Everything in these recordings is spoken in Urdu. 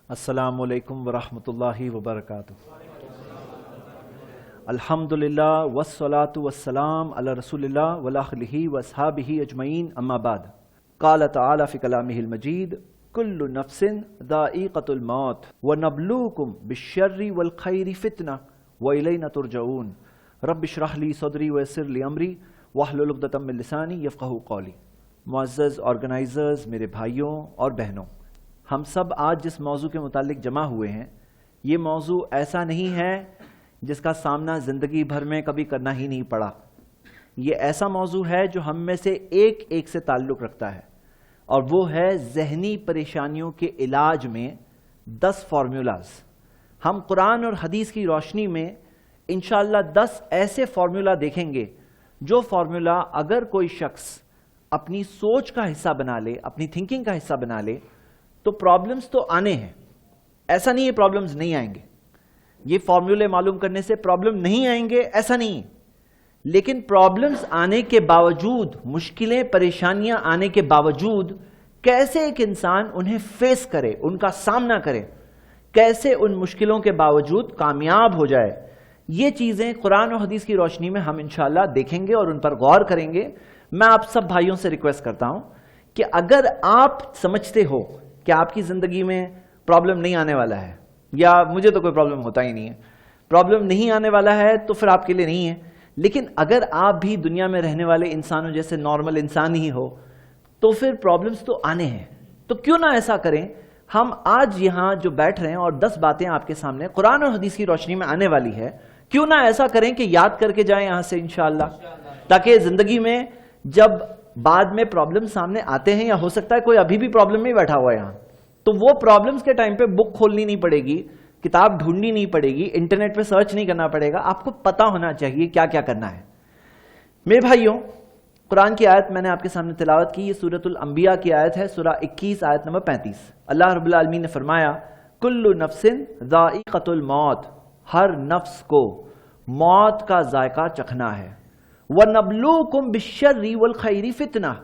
السلام علیکم ورحمۃ اللہ وبرکاتہ۔ الحمدللہ والصلاة والسلام علی رسول اللہ وآلہ واصحابہ اجمعین، اما بعد۔ قال تعالی فی کلامہ المجید: کل نفس ذائقۃ الموت ونبلوکم بالشر والخیر فتنہ والینا ترجعون۔ رب اشرح لی صدری ویسر لی امری واحلل عقدۃ من لسانی یفقہوا قولی۔ معزز آرگنائزرز، میرے بھائیوں اور بہنوں، ہم سب آج جس موضوع کے متعلق جمع ہوئے ہیں، یہ موضوع ایسا نہیں ہے جس کا سامنا زندگی بھر میں کبھی کرنا ہی نہیں پڑا۔ یہ ایسا موضوع ہے جو ہم میں سے ایک سے تعلق رکھتا ہے، اور وہ ہے ذہنی پریشانیوں کے علاج میں 10 فارمولاز۔ ہم قرآن اور حدیث کی روشنی میں انشاءاللہ 10 ایسے فارمولا دیکھیں گے جو فارمولا اگر کوئی شخص اپنی سوچ کا حصہ بنا لے، اپنی تھنکنگ کا حصہ بنا لے، تو پرابلمز تو آنے ہیں۔ ایسا نہیں ہے پرابلمز نہیں آئیں گے، یہ فارمولے معلوم کرنے سے پرابلم نہیں آئیں گے ایسا نہیں، لیکن پرابلمز آنے کے باوجود، مشکلیں پریشانیاں آنے کے باوجود کیسے ایک انسان انہیں فیس کرے، ان کا سامنا کرے، کیسے ان مشکلوں کے باوجود کامیاب ہو جائے، یہ چیزیں قرآن و حدیث کی روشنی میں ہم انشاءاللہ دیکھیں گے اور ان پر غور کریں گے۔ میں آپ سب بھائیوں سے ریکویسٹ کرتا ہوں کہ اگر آپ سمجھتے ہو کہ آپ کی زندگی میں پرابلم نہیں آنے والا ہے، یا مجھے تو کوئی پرابلم ہوتا ہی نہیں ہے، پرابلم نہیں آنے والا ہے تو پھر آپ کے لیے نہیں ہے، لیکن اگر آپ بھی دنیا میں رہنے والے انسانوں جیسے نارمل انسان ہی ہو تو پھر پرابلمز تو آنے ہیں۔ تو کیوں نہ ایسا کریں، ہم آج یہاں جو بیٹھ رہے ہیں اور 10 باتیں آپ کے سامنے قرآن اور حدیث کی روشنی میں آنے والی ہے، کیوں نہ ایسا کریں کہ یاد کر کے جائیں یہاں سے انشاءاللہ، تاکہ زندگی میں جب بعد میں پرابلم سامنے آتے ہیں، یا ہو سکتا ہے کوئی ابھی بھی پرابلم میں بیٹھا ہوا ہے یہاں، تو وہ پرابلمز کے ٹائم پہ بک کھولنی نہیں پڑے گی، کتاب ڈھونڈنی نہیں پڑے گی، انٹرنیٹ پہ سرچ نہیں کرنا پڑے گا، آپ کو پتا ہونا چاہیے کیا کیا کرنا ہے۔ میرے بھائیوں، قرآن کی آیت میں نے آپ کے سامنے تلاوت کی، یہ سورۃ الانبیاء کی آیت ہے، سورہ 21 آیت نمبر 35۔ اللہ رب العالمین نے فرمایا: کل نفس ذائقۃ الموت، ہر نفس کو موت کا ذائقہ چکھنا ہے۔ وَنَبْلُوكُمْ بِالشَّرِّ وَالْخَيْرِ فِتْنَةً،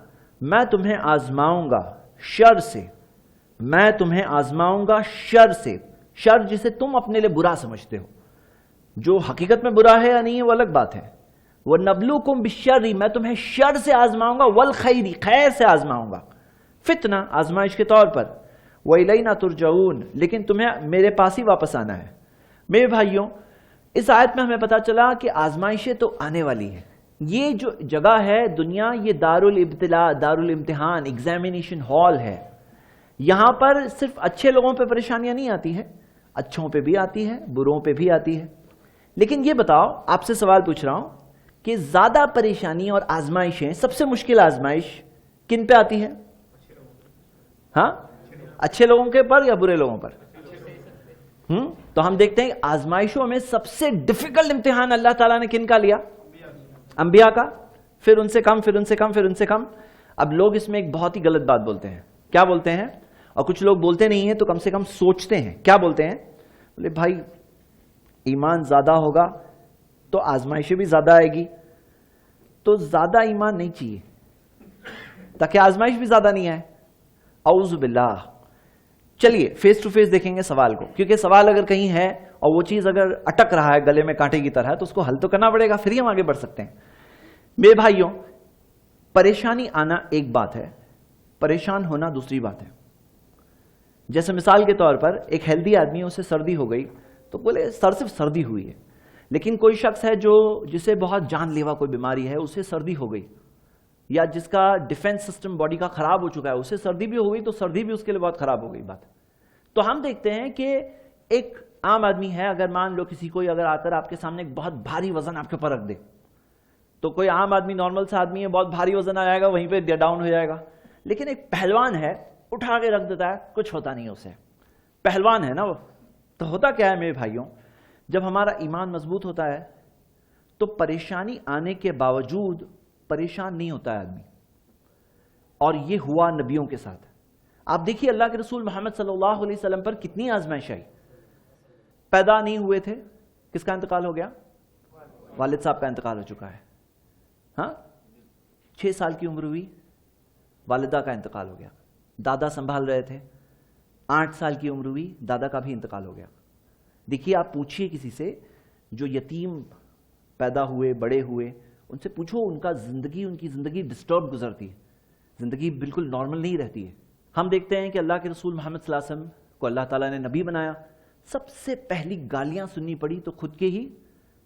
میں تمہیں آزماؤں گا شر سے، میں تمہیں آزماؤں گا شر سے، شر جسے تم اپنے لئے برا سمجھتے ہو، جو حقیقت میں برا ہے یا نہیں ہے وہ الگ بات ہے۔ وَنَبْلُوكُمْ بِالشَّرِّ، میں تمہیں شر سے آزماؤں گا، وَالْخَيْرِ، خیر سے آزماؤں گا، فتنہ آزمائش کے طور پر، وَإِلَيْنَا تُرْجَعُونَ، لیکن تمہیں میرے پاس ہی واپس آنا ہے۔ میرے بھائیوں، اس آیت میں ہمیں پتا چلا کہ آزمائشیں تو آنے والی ہیں۔ یہ جو جگہ ہے دنیا، یہ دار الابتلاء، دار الامتحان، ایگزامینیشن ہال ہے۔ یہاں پر صرف اچھے لوگوں پہ پریشانیاں نہیں آتی ہیں، اچھوں پہ بھی آتی ہے، بروں پہ بھی آتی ہے۔ لیکن یہ بتاؤ، آپ سے سوال پوچھ رہا ہوں کہ زیادہ پریشانی اور آزمائشیں، سب سے مشکل آزمائش کن پہ آتی ہے؟ ہاں، اچھے لوگوں کے پر یا برے لوگوں پر؟ تو ہم دیکھتے ہیں آزمائشوں میں سب سے ڈیفیکلٹ امتحان اللہ تعالیٰ نے کن کا لیا؟ انبیاء کا، پھر ان سے کم، پھر ان سے کم، پھر ان سے کم۔ اب لوگ اس میں ایک بہت ہی غلط بات بولتے ہیں۔ کیا بولتے ہیں؟ اور کچھ لوگ بولتے نہیں ہیں تو کم سے کم سوچتے ہیں۔ کیا بولتے ہیں؟ بولے بھائی ایمان زیادہ ہوگا تو آزمائشیں بھی زیادہ آئے گی، تو زیادہ ایمان نہیں چاہیے تاکہ آزمائش بھی زیادہ نہیں آئے۔ اعوذ باللہ۔ چلیے فیس ٹو فیس دیکھیں گے سوال کو، کیونکہ سوال اگر کہیں ہے اور وہ چیز اگر اٹک رہا ہے گلے میں کانٹے کی طرح، تو اس کو حل تو کرنا پڑے گا، پھر ہی ہم آگے بڑھ سکتے ہیں۔ میرے بھائیوں، پریشانی آنا ایک بات ہے، پریشان ہونا دوسری بات ہے۔ جیسے مثال کے طور پر ایک ہیلدی آدمی، اسے سردی ہو گئی تو بولے سر صرف سردی ہوئی ہے، لیکن کوئی شخص ہے جسے بہت جان لیوا کوئی بیماری ہے، اسے سردی ہو گئی، یا جس کا ڈیفنس سسٹم باڈی کا خراب ہو چکا ہے، اسے سردی بھی ہو گئی تو سردی بھی اس کے لیے بہت خراب ہو گئی بات۔ تو ہم دیکھتے ہیں کہ ایک عام آدمی ہے، اگر مان لو کسی کوئی اگر آ کر آپ کے سامنے ایک بہت بھاری وزن آپ کے اوپر رکھ دے، تو کوئی عام آدمی نارمل سا آدمی ہے، بہت بھاری وزن آ جائے گا، وہیں پہ ڈاؤن ہو جائے گا۔ لیکن ایک پہلوان ہے، اٹھا کے رکھ دیتا ہے، کچھ ہوتا نہیں اسے، پہلوان ہے نا وہ۔ تو ہوتا کیا ہے میرے بھائیوں، جب ہمارا ایمان مضبوط ہوتا ہے تو پریشانی آنے کے باوجود پریشان نہیں ہوتا ہے آدمی. اور یہ ہوا نبیوں کے ساتھ. آپ دیکھیے اللہ کے رسول محمد صلی اللہ علیہ وسلم پر کتنی آزمائش آئی. پیدا نہیں ہوئے تھے، کس کا انتقال ہو گیا؟ والد صاحب کا انتقال ہو چکا ہے. ہاں 6 سال کی عمر ہوئی، والدہ کا انتقال ہو گیا. دادا سنبھال رہے تھے، 8 سال کی عمر ہوئی، دادا کا بھی انتقال ہو گیا. دیکھیے آپ پوچھئے کسی سے جو یتیم پیدا ہوئے بڑے ہوئے، ان سے پوچھو ان کی زندگی ڈسٹرب گزرتی ہے، زندگی بالکل نارمل نہیں رہتی ہے. ہم دیکھتے ہیں کہ اللہ کے رسول محمد صلی اللہ علیہ وسلم کو اللہ تعالیٰ نے نبی بنایا. سب سے پہلی گالیاں سننی پڑی تو خود کے ہی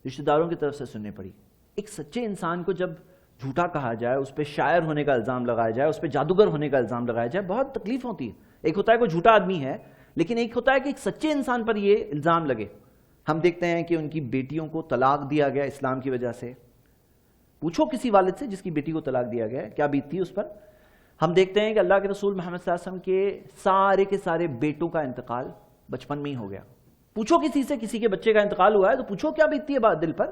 رشتہ داروں کی طرف سے سننی پڑی. ایک سچے انسان کو جب جھوٹا کہا جائے، اس پہ شاعر ہونے کا الزام لگایا جائے، اس پہ جادوگر ہونے کا الزام لگایا جائے، بہت تکلیف ہوتی ہے. ایک ہوتا ہے کوئی جھوٹا آدمی ہے، لیکن ایک ہوتا ہے کہ ایک سچے انسان پر یہ الزام لگے. ہم دیکھتے ہیں کہ ان کی بیٹیوں کو طلاق دیا گیا اسلام کی وجہ سے. پوچھو کسی والد سے جس کی بیٹی کو طلاق دیا گیا ہے کیا بیتتی اس پر. ہم دیکھتے ہیں کہ اللہ کے رسول محمد صلی اللہ علیہ وسلم کے سارے بیٹوں کا انتقال بچپن میں ہی ہو گیا. پوچھو کسی سے کسی کے بچے کا انتقال ہوا ہے تو پوچھو کیا بیتتی ہے دل پر.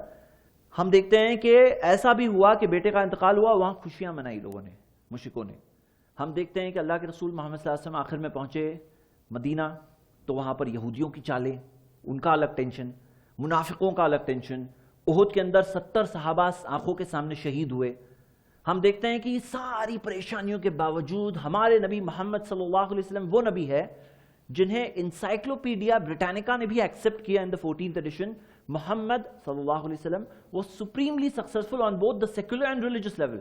ہم دیکھتے ہیں کہ ایسا بھی ہوا کہ بیٹے کا انتقال ہوا، وہاں خوشیاں منائی لوگوں نے، مشرکوں نے. ہم دیکھتے ہیں کہ اللہ کے رسول محمد صلی اللہ علیہ وسلم آخر میں پہنچے مدینہ تو وہاں پر یہودیوں کی چالیں، ان کا الگ ٹینشن، منافقوں کا الگ ٹینشن. احد کے اندر 70 صحابہ آنکھوں کے سامنے شہید ہوئے. ہم دیکھتے ہیں کہ ساری پریشانیوں کے باوجود ہمارے نبی محمد صلی اللہ علیہ وسلم وہ نبی ہے جنہیں انسائکلوپیڈیا برٹانیکا نے بھی ایکسپٹ کیا ان دا 14th ایڈیشن. محمد صلی اللہ علیہ وسلم وہ supremely successful on both the secular and religious level.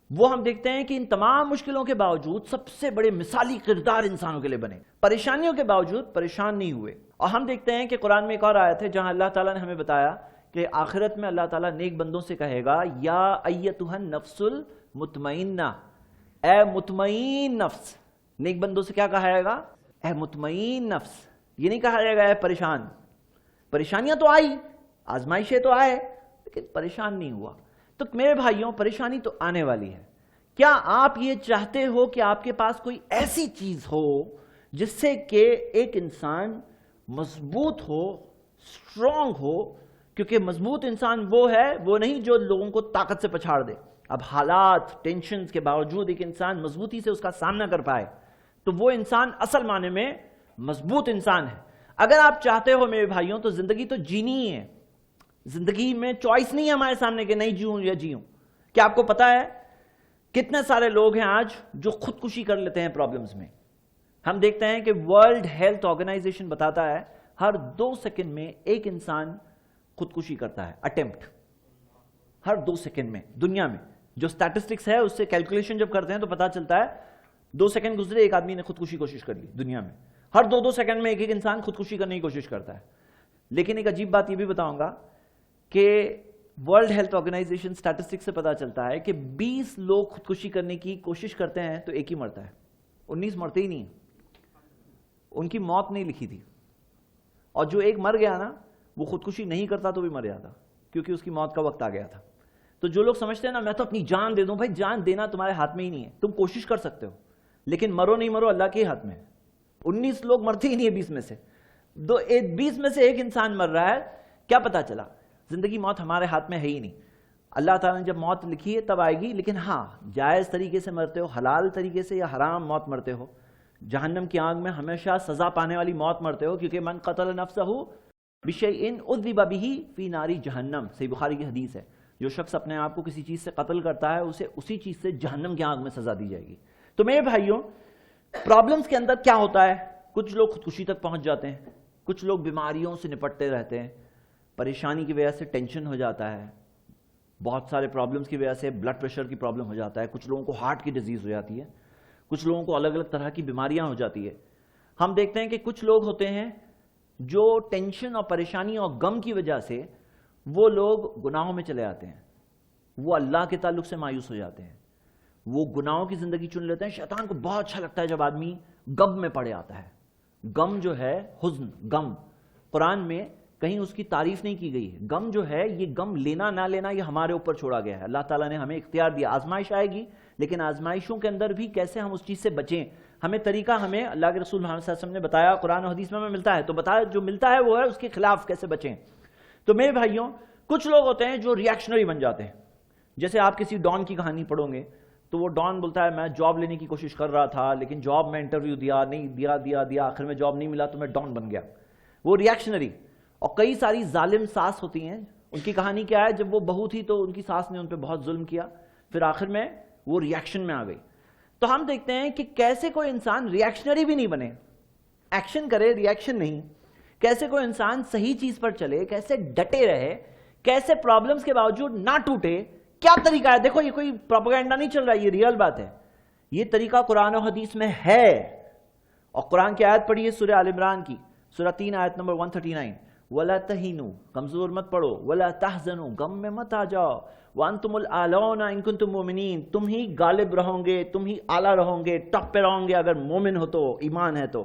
وہ ہم دیکھتے ہیں کہ ان تمام مشکلوں کے باوجود سب سے بڑے مثالی کردار انسانوں کے لیے بنے، پریشانیوں کے باوجود پریشان نہیں ہوئے. اور ہم دیکھتے ہیں کہ قرآن میں ایک اور آیت ہے جہاں اللہ تعالیٰ نے ہمیں بتایا کہ آخرت میں اللہ تعالیٰ نیک بندوں سے کہے گا یا ایتھا النفس المطمئنہ، اے مطمئن نفس. نیک بندوں سے کیا کہا جائے گا؟ اے مطمئن نفس. یہ نہیں کہا جائے گا اے پریشان. پریشانیاں تو آئی، آزمائشیں تو آئے، لیکن پریشان نہیں ہوا. تو میرے بھائیوں پریشانی تو آنے والی ہے. کیا آپ یہ چاہتے ہو کہ آپ کے پاس کوئی ایسی چیز ہو جس سے کہ ایک انسان مضبوط ہو، اسٹرانگ ہو؟ کیونکہ مضبوط انسان وہ ہے، وہ نہیں جو لوگوں کو طاقت سے پچھاڑ دے. اب حالات ٹینشنز کے باوجود ایک انسان مضبوطی سے اس کا سامنا کر پائے تو وہ انسان اصل معنی میں مضبوط انسان ہے. اگر آپ چاہتے ہو میرے بھائیوں تو زندگی تو جینی ہی ہے. زندگی میں چوائس نہیں ہے ہمارے سامنے کہ نہیں جیوں یا جیوں. کیا آپ کو پتا ہے کتنے سارے لوگ ہیں آج جو خودکشی کر لیتے ہیں پرابلمز میں؟ ہم دیکھتے ہیں کہ ورلڈ ہیلتھ آرگنائزیشن بتاتا ہے ہر 2 سیکنڈ میں ایک انسان خودکشی کرتا ہے، اٹیمپٹ. ہر 2 سیکنڈ میں دنیا میں جو سٹیٹسٹکس ہے اس سے کیلکولیشن جب کرتے ہیں تو پتا چلتا ہے 2 سیکنڈ گزرے ایک آدمی نے خودکشی کوشش کر لی دنیا میں. ہر 2 سیکنڈ میں ایک انسان خودکشی کرنے کی کوشش کرتا ہے. لیکن ایک عجیب بات یہ بھی بتاؤں گا کہ ورلڈ ہیلتھ آرگنائزیشن سٹیٹسٹکس سے پتا چلتا ہے کہ 20 لوگ خودکشی کرنے کی کوشش کرتے ہیں تو ایک ہی مرتا ہے، 19 مرتے ہی نہیں. ان کی موت نہیں لکھی تھی. اور جو ایک مر گیا نا وہ خودکشی نہیں کرتا تو بھی مر جاتا کیونکہ اس کی موت کا وقت آ گیا تھا. تو جو لوگ سمجھتے ہیں نا میں تو اپنی جان دے دوں، بھائی جان دینا تمہارے ہاتھ میں ہی نہیں ہے. تم کوشش کر سکتے ہو لیکن مرو نہیں مرو اللہ کے ہاتھ میں ہے. 19 لوگ مرتے ہی نہیں ہے 20 میں سے. 20 میں سے ایک انسان مر رہا ہے. کیا پتا چلا؟ زندگی موت ہمارے ہاتھ میں ہے ہی نہیں. اللہ تعالیٰ نے جب موت لکھی ہے تب آئے گی. لیکن ہاں جائز طریقے سے مرتے ہو، حلال طریقے سے یا حرام موت مرتے ہو. جہنم کی آگ میں ہمیشہ سزا پانے والی موت مرتے ہو کیونکہ من قتل نفسہ بشیء عذب بہ فی نار جہنم. صحیح بخاری کی حدیث ہے جو شخص اپنے آپ کو کسی چیز سے قتل کرتا ہے اسے اسی چیز سے جہنم کی آگ میں سزا دی جائے گی. تو میرے بھائیوں پرابلمز کے اندر کیا ہوتا ہے؟ کچھ لوگ خودکشی تک پہنچ جاتے ہیں، کچھ لوگ بیماریوں سے نپٹتے رہتے ہیں، پریشانی کی وجہ سے ٹینشن ہو جاتا ہے، بہت سارے پرابلمز کی وجہ سے بلڈ پریشر کی پرابلم ہو جاتا ہے، کچھ لوگوں کو ہارٹ کی ڈیزیز ہو جاتی ہے، کچھ لوگوں کو الگ الگ طرح کی بیماریاں ہو جاتی ہے. ہم دیکھتے ہیں کہ کچھ لوگ ہوتے ہیں جو ٹینشن اور پریشانی اور غم کی وجہ سے وہ لوگ گناہوں میں چلے جاتے ہیں، وہ اللہ کے تعلق سے مایوس ہو جاتے ہیں، وہ گناہوں کی زندگی چن لیتے ہیں. شیطان کو بہت اچھا لگتا ہے جب آدمی غم میں پڑ جاتا ہے. غم جو ہے حزن، غم قرآن میں کہیں اس کی تعریف نہیں کی گئی ہے. غم جو ہے یہ غم لینا نہ لینا یہ ہمارے اوپر چھوڑا گیا ہے. اللہ تعالیٰ نے ہمیں اختیار دیا. آزمائش آئے گی لیکن آزمائشوں کے اندر بھی کیسے ہم اس چیز سے بچیں، ہمیں طریقہ ہمیں اللہ کے رسول محمد صلی اللہ علیہ وسلم نے بتایا، قرآن و حدیث میں ہمیں ملتا ہے. تو بتایا جو ملتا ہے وہ ہے اس کے خلاف کیسے بچیں. تو میرے بھائیوں کچھ لوگ ہوتے ہیں جو ریاکشنری بن جاتے ہیں، جیسے آپ کسی ڈان کی کہانی پڑھو گے تو وہ ڈان بولتا ہے میں جاب لینے کی کوشش کر رہا تھا لیکن جاب میں انٹرویو دیا نہیں دیا آخر میں جاب نہیں ملا تو میں ڈان بن گیا. وہ ریئیکشنری. اور کئی ساری ظالم ساس ہوتی ہیں, ان کی کہانی کیا ہے, جب وہ بہو تھی تو ان کی ساس نے ان پہ بہت ظلم کیا, پھر آخر میں وہ ریئیکشن میں آ گئی. تو ہم دیکھتے ہیں کہ کیسے کوئی انسان ریئیکشنری بھی نہیں بنے, ایکشن کرے ریئیکشن نہیں. کیسے کوئی انسان صحیح چیز پر چلے, کیسے ڈٹے رہے, کیسے پرابلمز کے باوجود نہ ٹوٹے. کیا طریقہ ہے؟ دیکھو یہ کوئی پروپیگنڈا نہیں چل رہا, یہ ریئل بات ہے. یہ طریقہ قرآن و حدیث میں ہے. اور قرآن کی آیت پڑھیے سورہ آل عمران کی, سورہ 3 آیت نمبر 139. وَلَا تَهِنُوا, کمزور مت پڑھو. وَلَا تَحْزَنُوا, غم میں مت آ جاؤ. وَأَنْتُمُ الْأَعْلَوْنَ إِن كُنتُم مُؤْمِنِينَ, تم ہی غالب رہو گے, تم ہی اعلیٰ رہو گے, ٹاپ پہ رہو گے اگر مومن ہو تو, ایمان ہے تو.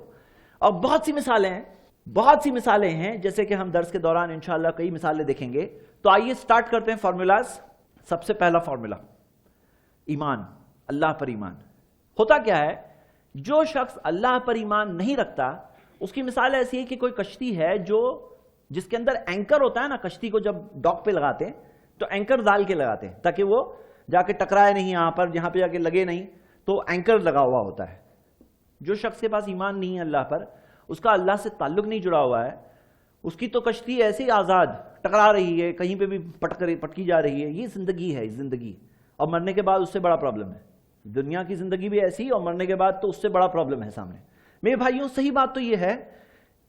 اور بہت سی مثالیں ہیں جیسے کہ ہم درس کے دوران انشاءاللہ کئی مثالیں دیکھیں گے. تو آئیے سٹارٹ کرتے ہیں فارمولاز. سب سے پہلا فارمولا ایمان, اللہ پر ایمان. ہوتا کیا ہے, جو شخص اللہ پر ایمان نہیں رکھتا اس کی مثال ایسی ہے کہ کوئی کشتی ہے جس کے اندر اینکر ہوتا ہے نا, کشتی کو جب ڈاک پہ لگاتے ہیں تو اینکر ڈال کے لگاتے ہیں تاکہ وہ جا کے ٹکرائے نہیں یہاں پر, جہاں پہ جا کے لگے نہیں, تو اینکر لگا ہوا ہوتا ہے. جو شخص کے پاس ایمان نہیں ہے اللہ پر, اس کا اللہ سے تعلق نہیں جڑا ہوا ہے, اس کی تو کشتی ایسے ہی آزاد ٹکرا رہی ہے, کہیں پہ بھی پٹکی جا رہی ہے. یہ زندگی ہے زندگی, اور مرنے کے بعد اس سے بڑا پرابلم ہے. دنیا کی زندگی بھی ایسی, اور مرنے کے بعد تو اس سے بڑا پرابلم ہے سامنے. میرے بھائیوں, صحیح بات تو یہ ہے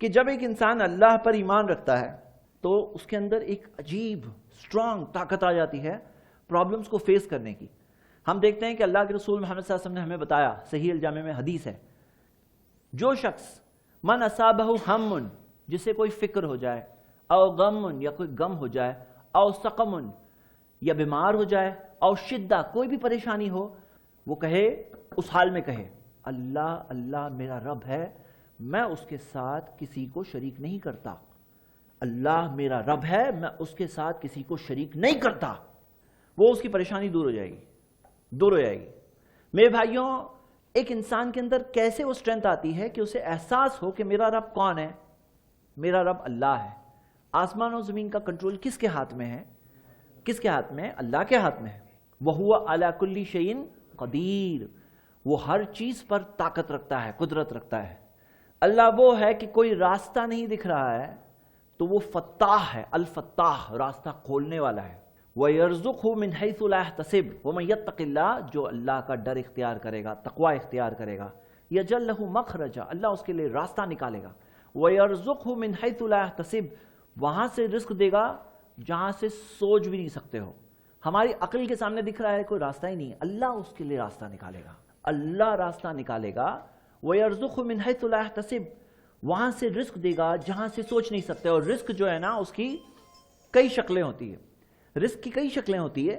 کہ جب ایک انسان اللہ پر ایمان رکھتا ہے تو اس کے اندر ایک عجیب اسٹرانگ طاقت آ جاتی ہے پرابلمز کو فیس کرنے کی. ہم دیکھتے ہیں کہ اللہ کے رسول محمد صلی اللہ علیہ وسلم نے ہمیں بتایا, صحیح الجامع میں حدیث ہے, جو شخص من اصابہ ہم, جسے کوئی فکر ہو جائے, او غم, یا کوئی غم ہو جائے, او سقم, یا بیمار ہو جائے, او شدہ, کوئی بھی پریشانی ہو, وہ کہے, اس حال میں کہے اللہ اللہ میرا رب ہے, میں اس کے ساتھ کسی کو شریک نہیں کرتا. اللہ میرا رب ہے, میں اس کے ساتھ کسی کو شریک نہیں کرتا. وہ اس کی پریشانی دور ہو جائے گی. میرے بھائیوں, ایک انسان کے اندر کیسے وہ اسٹرینتھ آتی ہے کہ اسے احساس ہو کہ میرا رب کون ہے, میرا رب اللہ ہے. آسمان و زمین کا کنٹرول کس کے ہاتھ میں ہے؟ کس کے ہاتھ میں؟ اللہ کے ہاتھ میں ہے. وَهُوَ عَلَى كُلِّ شَيْءٍ قدیر, وہ ہر چیز پر طاقت رکھتا ہے, قدرت رکھتا ہے. اللہ وہ ہے کہ کوئی راستہ نہیں دکھ رہا ہے تو وہ فتاح ہے, الفتاح, راستہ کھولنے والا ہے. وَيَرْزُقْهُ مِنْ حَيْثُ لَا يَحْتَسِبْ وَمَنْ يَتَّقِ اللَّهَ, جو اللہ کا ڈر اختیار کرے گا, تقوی اختیار کرے گا, يَجْعَل لَهُ مَخْرَجًا, اللہ اس کے لیے راستہ نکالے گا. وَيَرْزُقْهُ مِنْ حَيْثُ لَا يَحْتَسِبْ, وہاں سے رزق دے گا جہاں سے سوچ بھی نہیں سکتے ہو. ہماری عقل کے سامنے دکھ رہا ہے کوئی راستہ ہی نہیں ہے, اللہ اس کے لیے راستہ نکالے گا, اللہ راستہ نکالے گا. وَيَرْزُقْهُ مِنْ حَيْثُ لَا يَحْتَسِبْ, وہاں سے رزق دے گا جہاں سے سوچ نہیں سکتے. اور رزق جو ہے نا اس کی کئی شکلیں ہوتی ہیں, رزق کی کئی شکلیں ہوتی ہے.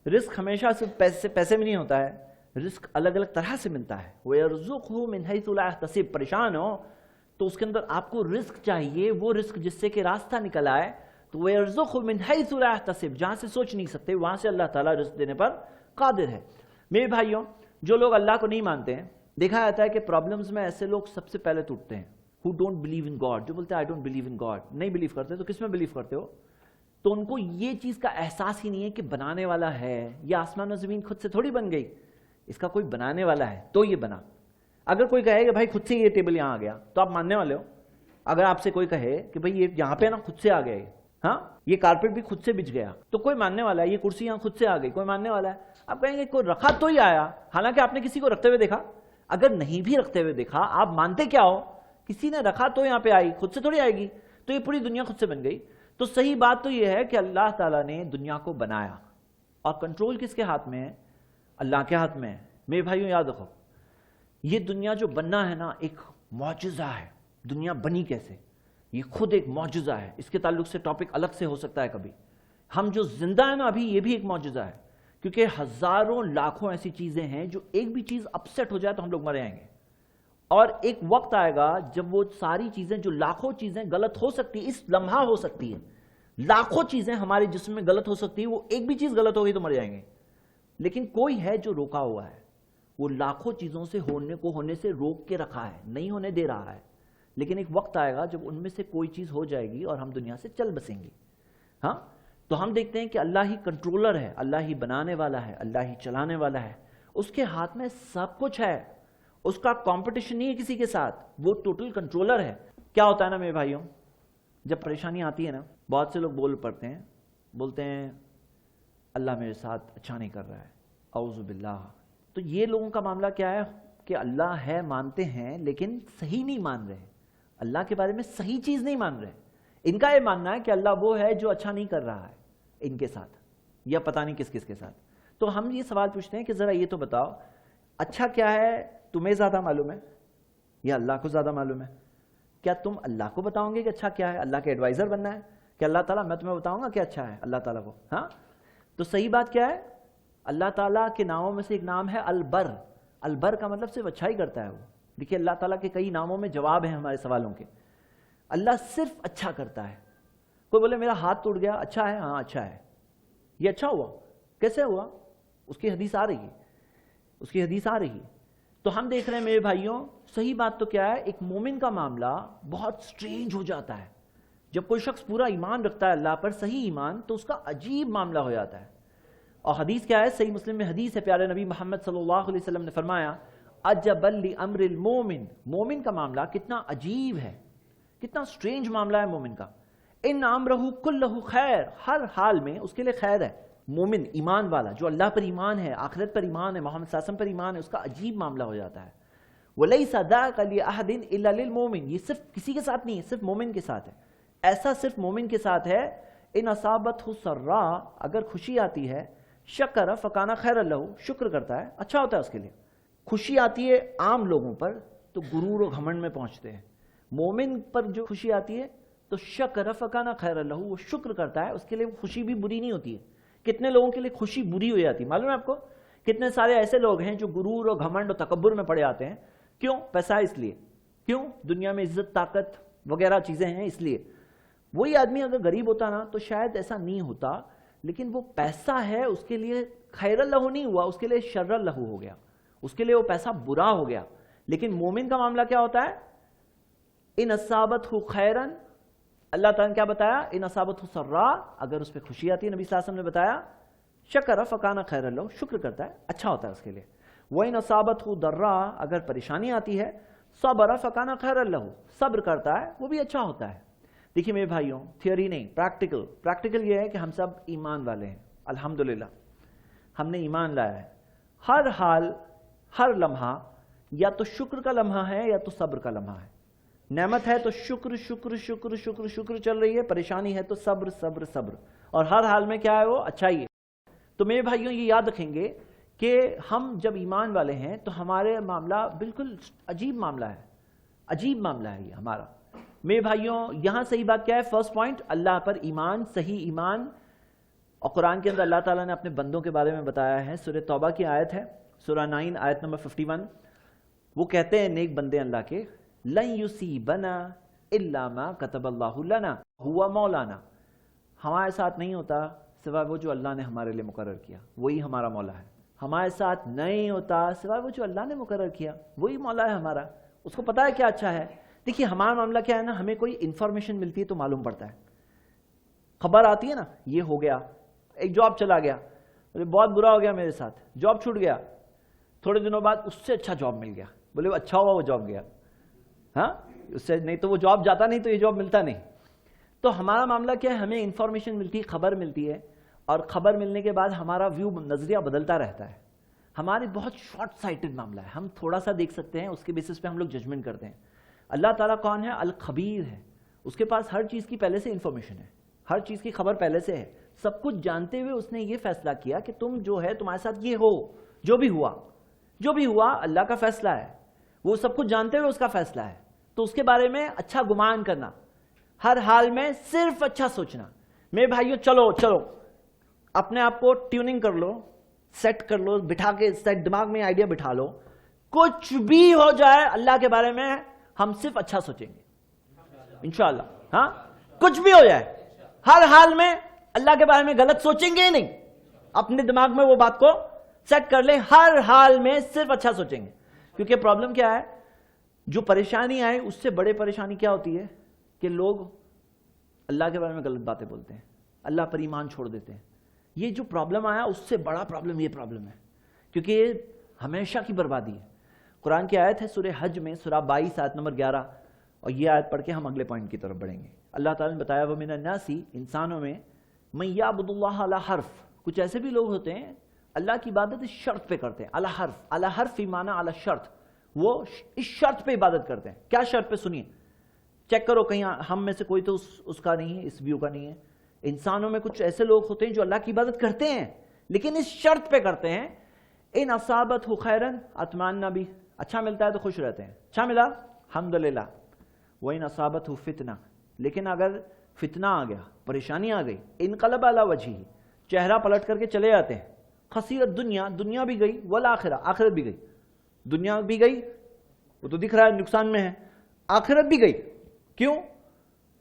رزق ہمیشہ صرف پیسے میں نہیں ہوتا ہے, رزق الگ الگ طرح سے ملتا ہے. وَيَرْزُقْهُ مِنْ حَيْثُ لَا يَحْتَسِبْ, پریشان ہو تو اس کے اندر آپ کو رزق چاہیے, وہ رزق جس سے کہ راستہ نکل آئے. تو وَيَرْزُقْهُ مِنْ حَيْثُ لَا يَحْتَسِبْ, جہاں سے سوچ نہیں سکتے وہاں سے اللہ تعالیٰ رزق دینے پر قادر ہے. میرے بھائیوں, جو لوگ اللہ کو نہیں مانتے ہیں, دیکھا جاتا ہے کہ پرابلمز میں ایسے لوگ سب سے پہلے ٹوٹتے ہیں. who don't believe in God, جو بولتے ہیں I don't believe in God, نہیں بلیو کرتے. تو کس میں بلیو کرتے ہو؟ تو ان کو یہ چیز کا احساس ہی نہیں ہے کہ بنانے والا ہے. یہ آسمان و زمین خود سے تھوڑی بن گئی, اس کا کوئی بنانے والا ہے تو یہ بنا. اگر کوئی کہے کہ بھائی خود سے یہ ٹیبل یہاں آ گیا تو آپ ماننے والے ہو. اگر آپ سے کوئی کہے کہ بھائی یہ یہاں پہ نا خود سے آ گیا, ہاں یہ کارپیٹ بھی خود سے بچ گیا, تو کوئی ماننے والا ہے. یہ کرسی یہاں خود سے آ گئی, کوئی ماننے والا ہے. آپ کہیں گے کوئی رکھا تو ہی آیا, حالانکہ آپ نے کسی کو رکھتے ہوئے دیکھا. اگر نہیں بھی رکھتے ہوئے دیکھا, آپ مانتے کیا ہو؟ کسی نے رکھا تو یہاں پہ آئی, خود سے تھوڑی آئے گی. تو یہ پوری دنیا خود سے بن گئی. تو صحیح بات تو یہ ہے کہ اللہ تعالیٰ نے دنیا کو بنایا, اور کنٹرول کس کے ہاتھ میں ہے؟ اللہ کے ہاتھ میں ہے. میرے بھائیوں یاد رکھو, یہ دنیا جو بننا ہے نا ایک معجزہ ہے. دنیا بنی کیسے, یہ خود ایک معجزہ ہے. اس کے تعلق سے ٹاپک الگ سے ہو سکتا ہے کبھی. ہم جو زندہ ہیں نا ابھی, یہ بھی ایک معجزہ ہے, کیونکہ ہزاروں لاکھوں ایسی چیزیں ہیں جو ایک بھی چیز اپسیٹ ہو جائے تو ہم لوگ مر جائیں گے. اور ایک وقت آئے گا جب وہ ساری چیزیں, جو لاکھوں چیزیں غلط ہو سکتی, اس لمحہ ہو سکتی ہے, لاکھوں چیزیں ہمارے جسم میں غلط ہو سکتی ہے, وہ ایک بھی چیز غلط ہوگی تو مر جائیں گے. لیکن کوئی ہے جو روکا ہوا ہے, وہ لاکھوں چیزوں سے ہونے سے روک کے رکھا ہے, نہیں ہونے دے رہا ہے. لیکن ایک وقت آئے گا جب ان میں سے کوئی چیز ہو جائے گی اور ہم دنیا سے چل بسیں گے. ہاں, تو ہم دیکھتے ہیں کہ اللہ ہی کنٹرولر ہے، اللہ ہی بنانے والا ہے، اللہ ہی چلانے والا ہے، اس کے ہاتھ میں سب کچھ ہے، اس کا کمپٹیشن نہیں ہے کسی کے ساتھ، وہ ٹوٹل کنٹرولر ہے۔ کیا ہوتا ہے نا میرے بھائیوں، جب پریشانی آتی ہے نا، بہت سے لوگ بولتے ہیں اللہ میرے ساتھ اچھا نہیں کر رہا ہے، اعوذ باللہ۔ تو یہ لوگوں کا معاملہ کیا ہے کہ اللہ ہے مانتے ہیں لیکن صحیح نہیں مان رہے، اللہ کے بارے میں صحیح چیز نہیں مان رہے۔ ان کا یہ ماننا ہے کہ اللہ وہ ہے جو اچھا نہیں کر رہا ہے ان کے ساتھ، یا پتہ نہیں کس کس کے ساتھ۔ تو ہم یہ سوال پوچھتے ہیں کہ ذرا یہ تو بتاؤ، اچھا کیا ہے تمہیں زیادہ معلوم ہے یا اللہ کو زیادہ معلوم ہے؟ کیا تم اللہ کو بتاؤ گے کہ اچھا کیا ہے؟ اللہ کے ایڈوائزر بننا ہے کہ اللہ تعالیٰ میں تمہیں بتاؤں گا کہ اچھا ہے اللہ تعالیٰ کو؟ ہاں، تو صحیح بات کیا ہے؟ اللہ تعالیٰ کے ناموں میں سے ایک نام ہے البر۔ البر کا مطلب صرف اچھا ہی کرتا ہے وہ۔ دیکھیے اللہ تعالیٰ کے کئی ناموں میں جواب ہیں ہمارے سوالوں کے۔ اللہ صرف اچھا کرتا ہے۔ کوئی بولے میرا ہاتھ ٹوٹ گیا، اچھا ہے؟ ہاں اچھا ہے۔ یہ اچھا ہوا، کیسے ہوا؟ اس کی حدیث آ رہی ہے، تو ہم دیکھ رہے ہیں میرے بھائیوں، صحیح بات تو کیا ہے، ایک مومن کا معاملہ بہت سٹرینج ہو جاتا ہے۔ جب کوئی شخص پورا ایمان رکھتا ہے اللہ پر، صحیح ایمان، تو اس کا عجیب معاملہ ہو جاتا ہے۔ اور حدیث کیا ہے؟ صحیح مسلم میں حدیث ہے، پیارے نبی محمد صلی اللہ علیہ وسلم نے فرمایا عجبا لامر المومن، مومن کا معاملہ کتنا عجیب ہے، کتنا سٹرینج معاملہ ہے مومن کا۔ ان امرہ کلہ خیر، ہر حال میں اس کے لیے خیر ہے۔ مومن ایمان والا جو اللہ پر ایمان ہے، آخرت پر ایمان ہے، محمد صلی اللہ علیہ وسلم پر ایمان ہے، اس کا عجیب معاملہ ہو جاتا ہے۔ وَلَيْسَ ذَاكَ لِأَحَدٍ إِلَّا لِلْمُؤْمِنِ، یہ صرف کسی کے ساتھ نہیں ہے، صرف مومن کے ساتھ ہے۔ ایسا صرف مومن کے ساتھ ہے۔ ان اصابتہ سراء، اگر خوشی آتی ہے، شکر فکان خیر لہ، شکر کرتا ہے، اچھا ہوتا ہے اس کے لیے۔ خوشی آتی ہے عام لوگوں پر تو غرور و گھمنڈ میں پہنچتے ہیں، مومن پر جو خوشی آتی ہے تو شکر فکان خیر لہ، وہ شکر کرتا ہے، اس کے لیے خوشی بھی بری نہیں ہوتی ہے۔ کتنے لوگوں کے لیے خوشی بری ہو جاتی ہے معلوم ہے آپ کو؟ کتنے سارے ایسے لوگ ہیں جو غرور و گھمنڈ و تکبر میں پڑے آتے ہیں۔ کیوں؟ پیسہ اس لیے، کیوں؟ دنیا میں عزت طاقت وغیرہ چیزیں ہیں اس لیے۔ وہی آدمی اگر غریب ہوتا نا تو شاید ایسا نہیں ہوتا، لیکن وہ پیسہ ہے اس کے لیے خیر لہ نہیں ہوا، اس کے لیے شر لہ ہو گیا، اس کے لیے وہ پیسہ برا ہو گیا۔ لیکن مومن کا معاملہ کیا ہوتا ہے؟ ان اصابتہ خیرن، اللہ تعالیٰ نے کیا بتایا؟ ان اصابتہ سراء، اگر اس پہ خوشی آتی ہے، نبی صلی اللہ علیہ وسلم نے بتایا شکر فکان خیر لہ، شکر کرتا ہے، اچھا ہوتا ہے اس کے لیے۔ وَإِنْ أَصَابَتْهُ ضَرَّاء، اگر پریشانی آتی ہے، صبر فکان خیر لہ، صبر کرتا ہے، وہ بھی اچھا ہوتا ہے۔ دیکھیے میرے بھائیوں، تھیوری نہیں، پریکٹیکل یہ ہے کہ ہم سب ایمان والے ہیں، الحمدللہ ہم نے ایمان لایا ہے۔ ہر حال، ہر لمحہ یا تو شکر کا لمحہ ہے یا تو صبر کا لمحہ ہے۔ نعمت ہے تو شکر شکر شکر شکر شکر چل رہی ہے، پریشانی ہے تو صبر صبر صبر، اور ہر حال میں کیا ہے؟ وہ اچھا ہی ہے۔ تو میرے بھائیوں یہ یاد رکھیں گے کہ ہم جب ایمان والے ہیں تو ہمارے معاملہ بالکل عجیب معاملہ ہے، عجیب معاملہ ہے یہ ہمارا۔ میرے بھائیوں یہاں صحیح بات کیا ہے؟ فرسٹ پوائنٹ، اللہ پر ایمان، صحیح ایمان۔ اور قرآن کے اندر اللہ تعالیٰ نے اپنے بندوں کے بارے میں بتایا ہے، سورہ توبہ کی آیت ہے، سورہ 9 آیت نمبر 51، وہ کہتے ہیں نیک بندے اللہ کے، لن یصیبنا الا ما کتب اللہ لنا ہوا مولانا، ہمارے ساتھ نہیں ہوتا سوائے وہ جو اللہ نے ہمارے لیے مقرر کیا، وہی ہمارا مولا ہے۔ ہمارے ساتھ نہیں ہوتا سوائے وہ جو اللہ نے مقرر کیا، وہی مولا ہے ہمارا، اس کو پتا ہے کیا اچھا ہے۔ دیکھیے ہمارا معاملہ کیا ہے نا، ہمیں کوئی انفارمیشن ملتی ہے تو معلوم پڑتا ہے، خبر آتی ہے نا، یہ ہو گیا، ایک جاب چلا گیا، بہت برا ہو گیا میرے ساتھ، جاب چھوٹ گیا، تھوڑے دنوں بعد اس سے اچھا جاب مل گیا، بولے وہ اچھا ہوا وہ جاب گیا، ہاں اس سے نہیں تو وہ جاب جاتا نہیں تو یہ جاب ملتا نہیں۔ تو ہمارا معاملہ کیا ہے؟ ہمیں انفارمیشن ملتی ہے، خبر ملتی ہے، اور خبر ملنے کے بعد ہمارا ویو، نظریہ بدلتا رہتا ہے۔ ہماری بہت شارٹ سائٹڈ معاملہ ہے، ہم تھوڑا سا دیکھ سکتے ہیں، اس کے بیسس پہ ہم لوگ ججمنٹ کرتے ہیں۔ اللہ تعالیٰ کون ہے؟ الخبیر ہے، اس کے پاس ہر چیز کی پہلے سے انفارمیشن ہے، ہر چیز کی خبر پہلے سے ہے، سب کچھ جانتے ہوئے اس نے یہ فیصلہ کیا کہ تم جو ہے تمہارے ساتھ یہ ہو، جو بھی ہوا اللہ کا فیصلہ ہے، وہ سب کچھ جانتے ہوئے اس کا فیصلہ ہے۔ تو اس کے بارے میں اچھا گمان کرنا، ہر حال میں صرف اچھا سوچنا۔ میرے بھائیو چلو اپنے آپ کو ٹیوننگ کر لو، سیٹ کر لو، بٹھا کے سیٹ، دماغ میں آئیڈیا بٹھا لو، کچھ بھی ہو جائے اللہ کے بارے میں ہم صرف اچھا سوچیں گے انشاءاللہ۔ ہاں کچھ بھی ہو جائے، ہر حال میں اللہ کے بارے میں غلط سوچیں گے ہی نہیں، اپنے دماغ میں وہ بات کو سیٹ کر لیں، ہر حال میں صرف اچھا سوچیں گے۔ کیونکہ پرابلم کیا ہے؟ جو پریشانی آئے اس سے بڑے پریشانی کیا ہوتی ہے کہ لوگ اللہ کے بارے میں غلط باتیں بولتے ہیں، اللہ پر ایمان چھوڑ دیتے ہیں. یہ جو پرابلم آیا اس سے بڑا پرابلم یہ پرابلم ہے، کیونکہ یہ ہمیشہ کی بربادی ہے. قرآن کی آیت ہے سورہ حج میں، سورہ 22 آیت نمبر 11، اور یہ آیت پڑھ کے ہم اگلے پوائنٹ کی طرف بڑھیں گے. اللہ تعالیٰ نے بتایا وَمِنَ النَّاسِ، انسانوں میں، مَن يَعْبُدُ اللَّهَ عَلَى حَرْف، کچھ ایسے بھی لوگ ہوتے ہیں اللہ کی عبادت اس شرط پہ کرتے ہیں. علی حرف، علی حرف فی معنی علی شرط، وہ اس شرط پہ عبادت کرتے ہیں. کیا شرط پہ؟ سنیے، چیک کرو کہیں ہم میں سے کوئی تو اس کا نہیں ہے، اس ویو کا نہیں ہے. انسانوں میں کچھ ایسے لوگ ہوتے ہیں جو اللہ کی عبادت کرتے ہیں لیکن اس شرط پہ کرتے ہیں، ان اصابتہ خیرن اطمأن بھی، اچھا ملتا ہے تو خوش رہتے ہیں، اچھا ملا الحمدللہ. وَإِنْ أَصَابَتْهُ فِتْنَةٌ، لیکن اگر فتنہ آ گیا، پریشانی آ گئی، انقلب علی وجہہ، چہرہ پلٹ کر کے چلے جاتے ہیں. خسیرت دنیا، دنیا بھی گئی، والآخرہ، آخرت بھی گئی. دنیا بھی گئی، وہ تو دکھ رہا ہے نقصان میں ہے، آخرت بھی گئی. کیوں؟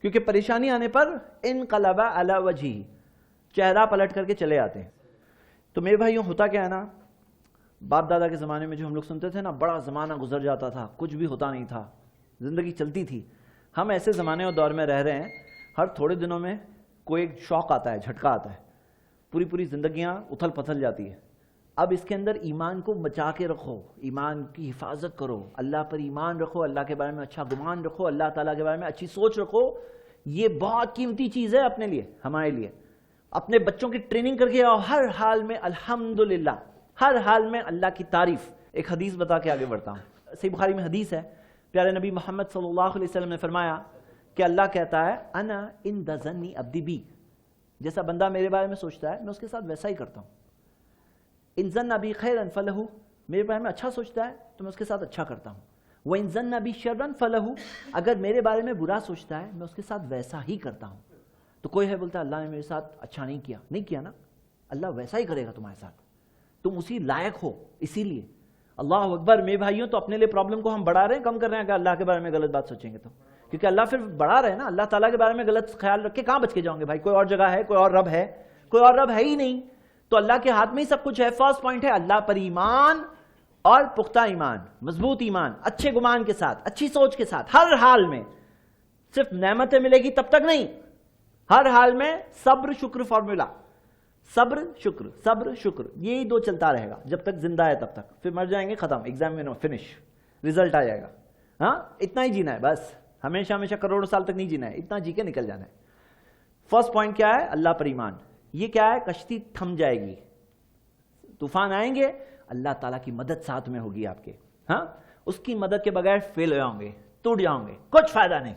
کیونکہ پریشانی آنے پر انقلب علی وجہہ، چہرہ پلٹ کر کے چلے آتے ہیں. تو میرے بھائیوں، ہوتا کیا ہے نا، باپ دادا کے زمانے میں جو ہم لوگ سنتے تھے نا، بڑا زمانہ گزر جاتا تھا، کچھ بھی ہوتا نہیں تھا، زندگی چلتی تھی. ہم ایسے زمانے اور دور میں رہ رہے ہیں، ہر تھوڑے دنوں میں کوئی ایک شوق آتا ہے، جھٹکا آتا ہے، پوری زندگیاں اتھل پتھل جاتی ہے. اب اس کے اندر ایمان کو بچا کے رکھو، ایمان کی حفاظت کرو، اللہ پر ایمان رکھو، اللہ کے بارے میں اچھا گمان رکھو، اللہ تعالیٰ کے بارے میں اچھی سوچ رکھو. یہ بہت قیمتی چیز ہے اپنے لیے، ہمارے لیے. اپنے بچوں کی ٹریننگ کر کے آؤ، ہر حال میں الحمدللہ، ہر حال میں اللہ کی تعریف. ایک حدیث بتا کے آگے بڑھتا ہوں. صحیح بخاری میں حدیث ہے، پیارے نبی محمد صلی اللہ علیہ وسلم نے فرمایا کہ اللہ کہتا ہے انا عند ظن عبدی بی، جیسا بندہ میرے بارے میں سوچتا ہے میں اس کے ساتھ ویسا ہی کرتا ہوں. ان ظن بی خیرا فلہ، میرے بارے میں اچھا سوچتا ہے تو میں اس کے ساتھ اچھا کرتا ہوں. وان ظن بی شرا فلہ، اگر میرے بارے میں برا سوچتا ہے میں اس کے ساتھ ویسا ہی کرتا ہوں. تو کوئی ہے بولتا ہے اللہ نے میرے ساتھ اچھا نہیں کیا، نہیں کیا نا، اللہ ویسا ہی کرے گا تمہارے ساتھ، تم اسی لائق ہو. اسی لیے اللہ اکبر. میرے بھائیوں، تو اپنے لیے پرابلم کو ہم بڑھا رہے ہیں، کم کر رہے ہیں کہ اللہ کے بارے میں غلط بات سوچیں گے تو، کیونکہ اللہ پھر بڑھا رہے ہیں نا. اللہ تعالیٰ کے بارے میں غلط خیال رکھ کے کہاں بچ کے جاؤں گے بھائی؟ کوئی اور جگہ ہے، کوئی اور رب ہے؟ کوئی اور رب ہے ہی نہیں. تو اللہ کے ہاتھ میں ہی سب کچھ ہے. فرسٹ پوائنٹ ہے اللہ پر ایمان، اور پختہ ایمان، مضبوط ایمان، اچھے گمان کے ساتھ، اچھی سوچ کے ساتھ، ہر حال میں. صرف نعمتیں ملے گی تب تک نہیں، ہر حال میں صبر شکر فارمولا، صبر شکر، صبر شکر، یہی دو چلتا رہے گا جب تک زندہ ہے تب تک. پھر مر جائیں گے، ختم، ایگزام میں فنش، رزلٹ آ جائے گا. ہاں، اتنا ہی جینا ہے بس، ہمیشہ ہمیشہ کروڑوں سال تک نہیں جینا ہے، اتنا جی کے نکل جانا ہے. فرسٹ پوائنٹ کیا ہے؟ اللہ پر ایمان. یہ کیا ہے؟ کشتی تھم جائے گی، طوفان آئیں گے، اللہ تعالیٰ کی مدد ساتھ میں ہوگی آپ کے. ہاں، اس کی مدد کے بغیر فیل ہو جاؤں گے، ٹوٹ جاؤں گے، کچھ فائدہ نہیں.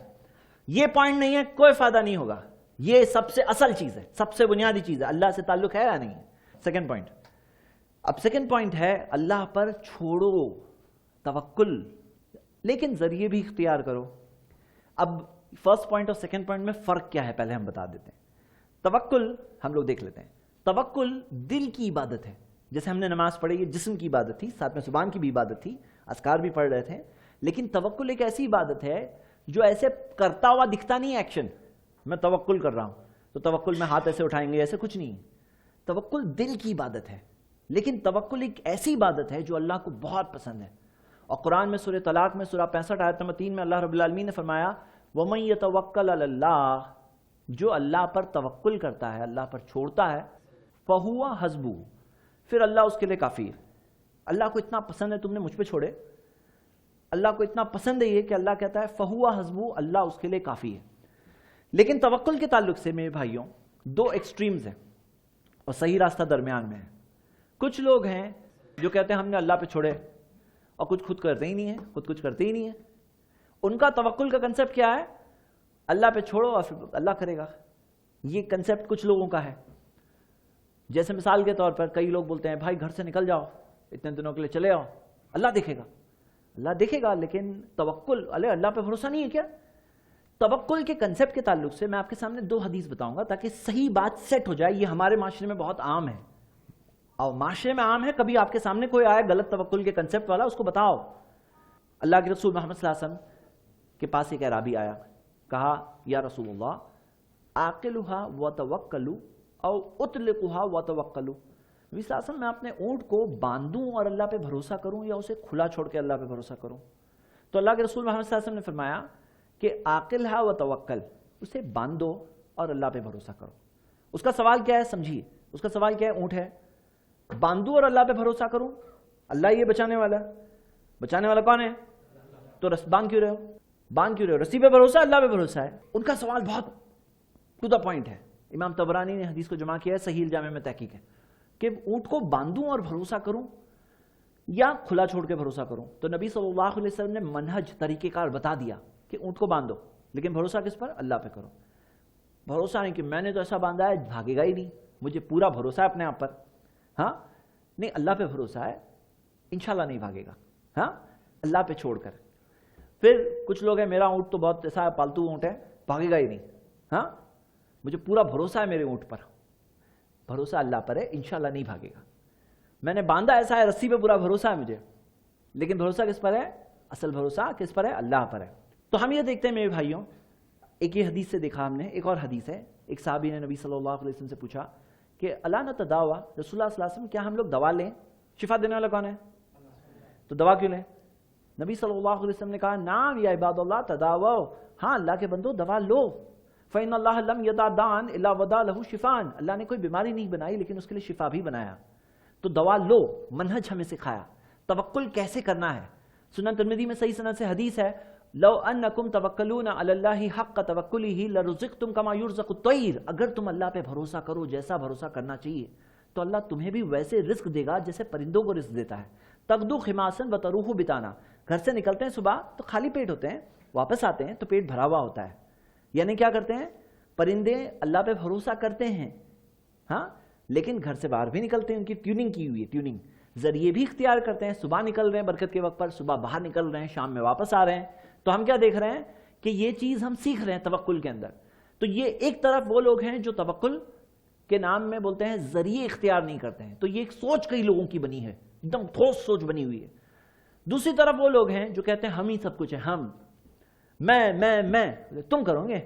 یہ پوائنٹ نہیں ہے، کوئی فائدہ نہیں ہوگا. یہ سب سے اصل چیز ہے، سب سے بنیادی چیز ہے. اللہ سے تعلق ہے یا نہیں؟ Second point. اب سیکنڈ پوائنٹ ہے اللہ پر چھوڑو توکل، لیکن ذریعے بھی اختیار کرو. اب فرسٹ پوائنٹ اور سیکنڈ پوائنٹ میں فرق کیا ہے پہلے ہم بتا دیتے ہیں. توکل ہم لوگ دیکھ لیتے ہیں. توکل دل کی عبادت ہے، جیسے ہم نے نماز پڑھی، یہ جسم کی عبادت تھی، ساتھ میں زبان کی بھی عبادت تھی، اذکار بھی پڑھ رہے تھے. لیکن توکل ایک ایسی عبادت ہے جو ایسے کرتا ہوا دکھتا نہیں ہے ایکشن. میں توکل کر رہا ہوں تو توکل میں ہاتھ ایسے اٹھائیں گے، ایسے کچھ نہیں. توکل دل کی عبادت ہے. لیکن توکل ایک ایسی عبادت ہے جو اللہ کو بہت پسند ہے. اور قرآن میں سورہ طلاق میں سورہ 65 آیت نمبر 3 میں اللہ رب العالمین نے فرمایا وَمَن يَتَوَكَّلْ عَلَى اللَّهِ، جو اللہ پر توکل کرتا ہے، اللہ پر چھوڑتا ہے، فَهُوَ حَسْبُهُ، پھر اللہ اس کے لیے کافی ہے. اللہ کو اتنا پسند ہے تم نے مجھ پہ چھوڑے، اللہ کو اتنا پسند ہے یہ کہ اللہ کہتا ہے فَهُوَ حَسْبُهُ، اللہ اس کے لیے کافی ہے. لیکن توکل کے تعلق سے میرے بھائیوں دو ایکسٹریمز ہیں اور صحیح راستہ درمیان میں ہے. کچھ لوگ ہیں جو کہتے ہیں ہم نے اللہ پہ چھوڑے اور کچھ کرتے ہی نہیں ہیں، خود کچھ کرتے ہی نہیں ہیں. ان کا توکل کا کنسپٹ کیا ہے؟ اللہ پہ چھوڑو اور پھر اللہ کرے گا. یہ کنسپٹ کچھ لوگوں کا ہے. جیسے مثال کے طور پر کئی لوگ بولتے ہیں بھائی گھر سے نکل جاؤ، اتنے دنوں کے لیے چلے آؤ، اللہ دیکھے گا. اللہ دیکھے گا، لیکن توکل اللہ پہ بھروسہ نہیں ہے کیا؟ توکل کے کنسپٹ کے تعلق سے میں آپ کے سامنے دو حدیث بتاؤں گا تاکہ صحیح بات سیٹ ہو جائے. یہ ہمارے معاشرے میں بہت عام ہے، اور معاشرے میں عام ہے. کبھی آپ کے سامنے کوئی آیا غلط توکل کے کنسپٹ والا، اس کو بتاؤ. اللہ کے رسول محمد صلی اللہ علیہ وسلم کے پاس ایک اعرابی آیا، کہا یا رسول اللہ عاقلھا وتوکلوا او اطلقھا وتوکلوا. نبی صلی اللہ علیہ وسلم میں اپنے اونٹ کو باندھوں اور اللہ پہ بھروسہ کروں یا اسے کھلا چھوڑ کے اللہ پہ بھروسہ کروں؟ تو اللہ کے رسول محمد صلی اللہ علیہ وسلم نے فرمایا کہ عاقلھا وتوکل، اسے باندھو اور اللہ پہ بھروسہ کرو. اس کا سوال کیا ہے سمجھیے، اس کا سوال کیا ہے؟ اونٹ ہے، باندھوں اور اللہ پہ بھروسہ کروں؟ اللہ یہ بچانے والا ہے، بچانے والا کون ہے؟ تو باندھ کیوں رہے ہو؟ باندھ کیوں رہے ہو؟ رسی پہ بھروسہ، اللہ پہ بھروسہ ہے۔ ان کا سوال بہت ٹو دا پوائنٹ ہے، امام طبرانی نے حدیث کو جمع کیا ہے، صحیح الجامع میں تحقیق ہے کہ اونٹ کو باندھوں اور بھروسہ کروں یا کھلا چھوڑ کے بھروسہ کروں؟ تو نبی صلی اللہ علیہ وسلم نے منہج، طریقہ کار بتا دیا کہ اونٹ کو باندھو، لیکن بھروسہ کس پر؟ اللہ پہ کرو۔ بھروسہ نہیں کہ میں نے تو ایسا باندھا ہے بھاگے گا ہی نہیں، مجھے پورا بھروسہ ہے اپنے آپ پر، ہاں نہیں، اللہ پہ بھروسہ ہے، انشاءاللہ نہیں بھاگے گا، ہاں اللہ پہ چھوڑ کر۔ پھر کچھ لوگ ہیں میرا اونٹ تو بہت ایسا پالتو اونٹ ہے، بھاگے گا ہی نہیں، ہاں مجھے پورا بھروسہ ہے میرے اونٹ پر، بھروسہ اللہ پر ہے، انشاءاللہ نہیں بھاگے گا۔ میں نے باندھا ایسا ہے، رسی پہ پورا بھروسہ ہے مجھے، لیکن بھروسہ کس پر ہے؟ اصل بھروسہ کس پر ہے؟ اللہ پر ہے۔ تو ہم یہ دیکھتے ہیں میرے بھائیوں، ایک یہ حدیث سے دیکھا ہم نے، ایک اور حدیث ہے، ایک صحابی نے نبی صلی اللہ علیہ وسلم سے پوچھا کہ الا نتداوا، رسول اللہ صلی اللہ علیہ وسلم کیا ہم لوگ دوا لیں؟ شفا دینے والا کون ہے؟ تو دوا کیوں لیں؟ نبی صلی اللہ علیہ وسلم نے کہا نعم یا عباد اللہ تداوا، ہاں اللہ کے بندو دوا لو، فإن اللہ لم یدع داء الا وضع له شفاء، اللہ نے کوئی بیماری نہیں بنائی لیکن اس کے لیے شفا بھی بنایا۔ تو دوا لو، منہج ہمیں سکھایا، توکل کیسے کرنا ہے۔ سنن ترمذی میں صحیح سند سے حدیث ہے، لو انکم توکلون علی اللہ حق توکلہ لرزقتم کما یرزق الطیر، اگر تم اللہ پہ بھروسہ کرو جیسا بھروسہ کرنا چاہیے تو اللہ تمہیں بھی ویسے رزق دے گا جیسے پرندوں کو رزق دیتا ہے۔ تغدو خماسن وتروح بطانا، گھر سے نکلتے ہیں صبح تو خالی پیٹ ہوتے ہیں، واپس آتے ہیں تو پیٹ بھرا ہوا ہوتا ہے، یعنی کیا کرتے ہیں؟ پرندے اللہ پہ بھروسہ کرتے ہیں، ہاں لیکن گھر سے باہر بھی نکلتے ہیں، ان کی ٹیوننگ کی ہوئی ہے، ٹیوننگ ذریعے بھی اختیار کرتے ہیں، صبح نکل رہے ہیں برکت کے وقت پر، صبح باہر نکل رہے ہیں، شام میں واپس آ رہے ہیں۔ تو ہم کیا دیکھ رہے ہیں کہ یہ چیز ہم سیکھ رہے ہیں توکل کے اندر۔ تو یہ ایک طرف وہ لوگ ہیں جو توکل کے نام میں بولتے ہیں ذریعے اختیار نہیں کرتے ہیں، تو یہ ایک سوچ کئی لوگوں کی بنی ہے، ایک دم ٹھوس سوچ بنی ہوئی ہے۔ دوسری طرف وہ لوگ ہیں جو کہتے ہیں ہم ہی سب کچھ ہے، ہم، میں، تم کرو گے،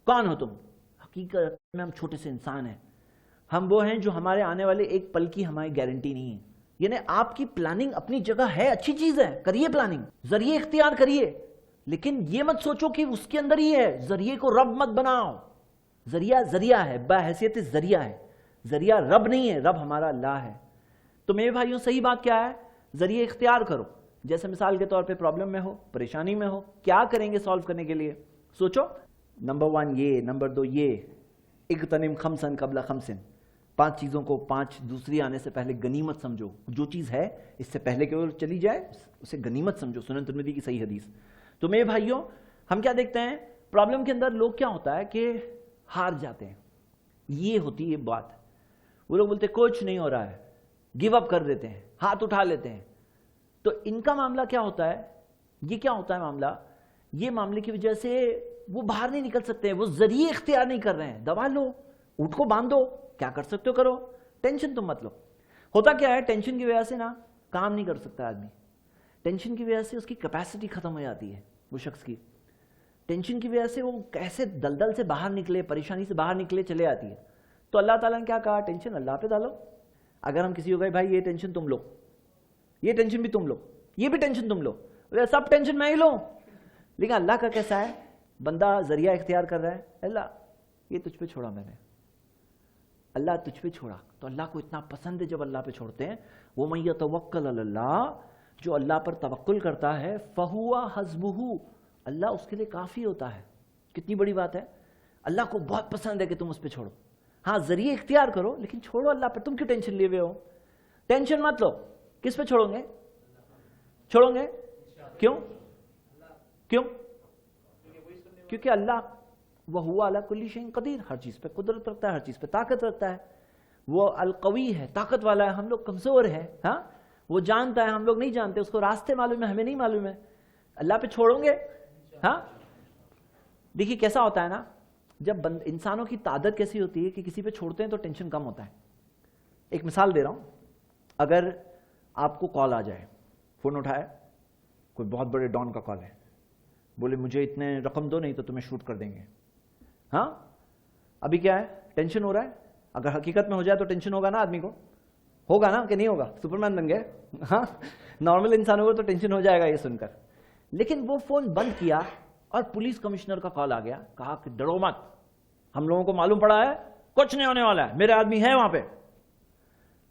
کون ہو تم؟ حقیقت میں ہم چھوٹے سے انسان ہیں، ہم وہ ہیں جو ہمارے آنے والے ایک پل کی ہماری گارنٹی نہیں ہے۔ یعنی آپ کی پلاننگ اپنی جگہ ہے، اچھی چیز ہے، کریے پلاننگ، ذریعے اختیار کریے، لیکن یہ مت سوچو کہ اس کے اندر ہی ہے، ذریعے کو رب مت بناؤ۔ ذریعہ ہے، بحیثیت ذریعہ ہے، ذریعہ رب نہیں ہے، رب ہمارا اللہ ہے۔ تو میرے بھائیوں صحیح بات کیا ہے؟ ذریعے اختیار کرو۔ جیسے مثال کے طور پہ پرابلم میں ہو، پریشانی میں ہو، کیا کریں گے سالو کرنے کے لیے؟ سوچو، نمبر 1 یہ، نمبر 2 یہ، اغتنم خمسن قبل خمسن، 5 چیزوں کو 5 دوسری آنے سے پہلے غنیمت سمجھو، جو چیز ہے اس سے پہلے کہ وہ چلی جائے اسے غنیمت سمجھو، سنن ترمذی کی صحیح حدیث۔ تو میرے بھائیوں ہم کیا دیکھتے ہیں پرابلم کے اندر؟ لوگ کیا ہوتا ہے کہ ہار جاتے ہیں، یہ ہوتی ہے بات، وہ لوگ بولتے کچھ نہیں ہو رہا ہے، گیو اپ کر دیتے ہیں، ہاتھ اٹھا لیتے ہیں۔ تو ان کا معاملہ کیا ہوتا ہے؟ یہ کیا ہوتا ہے معاملہ؟ یہ معاملے کی وجہ سے وہ باہر نہیں نکل سکتے ہیں، وہ ذریعے اختیار نہیں کر رہے ہیں۔ دوا لو، اونٹ کو باندھو، کیا کر سکتے ہو کرو، ٹینشن تم مت لو۔ ہوتا کیا ہے؟ ٹینشن کی وجہ سے نا کام نہیں کر سکتا آدمی، ٹینشن کی وجہ سے اس کی کیپیسٹی ختم ہو جاتی ہے، وہ شخص کی ٹینشن کی وجہ سے وہ کیسے دلدل سے باہر نکلے، پریشانی سے باہر نکلے چلے آتی ہے۔ تو اللہ تعالیٰ نے کیا کہا؟ ٹینشن اللہ پہ ڈالو۔ اگر ہم کسی کو کہے بھائی یہ ٹینشن تم لو، یہ ٹینشن بھی تم لو، یہ بھی ٹینشن تم لو، سب ٹینشن میں ہی لو، لیکن اللہ کا کیسا ہے؟ بندہ ذریعہ اختیار کر رہا ہے، اللہ یہ تجھ پہ چھوڑا میں نے، اللہ تجھ پہ چھوڑا۔ تو اللہ کو اتنا پسند ہے جب اللہ پہ چھوڑتے ہیں، وَمَن يَتَوَکَّلْ عَلَى اللَّهِ، جو اللہ پر توکل کرتا ہے، فَهُوَ حَسْبُهُ، اللہ اس کے لیے کافی ہوتا ہے۔ کتنی بڑی بات ہے، اللہ کو بہت پسند ہے کہ تم اس پہ چھوڑو، ہاں ذریعے اختیار کرو لیکن چھوڑو اللہ پر۔ تم کیوں ٹینشن لیے ہوئے ہو؟ ٹینشن مت لو، کس پہ چھوڑو گے؟ چھوڑو گے کیوں؟ کیونکہ اللہ وَهُوَ عَلَى كُلِّ شَيْءٍ قدیر، ہر چیز پہ قدرت رکھتا ہے، ہر چیز پہ طاقت رکھتا ہے، وہ القوی ہے، طاقت والا ہے، ہم لوگ کمزور ہیں، ہاں وہ جانتا ہے، ہم لوگ نہیں جانتے، اس کو راستے معلوم ہے، ہمیں نہیں معلوم ہے۔ اللہ پہ چھوڑو گے، ہاں دیکھیے کیسا ہوتا ہے نا، جب انسانوں کی تعداد کیسی ہوتی ہے کہ کسی پہ چھوڑتے ہیں تو ٹینشن کم ہوتا ہے۔ ایک مثال دے رہا ہوں، اگر آپ کو کال آ جائے، فون اٹھائے، کوئی بہت بڑے ڈان کا کال ہے، بولے مجھے اتنے رقم دو نہیں تو تمہیں شوٹ کر دیں گے، ہاں ابھی کیا ہے؟ ٹینشن ہو رہا ہے۔ اگر حقیقت میں ہو جائے تو ٹینشن ہوگا نا آدمی کو، ہوگا نا کہ نہیں ہوگا؟ سپرمین بن گئے، ہاں نارمل انسانوں کو تو ٹینشن ہو جائے گا یہ سن کر۔ لیکن وہ فون بند کیا اور پولیس کمشنر کا کال آ گیا، کہا کہ ڈرو مت، ہم لوگوں کو معلوم پڑا ہے کچھ نہیں ہونے والا ہے، میرے آدمی ہے وہاں پہ.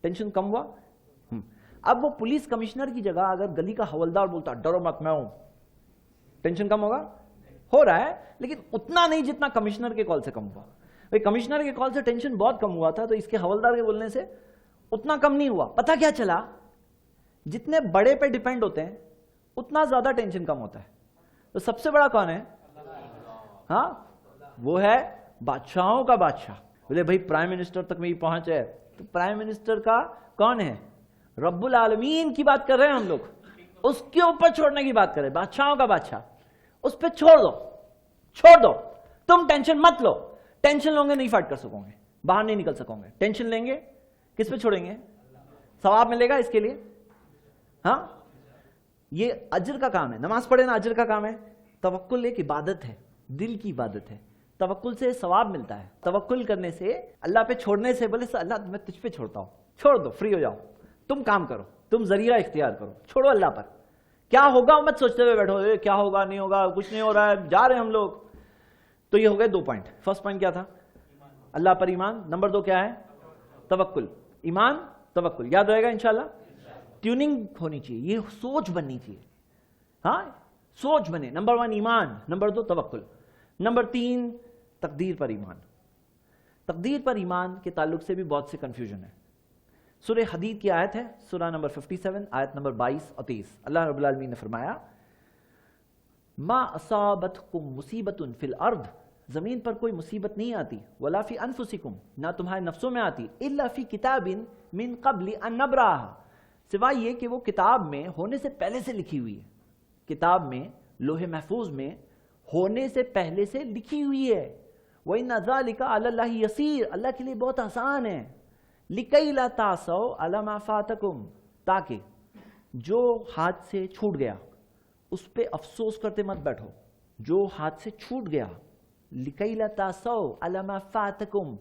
ٹینشن کم ہوا. اب وہ پولیس کمشنر کی جگہ اگر گلی کا حوالدار بولتا ڈرو مت میں ہوں، ٹینشن کم ہوگا؟ ہو رہا ہے لیکن اتنا نہیں جتنا کمشنر کے کال سے کم ہوا. بھائی کمشنر کے کال سے ٹینشن بہت کم ہوا تھا، تو اس کے حوالدار کے بولنے سے اتنا کم نہیں ہوا. پتہ کیا چلا؟ جتنے بڑے پہ ڈیپینڈ ہوتے ہیں اتنا زیادہ ٹینشن کم ہوتا ہے. تو سب سے بڑا کون ہے؟ ہاں وہ ہے بادشاہوں کا بادشاہ. بولے بھائی پرائم منسٹر تک میری پہنچ ہے، تو پرائم منسٹر کا کون ہے؟ رب العالمین کی بات کر رہے ہیں ہم لوگ، اس کے اوپر چھوڑنے کی بات کر رہے ہیں. بادشاہوں کا بادشاہ، اس پہ چھوڑ دو. تم ٹینشن مت لو. ٹینشن لوگے نہیں فائٹ کر سکو گے، باہر نہیں نکل سکو گے. ٹینشن لیں گے کس پہ چھوڑیں گے؟ ثواب ملے گا اس کے لیے. ہاں یہ اجر کا کام ہے. نماز پڑھے نا اجر کا کام ہے. توکل ایک عبادت ہے، دل کی عبادت ہے. توکل سے ثواب ملتا ہے. توکل کرنے سے، اللہ پہ چھوڑنے سے، بولے اللہ میں تجھ پہ چھوڑتا ہوں، چھوڑ دو، فری ہو جاؤ، تم کام کرو، تم ذریعہ اختیار کرو، چھوڑو اللہ پر. کیا ہوگا مت سوچتے ہوئے بیٹھو، کیا ہوگا نہیں ہوگا، کچھ نہیں ہو رہا ہے، جا رہے ہیں ہم لوگ. تو یہ ہو گئے 2 پوائنٹ. فرسٹ پوائنٹ کیا تھا؟ اللہ پر ایمان. نمبر 2 کیا ہے؟ توکل. ایمان توکل یاد رہے گا انشاءاللہ. ٹیوننگ ہونی چاہیے، یہ سوچ بننی چاہیے. ہاں سوچ بنے. نمبر 1 ایمان، نمبر 2 توکل، نمبر 3 تقدیر پر ایمان. تقدیر پر ایمان کے تعلق سے بھی بہت سے کنفیوژن ہے. سورہ حدید کی آیت ہے، سورہ نمبر 57 آیت نمبر 22 اور 23. اللہ رب العالمین نے فرمایا ما اصابتکم مصیبت فی الارض، زمین پر کوئی مصیبت نہیں آتی، ولا فی انفسکم، نہ تمہارے نفسوں میں آتی، الا فی کتاب من قبل ان نبرأھا، سوائے یہ کہ وہ کتاب میں ہونے سے پہلے سے لکھی ہوئی ہے. کتاب میں، لوح محفوظ میں ہونے سے پہلے سے لکھی ہوئی ہے. وَإِنَّ ذَلِكَ عَلَى اللَّهِ يَسِيرٌ، اللہ کے لیے بہت آسان ہے. لِكَيْ لَا تَعْصَوْا عَلَى مَا فَاتَكُمْ، تاکہ جو ہاتھ سے چھوٹ گیا اس پہ افسوس کرتے مت بیٹھو. جو ہاتھ سے چھوٹ گیا، لِكَيْ لَا تَعْصَوْا عَلَى مَا فَاتَكُمْ،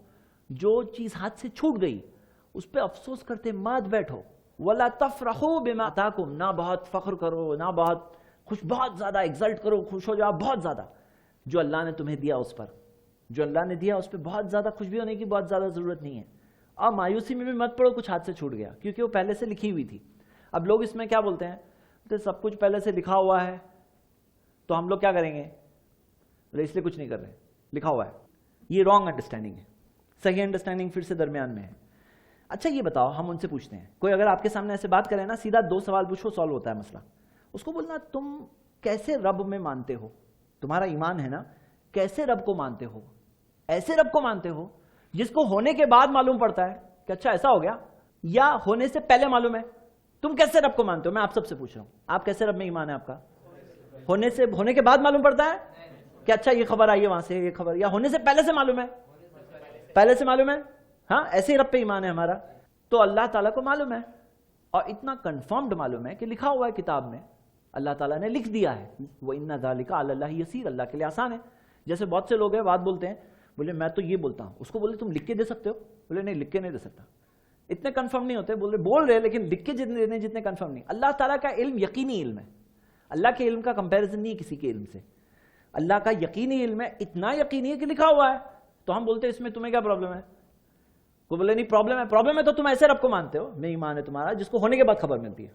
جو چیز ہاتھ سے چھوٹ گئی اس پہ افسوس کرتے مت بیٹھو. وَلَا تَفْرَحُوا بِمَا آتَاكُمْ، نہ بہت فخر کرو، نہ بہت بہت زیادہ ایگزلٹ کرو، خوش ہو جاؤ بہت زیادہ. جو اللہ نے تمہیں دیا اس پر، جو اللہ نے دیا اس پہ بہت زیادہ خوش بھی ہونے کی بہت زیادہ ضرورت نہیں ہے. اور مایوسی میں بھی مت پڑو کچھ ہاتھ سے چھوٹ گیا، کیونکہ وہ پہلے سے لکھی ہوئی تھی. اب لوگ اس میں کیا بولتے ہیں کہ سب کچھ پہلے سے لکھا ہوا ہے تو ہم لوگ کیا کریں گے، اس لیے کچھ نہیں کر رہے، لکھا ہوا ہے. یہ رانگ انڈرسٹینڈنگ ہے. صحیح انڈرسٹینڈنگ پھر سے درمیان میں ہے. اچھا یہ بتاؤ، ہم ان سے پوچھتے ہیں، کوئی اگر آپ کے سامنے ایسے بات کرے نا، سیدھا 2 سوال پوچھو، سالو ہوتا ہے مسئلہ. اس کو بولنا تم کیسے رب میں مانتے ہو، تمہارا ایمان ہے نا، کیسے رب کو مانتے ہو؟ ایسے رب کو مانتے ہو جس کو ہونے کے بعد معلوم پڑتا ہے کہ اچھا ایسا ہو گیا، یا ہونے سے پہلے معلوم ہے؟ تم کیسے رب کو مانتے ہو؟ میں آپ سب سے پوچھ رہا ہوں، آپ کیسے رب میں ایمان ہے آپ کا؟ ہونے کے بعد معلوم پڑتا ہے کہ اچھا یہ خبر آئی ہے وہاں سے، یہ خبر، یا ہونے سے پہلے سے معلوم ہے؟ پہلے سے معلوم ہے. ہاں ایسے ہی رب پہ ایمان ہے ہمارا. تو اللہ تعالیٰ کو معلوم ہے، اور اتنا کنفرمڈ معلوم ہے کہ لکھا ہوا ہے کتاب میں، اللہ تعالیٰ نے لکھ دیا ہے. وَإِنَّ ذَلِكَ عَلَى اللَّهِ يَسِيرٌ، اللہ کے لیے آسان ہے. جیسے بہت سے لوگ ہیں بات بولتے ہیں، بولے میں تو یہ بولتا ہوں، اس کو بولے تم لکھ کے دے سکتے ہو؟ بولے نہیں لکھ کے نہیں دے سکتا. اتنے کنفرم نہیں ہوتے، بول رہے لیکن لکھ کے جتنے کنفرم نہیں. اللہ تعالیٰ کا علم یقینی علم ہے. اللہ کے علم کا کمپیریزن نہیں ہے کسی کے علم سے. اللہ کا یقینی علم ہے، اتنا یقینی ہے کہ لکھا ہوا ہے. تو ہم بولتے ہیں اس میں تمہیں کیا پرابلم ہے؟ وہ بولے نہیں پرابلم ہے تو تم ایسے رب کو مانتے ہو، میں ایمان ہے تمہارا جس کو ہونے کے بعد خبر ملتی ہے.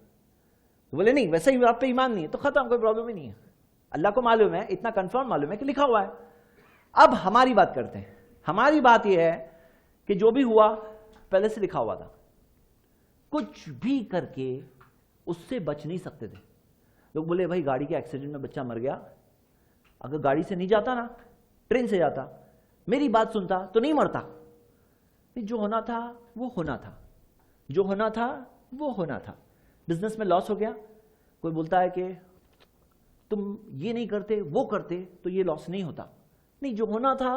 بولے نہیں ویسے ہی رب پہ ایمان نہیں ہے، تو ختم، کوئی پرابلم ہی نہیں ہے. اللہ کو معلوم ہے، اتنا کنفرم معلوم ہے کہ لکھا ہوا ہے. اب ہماری بات کرتے ہیں. ہماری بات یہ ہے کہ جو بھی ہوا پہلے سے لکھا ہوا تھا، کچھ بھی کر کے اس سے بچ نہیں سکتے تھے. لوگ بولے بھائی گاڑی کے ایکسیڈنٹ میں بچہ مر گیا، اگر گاڑی سے نہیں جاتا نا، ٹرین سے جاتا، میری بات سنتا تو نہیں مرتا. جو ہونا تھا وہ ہونا تھا، جو ہونا تھا وہ ہونا تھا. بزنس میں لاس ہو گیا، کوئی بولتا ہے کہ تم یہ نہیں کرتے وہ کرتے تو یہ لاس نہیں ہوتا. نہیں، جو ہونا تھا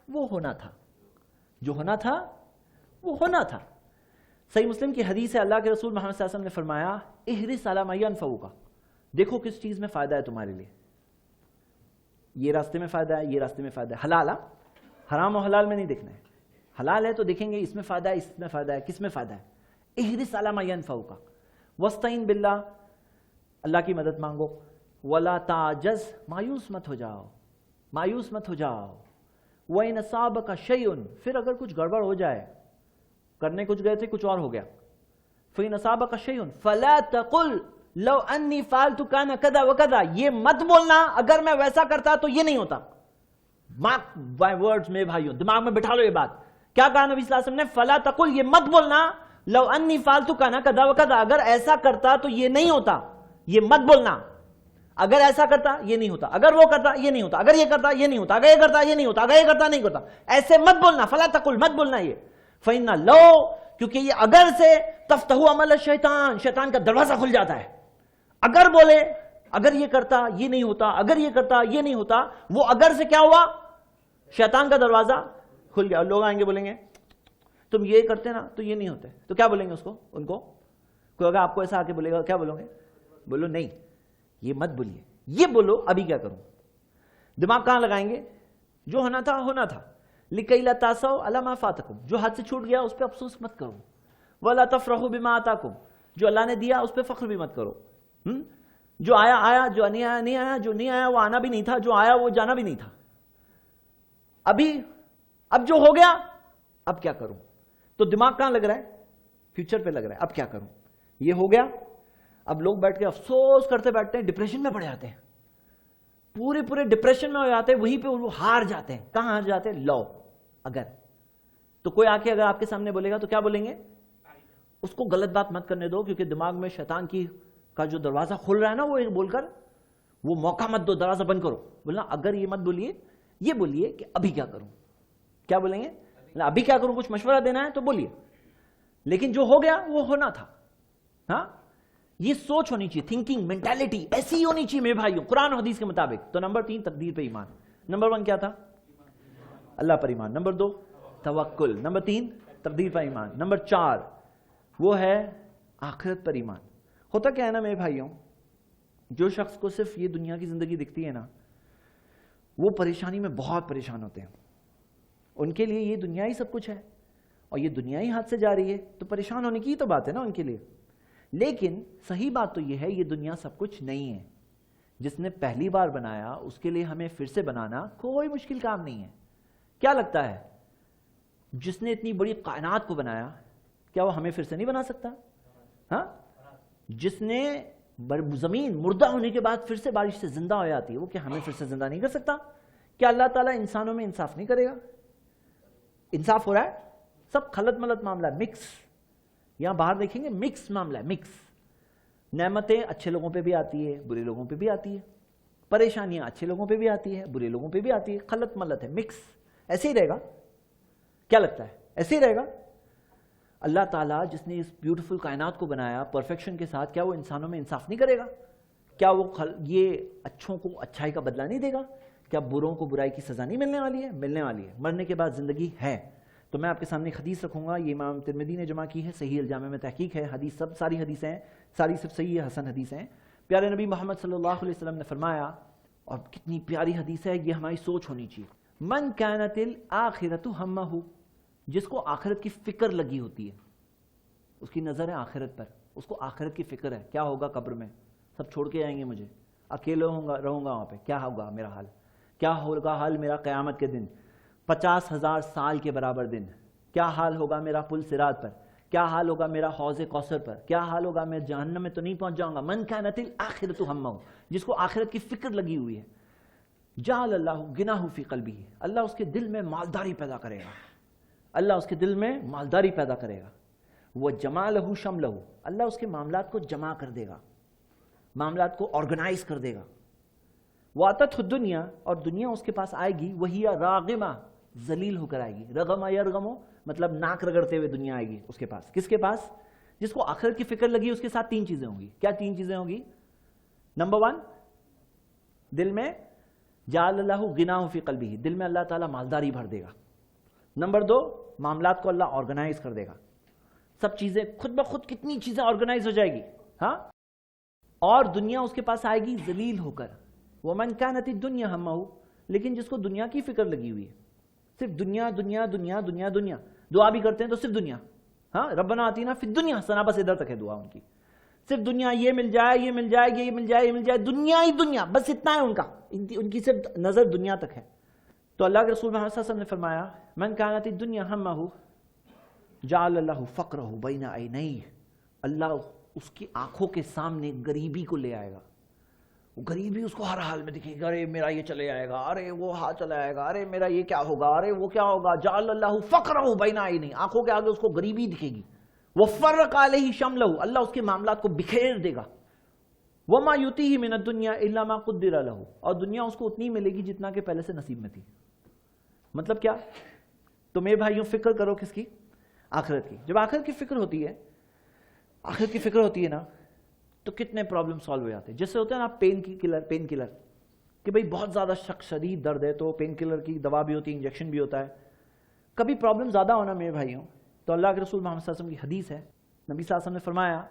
وہ ہونا تھا، جو ہونا تھا وہ ہونا تھا. صحیح مسلم کی حدیث ہے، اللہ کے رسول محمد صلی اللہ علیہ وسلم نے فرمایا احرص علی ما ینفعک، دیکھو کس چیز میں فائدہ ہے تمہارے لیے. یہ راستے میں فائدہ ہے، یہ راستے میں فائدہ ہے. حلال، حرام و حلال میں نہیں دیکھنا ہے. حلال ہے تو دیکھیں گے اس میں فائدہ ہے، اس میں فائدہ ہے، کس میں فائدہ ہے. احرص علی ما ینفعک واستعین باللہ، اللہ کی مدد مانگو. ولا تعجز، مایوس مت ہو جاؤ، مایوس مت ہو جاؤ. وَإِنْ أَصَابَكَ شَيْءٌ، پھر اگر کچھ گڑبڑ ہو جائے، کرنے کچھ گئے تھے کچھ اور ہو گیا، فَإِنْ أَصَابَكَ شَيْءٌ فَلَا تَقُلْ لَوْ أَنِّي فَعَلْتُ كَانَ كَذَا وَكَذَا، یہ مت بولنا اگر میں ویسا کرتا تو یہ نہیں ہوتا. مارک بائی ورڈز میرے بھائیوں، دماغ میں بٹھا لو یہ بات. کیا کہا نبی صلی اللہ علیہ وسلم نے؟ فَلَا تَقُلْ، یہ مت بولنا، لَوْ أَنِّي فَعَلْتُ كَانَ كَذَا وَكَذَا، اگر ایسا کرتا تو یہ نہیں ہوتا. یہ مت بولنا، اگر ایسا کرتا یہ نہیں ہوتا، اگر وہ کرتا یہ نہیں ہوتا، اگر یہ کرتا یہ نہیں ہوتا، اگر یہ کرتا یہ نہیں ہوتا، اگر یہ کرتا نہیں ہوتا. ایسے مت بولنا، فَلَا تَقُلْ، مت بولنا یہ. فَإِنَّ لَوْ، کیونکہ یہ اگر سے تفتح عمل الشیطان، شیطان کا دروازہ کھل جاتا ہے. اگر بولے اگر یہ کرتا یہ نہیں ہوتا، اگر یہ کرتا یہ نہیں ہوتا، وہ اگر سے کیا ہوا؟ شیطان کا دروازہ کھل گیا. اور لوگ آئیں گے بولیں گے تم یہ کرتے نا تو یہ نہیں ہوتے، تو کیا بولیں گے اس کو؟ ان کو کوئی اگر آپ کو ایسا آ کے بولے گا کیا بولو گے؟ بولو نہیں یہ مت بولیے، یہ بولو ابھی کیا کروں. دماغ کہاں لگائیں گے؟ جو ہونا تھا ہونا تھا. لِكَيْ لَا تَأْسَوْا عَلَىٰ مَا فَاتَكُمْ، جو ہاتھ سے چھوٹ گیا اس پہ افسوس مت کرو. وَلَا تَفْرَحُوا بِمَا آتَاكُمْ، جو اللہ نے دیا اس پہ فخر بھی مت کرو. جو آیا آیا، جو نہیں آیا نہیں آیا، جو نہیں آیا وہ آنا بھی نہیں تھا، جو آیا وہ جانا بھی نہیں تھا. اب جو ہو گیا اب کیا کروں؟ تو دماغ کہاں لگ رہا ہے؟ فیوچر پہ لگ رہا ہے. اب کیا کروں؟ یہ ہو گیا. اب لوگ بیٹھ کے افسوس کرتے بیٹھتے ہیں، ڈپریشن میں پڑ جاتے ہیں، پورے ڈپریشن میں ہو جاتے ہیں، وہیں پہ وہ ہار جاتے ہیں. کہاں ہار جاتے ہیں؟ لو اگر. تو کوئی آ کے اگر آپ کے سامنے بولے گا تو کیا بولیں گے؟ اس کو غلط بات مت کرنے دو، کیونکہ دماغ میں شیطان کا جو دروازہ کھل رہا ہے نا، وہ بول کر وہ موقع مت دو، دروازہ بند کرو. بولنا اگر یہ مت بولیے، یہ بولیے کہ ابھی کیا کروں. کیا بولیں گے؟ ابھی کیا کروں، کچھ مشورہ دینا ہے تو بولیے. لیکن جو ہو گیا وہ ہونا تھا. ہاں یہ سوچ ہونی چاہیے، تھنکنگ مینٹالٹی ایسی ہی ہونی چاہیے میرے بھائیوں، قرآن و حدیث کے مطابق. تو نمبر 3 تقدیر پہ ایمان. نمبر 1 کیا تھا؟ اللہ پر ایمان. نمبر 2 توکل. نمبر 3 تقدیر پر ایمان. نمبر 4 وہ ہے آخرت پر ایمان. ہوتا کیا ہے نا میرے بھائیوں، جو شخص کو صرف یہ دنیا کی زندگی دکھتی ہے نا، وہ پریشانی میں بہت پریشان ہوتے ہیں. ان کے لیے یہ دنیا ہی سب کچھ ہے اور یہ دنیا ہی ہاتھ سے جا رہی ہے، تو پریشان ہونے کی تو بات ہے نا ان کے لیے. لیکن صحیح بات تو یہ ہے یہ دنیا سب کچھ نہیں ہے. جس نے پہلی بار بنایا اس کے لیے ہمیں پھر سے بنانا کوئی مشکل کام نہیں ہے. کیا لگتا ہے جس نے اتنی بڑی کائنات کو بنایا کیا وہ ہمیں پھر سے نہیں بنا سکتا؟ ہاں، جس نے زمین مردہ ہونے کے بعد پھر سے بارش سے زندہ ہو جاتی ہے، وہ کیا ہمیں پھر سے زندہ نہیں کر سکتا؟ کیا اللہ تعالیٰ انسانوں میں انصاف نہیں کرے گا؟ انصاف ہو رہا ہے، سب خلط ملط معاملہ ہے، مکس. یہاں باہر دیکھیں گے مکس معاملہ ہے، مکس. نعمتیں اچھے لوگوں پہ بھی آتی ہے، برے لوگوں پہ بھی آتی ہے. پریشانیاں اچھے لوگوں پہ بھی آتی ہے، برے لوگوں پہ بھی آتی ہے. خلط ملط ہے، مکس. ایسے ہی رہے گا؟ کیا لگتا ہے ایسے ہی رہے گا؟ اللہ تعالیٰ جس نے اس بیوٹیفل کائنات کو بنایا پرفیکشن کے ساتھ، کیا وہ انسانوں میں انصاف نہیں کرے گا؟ کیا وہ یہ اچھوں کو اچھائی کا بدلہ نہیں دے گا؟ کیا بروں کو برائی کی سزا نہیں ملنے والی ہے؟ ملنے والی ہے. مرنے کے بعد زندگی ہے. تو میں آپ کے سامنے حدیث رکھوں گا، یہ امام ترمذی نے جمع کی ہے، صحیح الجامع میں تحقیق ہے. حدیث ساری حدیثیں ہیں، ساری سب صحیح ہے، حسن حدیث ہیں. پیارے نبی محمد صلی اللہ علیہ وسلم نے فرمایا، اور کتنی پیاری حدیث ہے، یہ ہماری سوچ ہونی چاہیے. من کانت الآخرۃ ہمہ، جس کو آخرت کی فکر لگی ہوتی ہے، اس کی نظر ہے آخرت پر، اس کو آخرت کی فکر ہے. کیا ہوگا قبر میں؟ سب چھوڑ کے آئیں گے مجھے، اکیلے رہوں گا وہاں پہ، کیا ہوگا میرا حال؟ کیا ہوگا حال میرا قیامت کے دن، 50,000 سال کے برابر دن؟ کیا حال ہوگا میرا پل صراط پر؟ کیا حال ہوگا میرا حوض کوثر پر؟ کیا حال ہوگا میں جہنم میں تو نہیں پہنچ جاؤں گا؟ من کانت الآخرۃ ہمہ، جس کو آخرت کی فکر لگی ہوئی ہے، جعل اللہ غناہ فی قلبہ، اللہ اس کے دل میں مالداری پیدا کرے گا. اللہ اس کے دل میں مالداری پیدا کرے گا. وہ جمع لہو شم لہو، اللہ اس کے معاملات کو جمع کر دے گا، معاملات کو آرگنائز کر دے گا. واتت دنیا، اور دنیا اس کے پاس آئے گی، وہی راغمہ، ذلیل ہو کر آئے گی. رغم یرغمو مطلب ناک رگڑتے ہوئے دنیا آئے گی اس کے پاس. کس کے پاس؟ جس کو آخرت کی فکر لگی. اس کے ساتھ 3 چیزیں ہوں گی. کیا 3 چیزیں ہوں گی؟ نمبر 1 دل میں جعل اللہ غناہ فی قلبہ، دل میں اللہ تعالیٰ مالداری بھر دے گا. نمبر 2 معاملات کو اللہ آرگنائز کر دے گا، سب چیزیں خود بخود کتنی چیزیں آرگنائز ہو جائے گی. ہاں، اور دنیا اس کے پاس آئے گی ذلیل ہو کر. ومن کانت الدنیا ہمہ، لیکن جس کو دنیا کی فکر لگی ہوئی ہے، صرف دنیا دنیا دنیا دنیا دنیا، دعا بھی کرتے ہیں تو صرف دنیا. ہاں، ربنا آتینا فی الدنیا حسنہ، بس ادھر تک ہے دعا ان کی. صرف دنیا، یہ مل جائے، یہ مل جائے، یہ مل جائے، یہ مل جائے، دنیا ہی دنیا، بس اتنا ہے ان کا. ان کی صرف نظر دنیا تک ہے. تو اللہ کے رسول محمد صلی اللہ علیہ وسلم نے فرمایا من کانت الدنیا ہمہ جعل اللہ فقرہ بین عینیہ، اللہ اس کی آنکھوں کے سامنے غریبی کو لے آئے گا، وہ غریبی اس کو ہر حال میں دکھے گا، ارے میرا یہ چلے آئے گا، ارے وہ ہاں چلا آئے گا، ارے میرا یہ کیا ہوگا، ارے وہ کیا ہوگا، جعل اللہ فقرہ بین عینیہ، آنکھوں کے آگے اس کو غریبی دکھے گی، وفرق علیہ شملہ، اللہ اس کے معاملات کو بکھیر دے گا، وما یؤتیہ من الدنیا الا ما قدر لہ، اور دنیا اس کو اتنی ملے گی جتنا کہ پہلے سے نصیب میں تھی۔ مطلب کیا؟ تو میرے بھائیوں فکر کرو کس کی؟ آخرت کی۔ جب آخرت کی فکر ہوتی ہے، آخرت کی فکر ہوتی ہے نا، تو کتنے پرابلم سالو ہو جاتے ہیں۔ جیسے ہوتا ہے نا پین کلر کہ بھئی بہت زیادہ شدید درد ہے تو پین کلر کی دوا بھی ہوتی ہے، انجیکشن بھی ہوتا ہے۔ کبھی پرابلم زیادہ ہونا میرے بھائیوں، تو اللہ کے رسول محمد صلی اللہ علیہ وسلم کی حدیث ہے، نبی صلی اللہ علیہ وسلم نے فرمایا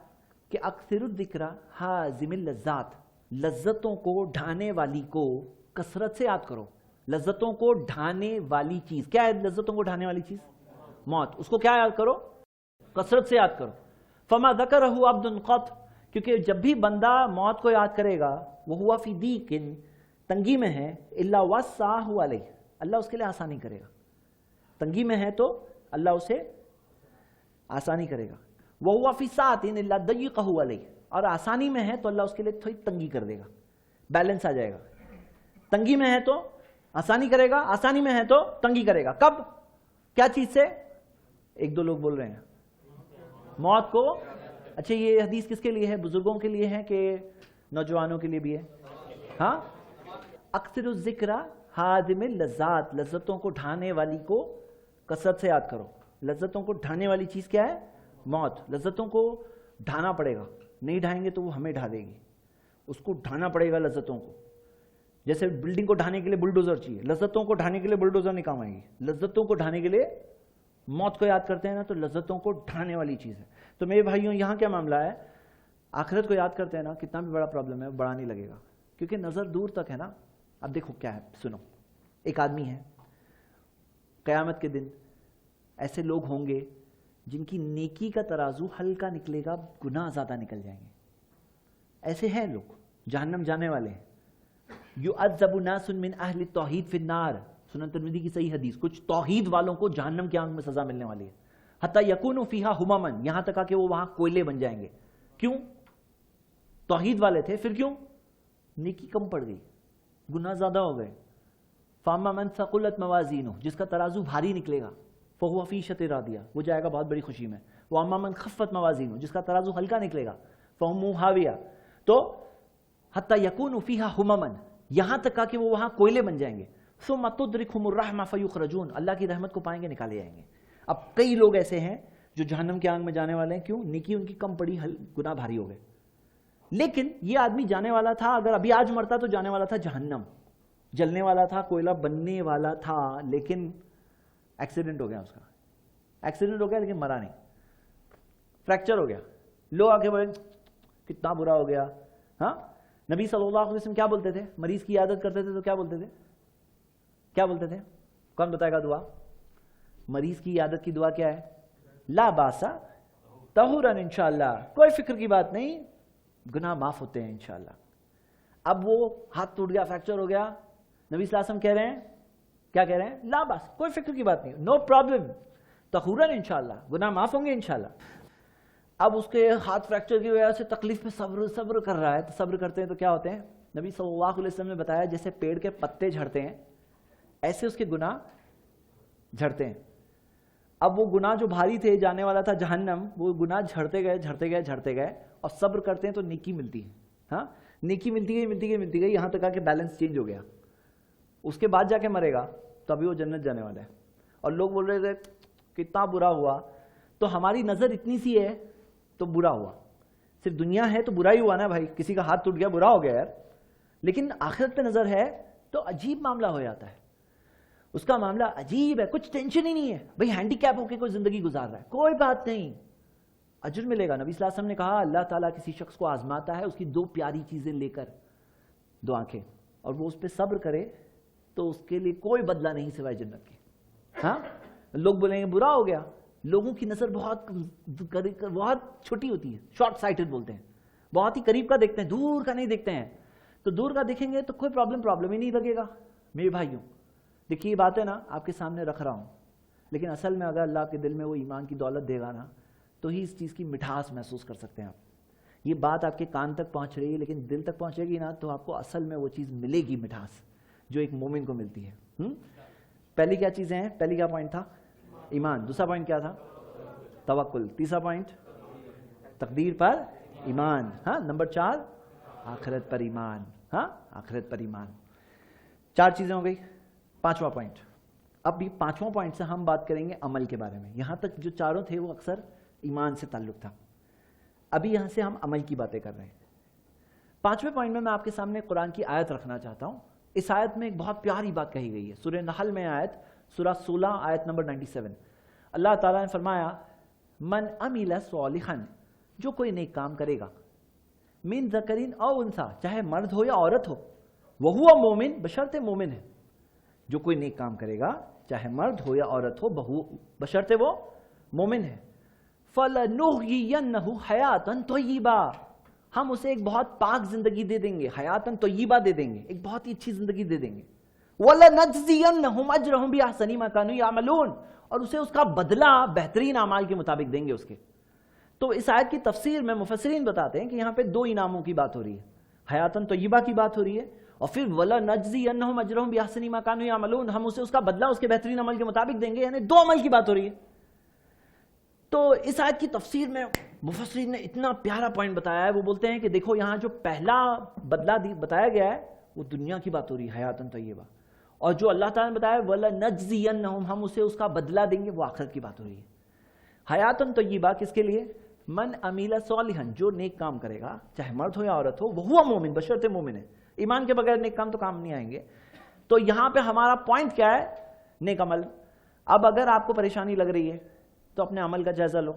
کہ اکثر الذکر حازم اللذات، لذتوں کو ڈھانے والی کو کثرت سے یاد کرو۔ لذتوں کو ڈھانے والی چیز کیا ہے؟ لذتوں کو ڈھانے والی چیز موت، اس کو کیا یاد کرو؟ کثرت سے یاد کرو۔ فما ذکرہ عبد قط، کیونکہ جب بھی بندہ موت کو یاد کرے گا وہ ہوا فی ضیق، تنگی میں ہے، الا وسعہ علیہ، اللہ اس کے لیے آسانی کرے گا۔ تنگی میں ہے تو اللہ اسے آسانی کرے گا۔ وہو فی سعۃ الا ضیقہ علیہ، اور آسانی میں ہے تو اللہ اس کے لیے تھوڑی تنگی کر دے گا، بیلنس آ جائے گا۔ تنگی میں ہے تو آسانی کرے گا، آسانی میں ہے تو تنگی کرے گا۔ کب؟ کیا چیز سے؟ ایک دو لوگ بول رہے ہیں موت کو۔ اچھا یہ حدیث کس کے لیے ہے؟ بزرگوں کے لیے ہے کہ نوجوانوں کے لیے بھی ہے؟ ہاں، اکثر الذکر حازم اللذات، لذتوں کو ڈھانے والی کو کثرت سے یاد کرو۔ لذتوں کو ڈھانے والی چیز کیا ہے؟ موت۔ لذتوں کو ڈھانا پڑے گا، نہیں ڈھائیں گے تو وہ ہمیں ڈھا دے گی، اس کو ڈھانا پڑے گا لذتوں کو۔ جیسے بلڈنگ کو ڈھانے کے لیے بلڈوزر چاہیے، لذتوں کو ڈھانے کے لیے بلڈوزر نہیں کام آئے گی، لذتوں کو ڈھانے کے لیے موت کو یاد کرتے ہیں نا، تو لذتوں کو ڈھانے والی چیز ہے۔ تو میرے بھائیوں یہاں کیا معاملہ ہے؟ آخرت کو یاد کرتے ہیں نا، کتنا بھی بڑا پرابلم ہے بڑا نہیں لگے گا، کیونکہ نظر دور تک ہے نا۔ اب دیکھو کیا ہے، سنو، ایک آدمی ہے، قیامت کے دن ایسے لوگ ہوں گے جن کی نیکی کا ترازو ہلکا نکلے گا، گناہ زیادہ نکل جائیں گے۔ ایسے ہیں لوگ جہنم جانے والے ہیں۔ یعذب ناس من اہل التوحید فی النار، سنن ترمذی کی صحیح حدیث، کچھ توحید والوں کو جہنم کی آگ میں سزا ملنے والی ہے، حتی یکونوا فیہا ہمما، یہاں تک کہ وہ وہاں کوئلے بن جائیں گے۔ کیوں؟ توحید والے تھے، پھر کیوں؟ نیکی کم پڑ گئی، گناہ زیادہ ہو گئے۔ فاما من ثقلت موازینہ، جس کا ترازو بھاری نکلے گا، فہو فی عیشۃ راضیہ، وہ جائے گا بہت بڑی خوشی میں۔ واما من خفت موازینہ، جس کا ترازو ہلکا نکلے گا، فہم ہاویہ، تو حتی یکونوا فیہا ہمما، یہاں تک کہ وہ وہاں کوئلے بن جائیں گے۔ ثم تدرکہم الرحمہ فیخرجون، اللہ کی رحمت کو پائیں گے، نکالے جائیں گے۔ اب کئی لوگ ایسے ہیں جو جہنم کی آگ میں جانے والے ہیں، کیوں؟ نیکی ان کی کم پڑی، گناہ بھاری ہو گئے۔ لیکن یہ آدمی جانے والا تھا، اگر ابھی آج مرتا تو جانے والا تھا جہنم، جلنے والا تھا، کوئلہ بننے والا تھا، لیکن ایکسیڈنٹ ہو گیا، اس کا ایکسیڈنٹ ہو گیا لیکن مرا نہیں، فریکچر ہو گیا۔ لوگ آگے بڑھے کتنا برا ہو گیا۔ ہاں، نبی صلی اللہ علیہ وسلم کیا بولتے تھے؟ مریض کی عیادت کرتے تھے تو کیا بولتے تھے؟ کیا بولتے تھے؟ کون بتائے گا دعا؟ مریض کی عیادت کی دعا کیا ہے؟ لا باسا طہورن، انشاءاللہ، کوئی فکر کی بات نہیں، گناہ معاف ہوتے ہیں انشاءاللہ۔ اب وہ ہاتھ ٹوٹ گیا، فریکچر ہو گیا، نبی صلی اللہ علیہ وسلم کہہ رہے ہیں، کیا کہہ رہے ہیں؟ لا باس، کوئی فکر کی بات نہیں، نو پرابلم، طہورن انشاءاللہ، گناہ معاف ہوں گے انشاءاللہ۔ اب اس کے ہاتھ فریکچر کی وجہ سے تکلیف میں صبر کر رہا ہے، تو صبر کرتے ہیں تو کیا ہوتے ہیں؟ نبی صلی اللہ علیہ وسلم نے بتایا جیسے پیڑ کے پتے جھڑتے ہیں ایسے اس کے گناہ جھڑتے ہیں۔ اب وہ گناہ جو بھاری تھے، جانے والا تھا جہنم، وہ گناہ جھڑتے گئے اور صبر کرتے ہیں تو نیکی ملتی ہے۔ ہاں، نیکی ملتی گئی یہاں تک کہ بیلنس چینج ہو گیا۔ اس کے بعد جا کے مرے گا تو ابھی وہ جنت جانے والا ہے۔ اور لوگ بول رہے تھے کتنا برا ہوا، تو ہماری نظر اتنی سی ہے تو برا ہوا، صرف دنیا ہے تو برا ہی ہوا نا بھائی، کسی کا ہاتھ ٹوٹ گیا برا ہو گیا یار، لیکن آخرت پہ نظر ہے تو عجیب معاملہ ہو جاتا ہے، اس کا معاملہ عجیب ہے، کچھ ٹینشن ہی نہیں ہے بھائی، ہینڈی کیپ ہو کے کوئی زندگی گزار رہا ہے، کوئی بات نہیں، اجر ملے گا۔ نبی صلی اللہ علیہ وسلم نے کہا اللہ تعالیٰ کسی شخص کو آزماتا ہے اس کی دو پیاری چیزیں لے کر، دو آنکھیں، اور وہ اس پہ صبر کرے تو اس کے لیے کوئی بدلہ نہیں سوائے جنت کی۔ ہاں، لوگ بولیں گے برا ہو گیا، لوگوں کی نظر بہت چھوٹی ہوتی ہے، شارٹ سائٹڈ بولتے ہیں، بہت ہی قریب کا دیکھتے ہیں، دور کا نہیں دیکھتے ہیں، تو دور کا دیکھیں گے تو کوئی پرابلم ہی نہیں لگے گا۔ میرے بھائیوں دیکھیے یہ باتیں نا آپ کے سامنے رکھ رہا ہوں، لیکن اصل میں اگر اللہ آپ کے دل میں وہ ایمان کی دولت دے گا نا تو ہی اس چیز کی مٹھاس محسوس کر سکتے ہیں آپ۔ یہ بات آپ کے کان تک پہنچ رہی ہے لیکن دل تک پہنچے گی نا تو آپ کو اصل میں وہ چیز ملے گی، مٹھاس جو ایک مومن کو ملتی ہے۔ پہلی کیا چیزیں ہیں؟ پہلی کیا پوائنٹ تھا؟ ایمان۔ دوسرا پوائنٹ کیا تھا؟ توکل۔ تیسرا پوائنٹ تقدیر پر ایمان۔ ہاں، نمبر 4 آخرت پر ایمان۔ ہاں، آخرت پر ایمان۔ 4 چیزیں ہو گئی۔ 5واں پوائنٹ، اب بھی 5واں پوائنٹ سے ہم بات کریں گے عمل کے بارے میں۔ یہاں تک جو چاروں تھے وہ اکثر ایمان سے تعلق تھا، ابھی یہاں سے ہم عمل کی باتیں کر رہے ہیں۔ 5ویں پوائنٹ میں آپ کے سامنے قرآن کی آیت رکھنا چاہتا ہوں۔ اس آیت میں ایک بہت پیاری بات کہی گئی ہے، سورہ نحل میں آیت، سورہ 16 آیت نمبر 97۔ اللہ تعالیٰ نے فرمایا من عمل صالحا، جو کوئی نیک کام کرے گا، من ذکر او انثی، چاہے مرد ہو یا عورت ہو، وہو مومن، بشرط مومن ہے۔ جو کوئی نیک کام کرے گا چاہے مرد ہو یا عورت ہو، بشرط وہ مومن ہے، فَلَنُحْيِيَنَّهُ حَيَاةً طَيِّبَةً، ہم اسے ایک بہت پاک زندگی دے دیں گے، حیاتاً طیبہ دے دیں گے، ایک بہت ہی اچھی زندگی دے دیں گے۔ وَلَنَجْزِيَنَّهُمْ أَجْرَهُمْ بِأَحْسَنِ مَا كَانُوا يَعْمَلُونَ، اور اسے اس کا بدلہ بہترین اعمال کے مطابق دیں گے اس کے۔ تو اس آیت کی تفسیر میں مفسرین بتاتے ہیں کہ یہاں پہ 2 انعاموں کی بات ہو رہی ہے، حیاتاً طیبہ کی بات ہو رہی ہے، اور پھر وَلَنَجْزِيَنَّهُمْ أَجْرَهُمْ بِأَحْسَنِ مَا كَانُوا يَعْمَلُونَ، ہم اسے اس کا بدلہ اس کے بہترین عمل کے مطابق دیں گے، یعنی 2 عمل کی بات ہو رہی ہے۔ تو اس آیت کی تفسیر میں مفسرین نے اتنا پیارا پوائنٹ بتایا ہے، وہ بولتے ہیں کہ دیکھو یہاں جو پہلا بدلہ بتایا گیا ہے وہ دنیا کی بات ہو رہی ہے، حیاتاً طیبہ، اور جو اللہ تعالیٰ نے بتایا وَلَنَجْزِيَنَّهُمْ، ہم اسے اس کا بدلہ دیں گے، وہ آخرت کی بات ہو رہی ہے۔ حیاتاً طیبہ کس کے لیے؟ من عمل صالحا، جو نیک کام کرے گا چاہے مرد ہو یا عورت ہو، وہو مومن، بشرط مومن ہے۔ ایمان کے بغیر نیک کام تو کام نہیں آئیں گے۔ تو یہاں پہ ہمارا پوائنٹ کیا ہے؟ نیک عمل۔ اب اگر آپ کو پریشانی لگ رہی ہے تو اپنے عمل کا جائزہ لو،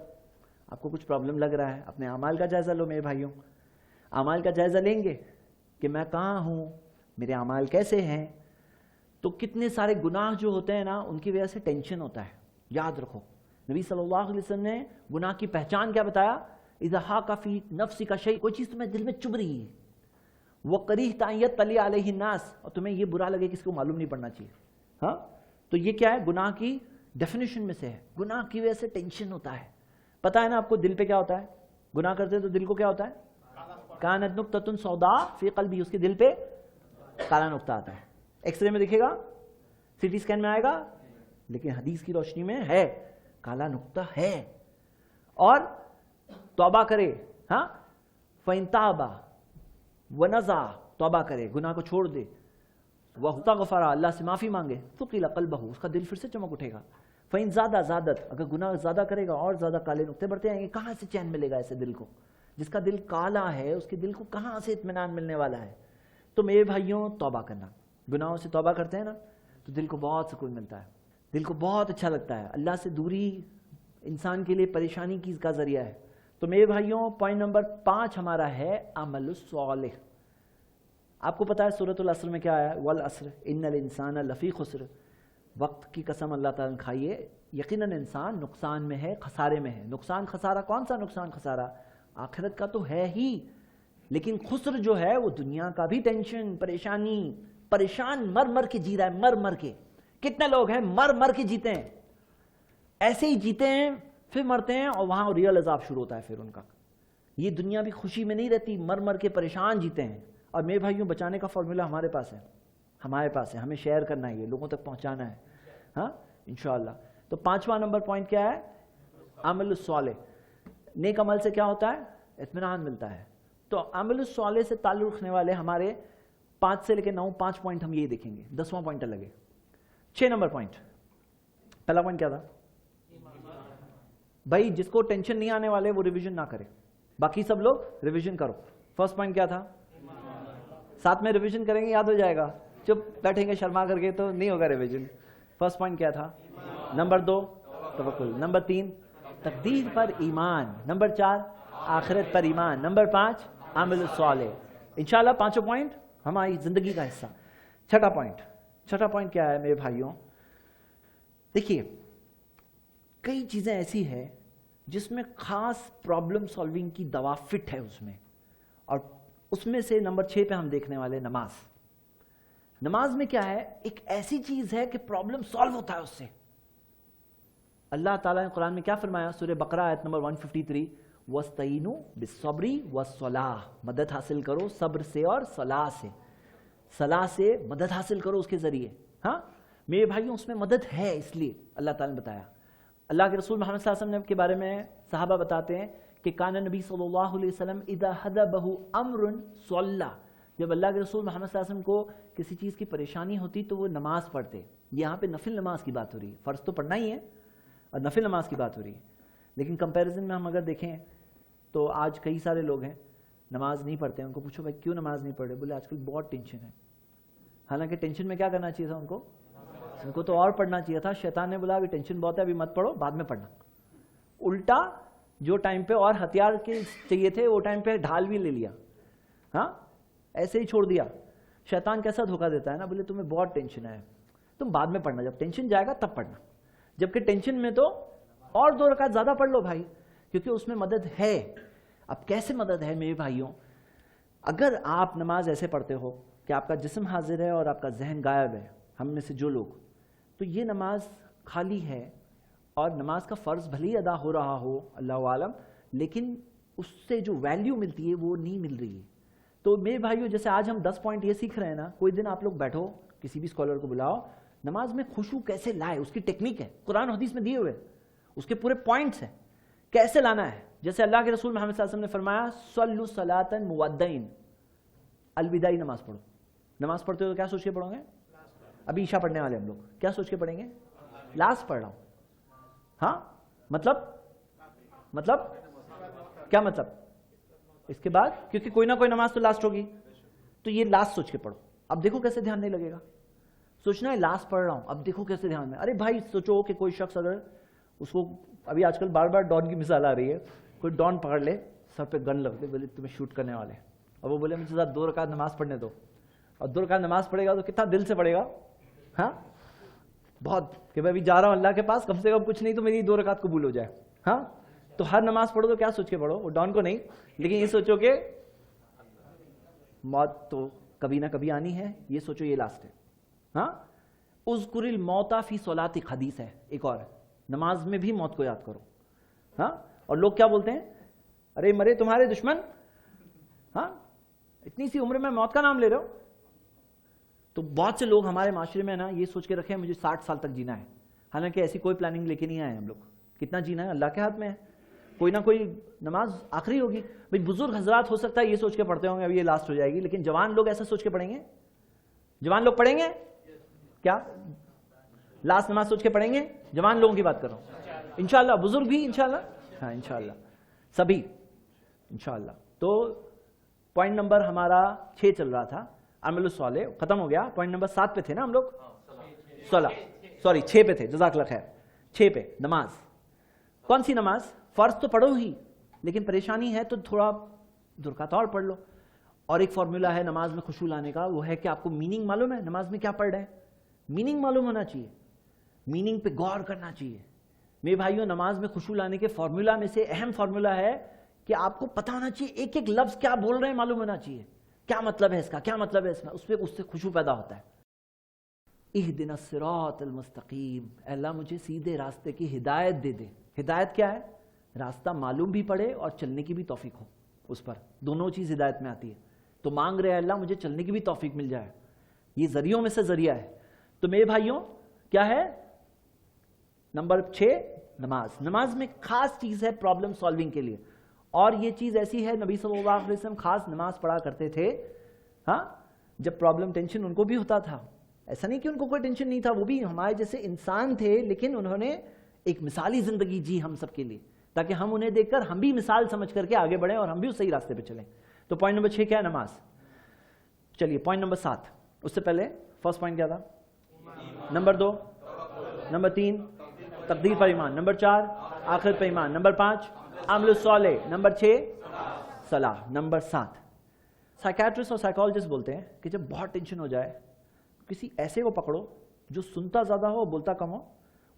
آپ کو کچھ پرابلم لگ رہا ہے، اپنے اعمال کا جائزہ لو میرے بھائیوں۔ اعمال کا جائزہ لیں گے کہ میں کہاں ہوں، میرے اعمال کیسے ہیں، تو کتنے سارے گناہ جو ہوتے ہیں نا ان کی وجہ سے ٹینشن ہوتا ہے۔ یاد رکھو نبی صلی اللہ علیہ وسلم نے گناہ کی پہچان کیا بتایا؟ اذا حاک فی نفسک شیء، کوئی چیز تمہیں دل میں چبھ رہی ہے، وَقَرِحْتَ أَن يَطَّلِعَ عَلَيْهِ النَّاسُ، اور تمہیں یہ برا لگے کہ اس کو معلوم نہیں پڑنا چاہیے، ہاں، تو یہ کیا ہے؟ گناہ کی ڈیفینیشن میں سے ہے۔ گناہ کی وجہ سے ٹینشن ہوتا ہے۔ پتہ ہے نا آپ کو دل پہ کیا ہوتا ہے؟ گناہ کرتے ہیں تو دل کو کیا ہوتا ہے؟ کانت نقطۃ سوداء فی قلبی، اس کے دل پہ کالا نقطہ آتا ہے۔ ایکس رے میں دکھے گا، سی ٹی اسکین میں آئے گا، لیکن حدیث کی روشنی میں ہے، کالا نقطہ ہے۔ اور توبہ کرے، ہاں، فَإِن تَابَ وَنَزَعَ، توبہ کرے، گناہ کو چھوڑ دے، وَاسْتَغْفَرَ، اللہ سے معافی مانگے، ثُقِلَ قَلْبَهُ، اس کا دل پھر سے چمک اٹھے گا۔ فَإِن زَادَ زَادَتْ، اگر گناہ زیادہ کرے گا اور زیادہ کالے نقطے بڑھتے آئیں گے۔ کہاں سے چین ملے گا ایسے دل کو؟ جس کا دل کالا ہے اس کے دل کو کہاں سے اطمینان ملنے والا ہے؟ تو میرے بھائیوں توبہ کرنا، گناہوں سے توبہ کرتے ہیں نا تو دل کو بہت سکون ملتا ہے، دل کو بہت اچھا لگتا ہے۔ اللہ سے دوری انسان کے لیے پریشانی کی کا ذریعہ ہے۔ تو میرے بھائیوں پوائنٹ نمبر 5 ہمارا ہے عمل الصالح۔ آپ کو پتا ہے سورۃ العصر میں کیا آیا ہے؟ والعصر ان الانسان لفی خسر، وقت کی قسم اللہ تعالیٰ نے کھائی ہے، یقیناً انسان نقصان میں ہے، خسارے میں ہے۔ نقصان خسارہ کون سا نقصان خسارہ؟ آخرت کا تو ہے ہی، لیکن خسر جو ہے وہ دنیا کا بھی ٹینشن، پریشانی، پریشان مر مر کے جی رہا ہے، مر مر کے۔ کتنے لوگ ہیں مر مر کے جیتے ہیں، ایسے ہی جیتے ہیں پھر مرتے ہیں اور وہاں ریئل عذاب شروع ہوتا ہے پھر ان کا۔ یہ دنیا بھی خوشی میں نہیں رہتی، مر مر کے پریشان جیتے ہیں۔ اور میرے بھائیوں بچانے کا فارمولہ ہمارے پاس ہے، ہمارے پاس ہے، ہمیں شیئر کرنا ہے، یہ لوگوں تک پہنچانا ہے، ہاں انشاءاللہ۔ تو 5واں نمبر پوائنٹ کیا ہے؟ عمل الصالح۔ نیک عمل سے کیا ہوتا ہے؟ اطمینان ملتا ہے۔ تو عمل الصالح سے تعلق رکھنے والے ہمارے 5 سے لے کے 9 5 پوائنٹ ہم یہی دیکھیں گے، 10واں پوائنٹ الگ ہے۔ 6 نمبر پوائنٹ، پہلا پوائنٹ کیا تھا؟ بھائی جس کو ٹینشن نہیں آنے والے وہ ریویژن نہ کرے، باقی سب لوگ ریویژن کرو۔ فرسٹ پوائنٹ کیا تھا؟ ساتھ میں ریویژن کریں گے یاد ہو جائے گا، چپ بیٹھیں گے شرما کر کے تو نہیں ہوگا ریویژن۔ فرسٹ پوائنٹ کیا تھا؟ نمبر 2 توکل، نمبر 3 تقدیر پر ایمان، نمبر 4 آخرت پر ایمان، نمبر 5 عمل الصالح۔ انشاءاللہ 5 پوائنٹ ہماری زندگی کا حصہ۔ چھٹا پوائنٹ کیا ہے میرے بھائیوں؟ دیکھیے کئی چیزیں ایسی ہیں جس میں خاص پرابلم سالونگ کی دوا فٹ ہے اس میں، اور اس میں سے نمبر 6 پہ ہم دیکھنے والے نماز۔ نماز میں کیا ہے؟ ایک ایسی چیز ہے کہ پرابلم سالو ہوتا ہے اس سے. اللہ تعالیٰ نے قرآن میں کیا فرمایا؟ سورہ بقرہ آیت نمبر 153, وَاسْتَعِینُوا بِالصَّبْرِ وَالصَّلَاةِ, مدد حاصل کرو صبر سے اور صلاح سے. صلاح سے مدد حاصل کرو اس کے ذریعے. ہاں میرے بھائیوں اس میں مدد ہے, اس لیے اللہ تعالیٰ نے بتایا. اللہ کے رسول محمد صلی اللہ علیہ وسلم کے بارے میں صحابہ بتاتے ہیں کہ کان نبی صلی اللہ علیہ وسلم اذا حدبہ امر صلی, جب اللہ کے رسول محمد صلی اللہ علیہ وسلم کو کسی چیز کی پریشانی ہوتی تو وہ نماز پڑھتے. یہاں پہ نفل نماز کی بات ہو رہی ہے, فرض تو پڑھنا ہی ہے اور نفل نماز کی بات ہو رہی ہے. لیکن کمپیریزن میں ہم اگر دیکھیں تو آج کئی سارے لوگ ہیں نماز نہیں پڑھتے ہیں. ان کو پوچھو بھائی کیوں نماز نہیں پڑھ رہے؟ بولے آج کل بہت ٹینشن ہے. حالانکہ ٹینشن میں کیا کرنا چاہیے تھا ان کو تو اور پڑھنا چاہیے تھا. شیطان نے بولا ابھی ٹینشن بہت ہے, ابھی مت پڑھو, بعد میں پڑھنا. الٹا جو ٹائم پہ اور ہتھیار کے چاہیے تھے وہ ٹائم پہ ڈھال بھی لے لیا. ہاں ایسے ہی چھوڑ دیا. شیطان کیسا دھوکہ دیتا ہے نا, بولے تمہیں بہت ٹینشن ہے, تم بعد میں پڑھنا, جب ٹینشن جائے گا تب پڑھنا. جبکہ ٹینشن میں تو اور 2 رکعت زیادہ پڑھ لو بھائی, کیونکہ اس میں مدد ہے. اب کیسے مدد ہے میرے بھائیوں؟ اگر آپ نماز ایسے پڑھتے ہو کہ آپ کا جسم حاضر ہے اور آپ کا ذہن غائب ہے, ہم میں سے جو لوگ, تو یہ نماز خالی ہے اور نماز کا فرض بھلے ہی ادا ہو رہا ہو اللہ عالم, لیکن اس سے جو ویلیو ملتی ہے وہ نہیں مل رہی ہے. تو میرے بھائیوں جیسے آج ہم 10 پوائنٹ یہ سیکھ رہے ہیں نا, کوئی دن آپ لوگ بیٹھو کسی بھی اسکالر کو بلاؤ, نماز میں خشوع کیسے لائے, اس کی ٹیکنیک ہے, قرآن حدیث میں دیے ہوئے, اس کے پورے پوائنٹس ہیں کیسے لانا ہے. جیسے اللہ کے رسول محمد صلی اللہ علیہ وسلم نے فرمایا صلوا صلاۃ مودعین, الوداعی نماز پڑھو. نماز پڑھتے ہو تو کیا سوچ کے پڑھو گے؟ ابھی عشاء پڑھنے والے ہم لوگ کیا سوچ کے پڑھیں گے؟ لاسٹ پڑھ رہا ہوں. ہاں مطلب کیا مطلب؟ اس کے بعد, کیونکہ کوئی نہ کوئی نماز تو لاسٹ ہوگی, تو یہ لاسٹ سوچ کے پڑھو. اب دیکھو کیسے دھیان نہیں لگے گا. سوچنا ہے لاسٹ پڑھ رہا ہوں, اب دیکھو کیسے دھیان میں. ارے بھائی سوچو کہ کوئی شخص اگر اس کو, ابھی آج کل بار بار ڈان کی مثال آ رہی ہے, کوئی ڈان پکڑ لے, سر پہ گن لگ دے, بولے تمہیں شوٹ کرنے والے, اور وہ بولے مجھے 2 رکعت نماز پڑھنے دو, اور 2 رکعت نماز پڑھے گا تو کتنا دل سے پڑھے گا. ہاں بہت, کہ میں ابھی جا رہا ہوں اللہ کے پاس, کم سے کم کچھ نہیں تو میری 2 رکعت قبول ہو جائے. ہاں تو ہر نماز پڑھو تو کیا سوچ کے پڑھو؟ وہ ڈان کو نہیں, لیکن یہ سوچو کہ موت تو کبھی نہ کبھی آنی ہے, یہ سوچو یہ لاسٹ ہے. ہاں اذکر الموت فی صلاتک, حدیث ہے ایک اور, نماز میں بھی موت کو یاد کرو. ہاں اور لوگ کیا بولتے ہیں؟ ارے مرے تمہارے دشمن, ہاں اتنی سی عمر میں موت کا نام لے رہے ہو. تو بہت سے لوگ ہمارے معاشرے میں نا یہ سوچ کے رکھے ہیں مجھے 60 سال تک جینا ہے, حالانکہ ایسی کوئی پلاننگ لے کے نہیں آئے ہم لوگ. کتنا جینا ہے اللہ کے ہاتھ میں ہے, کوئی نہ کوئی نماز آخری ہوگی. بھائی بزرگ حضرات ہو سکتا ہے یہ سوچ کے پڑھتے ہوں گے ابھی یہ لاسٹ ہو جائے گی, لیکن جوان لوگ ایسا سوچ کے پڑھیں گے؟ جوان لوگ پڑھیں گے کیا لاسٹ نماز سوچ کے پڑھیں گے؟ جوان لوگوں کی بات کر رہا ہوں انشاءاللہ, بزرگ بھی انشاءاللہ, ہاں انشاءاللہ سبھی انشاءاللہ. تو پوائنٹ نمبر ہمارا 6 چل رہا تھا, عمل الصالح ختم ہو گیا. پوائنٹ نمبر 7 پہ تھے نا ہم لوگ, 6 پہ تھے, جزاک اللہ خیر. 6 پہ نماز, کون سی نماز؟ فرض تو پڑھو ہی, لیکن پریشانی ہے تو تھوڑا 2 رکعت اور پڑھ لو. اور ایک فارمولا ہے نماز میں خشوع لانے کا, وہ ہے کہ آپ کو میننگ معلوم ہے نماز میں کیا پڑھ رہے ہیں, میننگ معلوم ہونا چاہیے, میننگ پہ غور کرنا چاہیے. میرے بھائیوں نماز میں خشوع لانے کے فارمولا میں سے اہم فارمولا ہے کہ آپ کو پتہ ہونا چاہیے ایک ایک لفظ کیا بول رہے ہیں, معلوم ہونا چاہیے کیا مطلب ہے اس کا, کیا مطلب ہے اس میں, اس سے خشوع پیدا ہوتا ہے. اہدنا الصراط المستقیم, اے اللہ مجھے سیدھے راستے کی ہدایت دے دے. ہدایت کیا ہے؟ راستہ معلوم بھی پڑے اور چلنے کی بھی توفیق ہو اس پر, دونوں چیز ہدایت میں آتی ہے. تو مانگ رہے ہیں اللہ مجھے چلنے کی بھی توفیق مل جائے, یہ ذریعوں میں سے ذریعہ ہے. تو میرے بھائیوں کیا ہے نمبر 6 نماز. نماز میں خاص چیز ہے پرابلم سالونگ کے لیے, اور یہ چیز ایسی ہے نبی صلی اللہ علیہ وسلم خاص نماز پڑھا کرتے تھے. ہاں جب پرابلم ٹینشن ان کو بھی ہوتا تھا, ایسا نہیں کہ ان کو کوئی ٹینشن نہیں تھا, وہ بھی ہمارے جیسے انسان تھے, لیکن انہوں نے ایک مثالی زندگی جی ہم سب کے لیے, تاکہ ہم انہیں دیکھ کر ہم بھی مثال سمجھ کر کے آگے بڑھیں اور ہم بھی اس صحیح راستے پہ چلیں. تو پوائنٹ نمبر 6 کیا ہے؟ نماز. چلیے پوائنٹ نمبر 7, اس سے پہلے فرسٹ پوائنٹ کیا تھا؟ نمبر 2, نمبر 3 تقدیر پر ایمان, نمبر 4 آخرت پر ایمان, نمبر 5 عمل الصالح, نمبر 6 صلاح, نمبر 7 سائیکیٹرسٹ اور سائیکالوجسٹ بولتے ہیں کہ جب بہت ٹینشن ہو جائے کسی ایسے کو پکڑو جو سنتا زیادہ ہو بولتا کم ہو,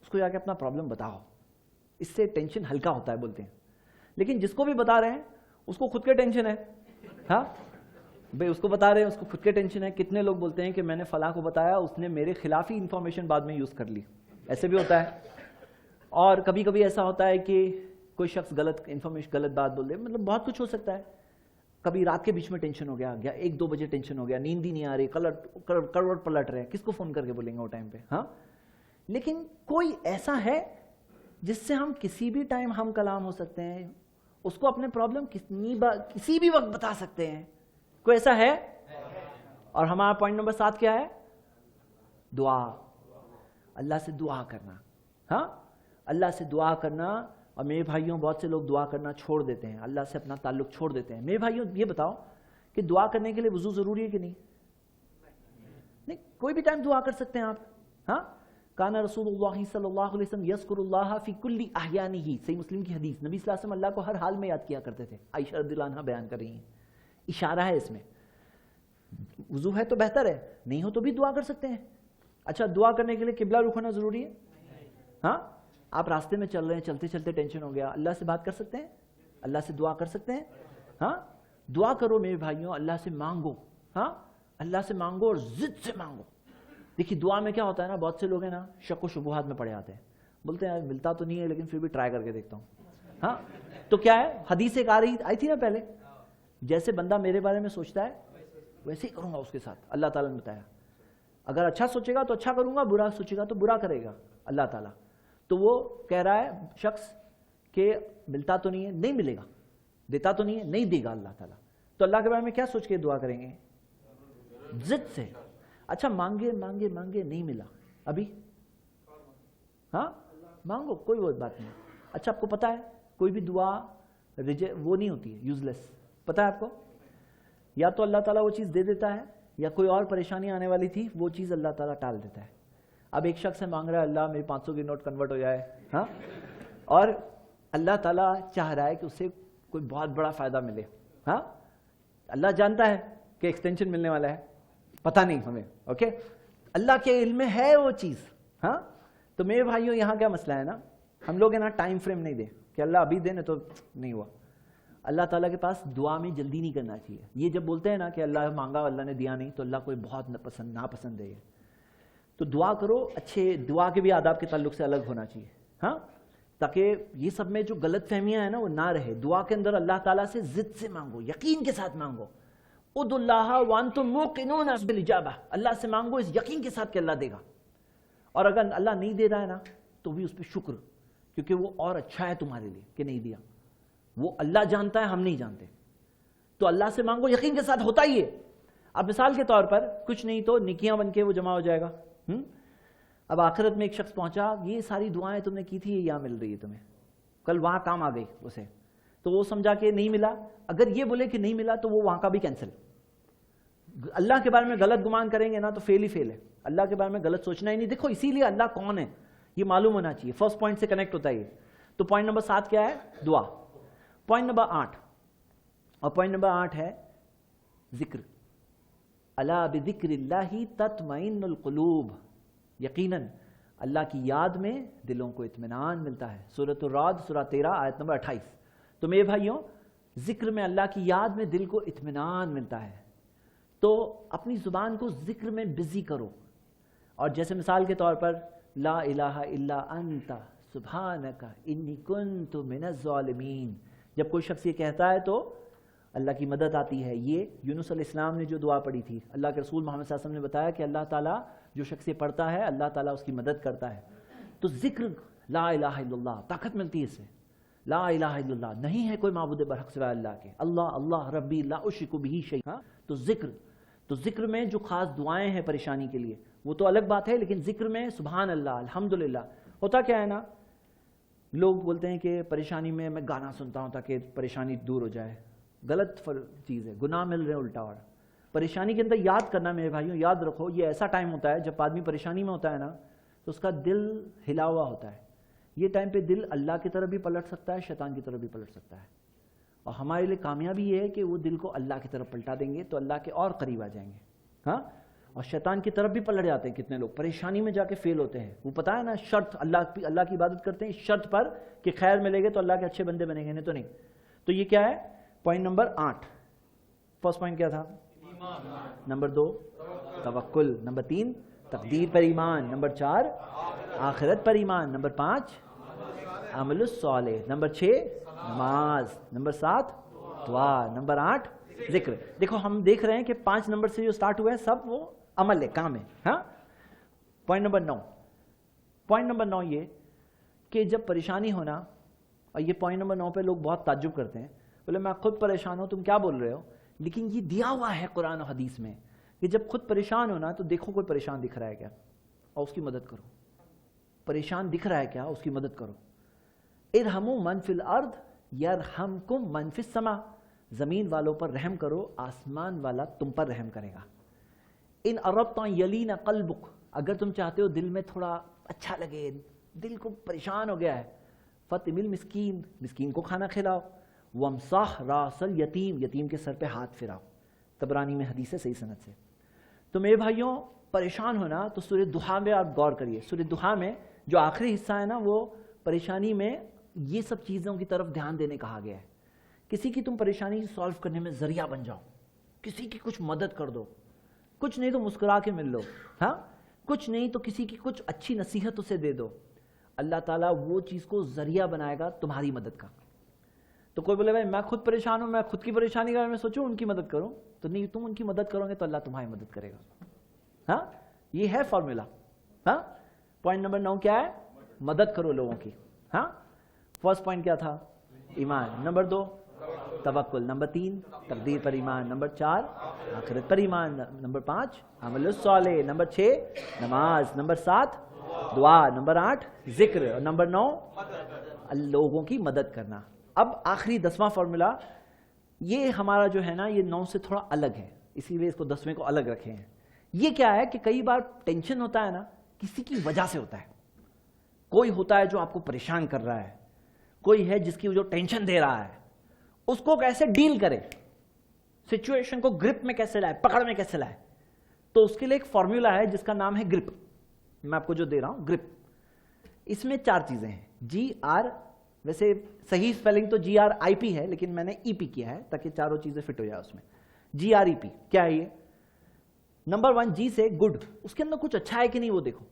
اس کو جا کے اپنا پرابلم بتاؤ, اس سے ٹینشن ہلکا ہوتا ہے بولتے ہیں. لیکن جس کو بھی بتا رہے ہیں اس کو خود کے ٹینشن ہے, ہاں بھئی اس کو بتا رہے ہیں، اس کو خود کے ٹینشن ہے. کتنے لوگ بولتے ہیں کہ میں نے فلاں کو بتایا، اس نے میرے خلاف ہی انفارمیشن بعد میں یوز کر لی. ایسے بھی ہوتا ہے. اور کبھی کبھی ایسا ہوتا ہے کہ کوئی شخص غلط انفارمیشن، غلط بات بول دے. مطلب بہت کچھ ہو سکتا ہے. کبھی رات کے بیچ میں ٹینشن ہو گیا، 1-2 بجے ٹینشن ہو گیا، نیند ہی نہیں آ رہی، کروٹ پلٹ رہے. کس کو فون کر کے بولیں گے وہ ٹائم پہ؟ ہاں. لیکن کوئی ایسا ہے جس سے ہم کسی بھی ٹائم ہم کلام ہو سکتے ہیں، اس کو اپنے پرابلم کسی بھی وقت بتا سکتے ہیں. کوئی ایسا ہے؟ اور ہمارا پوائنٹ نمبر 7 کیا ہے؟ دعا. اللہ سے دعا کرنا. ہاں، اللہ سے دعا کرنا. اور میرے بھائیوں، بہت سے لوگ دعا کرنا چھوڑ دیتے ہیں، اللہ سے اپنا تعلق چھوڑ دیتے ہیں. میرے بھائیوں یہ بتاؤ کہ دعا کرنے کے لیے وضو ضروری ہے کہ نہیں؟ نہیں، کوئی بھی ٹائم دعا کر سکتے ہیں آپ. ہاں، کان رسول اللہ صلی اللہ علیہ وسلم یذکر اللہ فی کل احیانہ. صحیح مسلم کی حدیث، نبی صلی اللہ علیہ وسلم اللہ کو ہر حال میں یاد کیا کرتے تھے. عائشہ رضی اللہ عنہا بیان کر رہی ہیں. اشارہ ہے اس میں. وضو ہے تو بہتر ہے، نہیں ہو تو بھی دعا کر سکتے ہیں. اچھا، دعا کرنے کے لیے قبلہ رخ ہونا ضروری ہے؟ ہاں. آپ راستے میں چل رہے ہیں، چلتے چلتے ٹینشن ہو گیا، اللہ سے بات کر سکتے ہیں، اللہ سے دعا کر سکتے ہیں. ہاں، دعا کرو میرے بھائیوں، اللہ سے مانگو. ہاں، اللہ سے مانگو اور ضد سے مانگو. دیکھیے دعا میں کیا ہوتا ہے نا، بہت سے لوگ ہیں نا شک و شبہات میں پڑے آتے ہیں، بولتے ہیں ملتا تو نہیں ہے لیکن پھر بھی ٹرائی کر کے دیکھتا ہوں. ہاں، تو کیا ہے، حدیث ایک آئی تھی نا پہلے، جیسے بندہ میرے بارے میں سوچتا ہے ویسے ہی کروں گا اس کے ساتھ. اللہ تعالیٰ نے بتایا اگر اچھا سوچے گا تو اچھا کروں گا، برا سوچے گا تو برا کرے گا اللہ تعالیٰ. تو وہ کہہ رہا ہے شخص کہ ملتا تو نہیں ہے، نہیں ملے گا. دیتا تو نہیں ہے، نہیں دے گا اللہ تعالیٰ. تو اللہ کے بارے میں کیا سوچ کے دعا کریں گے؟ ضد سے. اچھا، مانگے مانگے مانگے نہیں ملا ابھی، ہاں مانگو، کوئی وہ بات نہیں. اچھا، آپ کو پتا ہے کوئی بھی دعا وہ نہیں ہوتی ہے، یوز لیس. پتا ہے آپ کو، یا تو اللہ تعالیٰ وہ چیز دے دیتا ہے، یا کوئی اور پریشانی آنے والی تھی وہ چیز اللہ تعالیٰ ٹال دیتا ہے. اب ایک شخص سے مانگ رہا ہے اللہ میرے 500 کی نوٹ کنورٹ ہو جائے، ہاں، اور اللہ تعالیٰ چاہ رہا ہے کہ اسے کوئی بہت بڑا فائدہ ملے. ہاں، اللہ جانتا ہے کہ ایکسٹینشن ملنے والا ہے، پتہ نہیں ہمیں. اوکے، اللہ کے علم میں ہے وہ چیز. ہاں، تو میرے بھائیوں یہاں کیا مسئلہ ہے نا، ہم لوگ ہے نا ٹائم فریم نہیں دے کہ اللہ ابھی دے نا تو نہیں ہوا. اللہ تعالیٰ کے پاس دعا میں جلدی نہیں کرنا چاہیے. یہ جب بولتے ہیں نا کہ اللہ مانگا اللہ نے دیا نہیں، تو اللہ کوئی بہت ناپسند ہے. تو دعا کرو، اچھے دعا کے بھی آداب کے تعلق سے الگ ہونا چاہیے. ہاں، تاکہ یہ سب میں جو غلط فہمیاں ہیں نا وہ نہ رہے. دعا کے اندر اللہ تعالیٰ سے ضد سے مانگو، یقین کے ساتھ مانگو. ادعوا اللہ وانتم موقنون بالاجابہ. اللہ سے مانگو اس یقین کے ساتھ کہ اللہ دے گا. اور اگر اللہ نہیں دے رہا ہے نا تو بھی اس پہ شکر، کیونکہ وہ اور اچھا ہے تمہارے لیے کہ نہیں دیا. وہ اللہ جانتا ہے، ہم نہیں جانتے. تو اللہ سے مانگو یقین کے ساتھ. ہوتا ہی ہے. اب مثال کے طور پر کچھ نہیں تو نیکیاں بن کے وہ جمع ہو جائے گا. اب آخرت میں ایک شخص پہنچا، یہ ساری دعائیں تم نے کی تھی، یہ یہاں مل رہی ہے تمہیں، کل وہاں کام آ گئی اسے. تو وہ سمجھا کہ نہیں ملا. اگر یہ بولے کہ نہیں ملا تو وہ وہاں کا بھی کینسل. اللہ کے بارے میں غلط گمان کریں گے نا تو فیل ہی فیل ہے. اللہ کے بارے میں غلط سوچنا ہی نہیں. دیکھو اسی لیے اللہ کون ہے یہ معلوم ہونا چاہیے. فرسٹ پوائنٹ سے کنیکٹ ہوتا ہے یہ. تو پوائنٹ نمبر 7 کیا ہے؟ دعا. پوائنٹ نمبر 8، اور پوائنٹ نمبر 8 ہے ذکر. الا بذکر اللہ تطمئن القلوب. یقیناً اللہ کی یاد میں دلوں کو اطمینان ملتا ہے. سورۃ الرعد سورہ 13 آیت نمبر 28. تو میرے بھائیوں، ذکر میں اللہ کی یاد میں دل کو اطمینان ملتا ہے. تو اپنی زبان کو ذکر میں بزی کرو. اور جیسے مثال کے طور پر لا الہ الا انت سبحانک انی کنت من الظالمین. جب کوئی شخص یہ کہتا ہے تو اللہ کی مدد آتی ہے. یہ یونس علیہ السلام نے جو دعا پڑھی تھی، اللہ کے رسول محمد صلی اللہ علیہ وسلم نے بتایا کہ اللہ تعالیٰ جو شخص یہ پڑھتا ہے اللہ تعالیٰ اس کی مدد کرتا ہے. تو ذکر لا الہ الا اللہ، طاقت ملتی ہے اس سے. لا الہ الا اللہ، نہیں ہے کوئی معبود برحق سوائے اللہ کے. اللہ اللہ ربی لا اشرک بہ شیئا. تو ذکر میں جو خاص دعائیں ہیں پریشانی کے لیے وہ تو الگ بات ہے، لیکن ذکر میں سبحان اللہ الحمدللہ. ہوتا کیا ہے نا، لوگ بولتے ہیں کہ پریشانی میں میں گانا سنتا ہوں تاکہ پریشانی دور ہو جائے. غلط چیز ہے، گناہ مل رہے ہیں الٹا. اور پریشانی کے اندر یاد کرنا میرے بھائیوں، یاد رکھو یہ ایسا ٹائم ہوتا ہے جب آدمی پریشانی میں ہوتا ہے نا تو اس کا دل ہلا ہوا ہوتا ہے. یہ ٹائم پہ دل اللہ کی طرف بھی پلٹ سکتا ہے، شیطان کی طرف بھی پلٹ سکتا ہے. اور ہمارے لیے کامیابی یہ ہے کہ وہ دل کو اللہ کی طرف پلٹا دیں گے تو اللہ کے اور قریب آ جائیں گے. ہاں، اور شیطان کی طرف بھی پلٹ جاتے ہیں. کتنے لوگ پریشانی میں جا کے فیل ہوتے ہیں. وہ پتہ ہے نا، شرط اللہ کی عبادت کرتے ہیں شرط پر کہ خیر ملے گے تو اللہ کے اچھے بندے بنیں گے، نہیں تو نہیں. تو یہ کیا ہے؟ Point number 8. فرسٹ پوائنٹ کیا تھا؟ نمبر 2 توکل، نمبر 3 تقدیر پر ایمان، نمبر 4 آخرت پر ایمان، نمبر 5 عمل الصالح، نمبر 6 نماز، نمبر 7 دعا، نمبر 8 ذکر۔ دیکھو ہم دیکھ رہے ہیں کہ 5 نمبر سے جو سٹارٹ ہوا ہے سب وہ عمل ہے، کام ہے۔ ہاں، پوائنٹ نمبر 9 یہ کہ جب پریشانی ہونا، اور یہ پوائنٹ نمبر 9 پہ لوگ بہت تعجب کرتے ہیں، بولے میں خود پریشان ہوں، تم کیا بول رہے ہو؟ لیکن یہ دیا ہوا ہے قرآن و حدیث میں کہ جب خود پریشان ہونا تو دیکھو کوئی پریشان دکھ رہا ہے کیا، اور اس کی مدد کرو۔ پریشان دکھ رہا ہے کیا، اس کی مدد کرو۔ ارحموا من فی الارض یرحمکم من فی السماء، زمین والوں پر رحم کرو، آسمان والا تم پر رحم کرے گا۔ ان اردت ان یلین قلبک، اگر تم چاہتے ہو دل میں تھوڑا اچھا لگے، دل کو پریشان ہو گیا ہے، فطعم المسکین، مسکین کو کھانا کھلاؤ، وامسح راس الیتیم، یتیم کے سر پہ ہاتھ پھراؤ۔ طبرانی میں حدیث ہے صحیح سند سے۔ تو میرے بھائیوں، پریشان ہونا تو سورہ دحا میں آپ غور کریے، سورہ دحا میں جو آخری حصہ ہے نا، وہ پریشانی میں یہ سب چیزوں کی طرف دھیان دینے کہا گیا ہے۔ کسی کی تم پریشانی سالو کرنے میں ذریعہ بن جاؤ، کسی کی کچھ مدد کر دو، کچھ نہیں تو مسکرا کے مل لو، ہاں، کچھ نہیں تو کسی کی کچھ اچھی نصیحت اسے دے دو، اللہ تعالیٰ وہ چیز کو ذریعہ بنائے گا تمہاری مدد کا۔ تو کوئی بولے بھائی میں خود پریشان ہوں، میں خود کی پریشانی کا میں سوچوں ان کی مدد کروں، تو نہیں، تم ان کی مدد کرو گے تو اللہ تمہاری مدد کرے گا۔ ہاں، یہ ہے فارمولا۔ ہاں، پوائنٹ نمبر 9 کیا ہے؟ مدد کرو لوگوں کی۔ ہاں، فرسٹ پوائنٹ کیا تھا؟ ایمان، نمبر 2 توکل، نمبر 3 تقدیر پر ایمان، نمبر 4 آخرت پر ایمان، نمبر 5 عمل الصالح، نمبر 6 نماز، نمبر 7 دعا، نمبر 8 ذکر، اور نمبر 9 لوگوں کی مدد کرنا۔ اب آخری 10واں فارمولا، یہ ہمارا جو ہے نا یہ 9 سے تھوڑا الگ ہے، اسی لیے اس کو 10ویں کو الگ رکھے ہیں۔ یہ کیا ہے کہ کئی بار ٹینشن ہوتا ہے نا، کسی کی وجہ سے ہوتا ہے، کوئی ہوتا ہے جو آپ کو پریشان کر رہا ہے، کوئی ہے جس کی جو ٹینشن دے رہا ہے، اس کو کیسے ڈیل کرے، سچویشن کو گرپ میں کیسے لائے، پکڑ میں کیسے لائے۔ تو اس کے لیے ایک فارمولا ہے جس کا نام ہے گرپ، میں آپ کو جو دے رہا ہوں گرپ۔ اس میں 4 چیزیں ہیں، جی آر، ویسے صحیح سپیلنگ تو جی آر آئی پی ہے، لیکن میں نے ای پی کیا ہے تاکہ چاروں چیزیں فٹ ہو جائے اس میں۔ جی آر ای پی کیا ہے؟ یہ نمبر 1 جی سے گڈ، اس کے اندر کچھ اچھا ہے کہ نہیں وہ دیکھو۔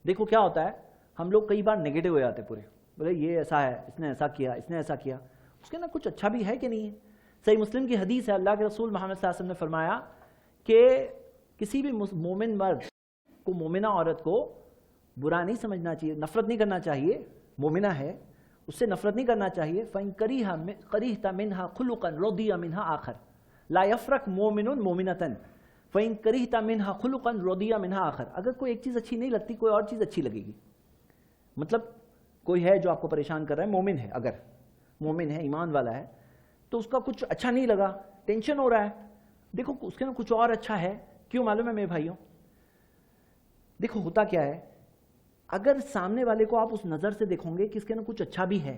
دیکھو کیا ہوتا ہے، ہم لوگ کئی بار نیگیٹو ہو جاتے پورے، بولے یہ ایسا ہے، اس نے ایسا کیا، اس نے ایسا کیا، اس کے اندر کچھ اچھا بھی ہے کہ نہیں ہے؟ صحیح مسلم کی حدیث ہے، اللہ کے رسول محمد صلی اللہ علیہ وسلم نے فرمایا کہ کسی بھی مومن مرد کو، مومنہ عورت کو برا نہیں سمجھنا چاہیے، نفرت نہیں کرنا چاہیے، مومنہ ہے اس سے نفرت نہیں کرنا چاہیے۔ فَإِن كَرِهْتَ مِنْهَا خُلُقًا رَضِيَ مِنْهَا آخَرَ لَا يَفْرَقْ مُؤْمِنٌ مُؤْمِنَةً فَإِن كَرِهْتَ مِنْهَا خُلُقًا رَضِيَ مِنْهَا آخَرَ، اگر کوئی ایک چیز اچھی نہیں لگتی، کوئی اور چیز اچھی لگے گی۔ مطلب کوئی ہے جو آپ کو پریشان کر رہا ہے، مومن ہے، اگر مومن ہے، ایمان والا ہے، تو اس کا کچھ اچھا نہیں لگا، ٹینشن ہو رہا ہے، دیکھو اس کے اندر کچھ اور اچھا ہے۔ کیوں معلوم ہے میرے بھائیوں؟ دیکھو ہوتا کیا ہے، اگر سامنے والے کو آپ اس نظر سے دیکھو گے کہ اس کے اندر کچھ اچھا بھی ہے،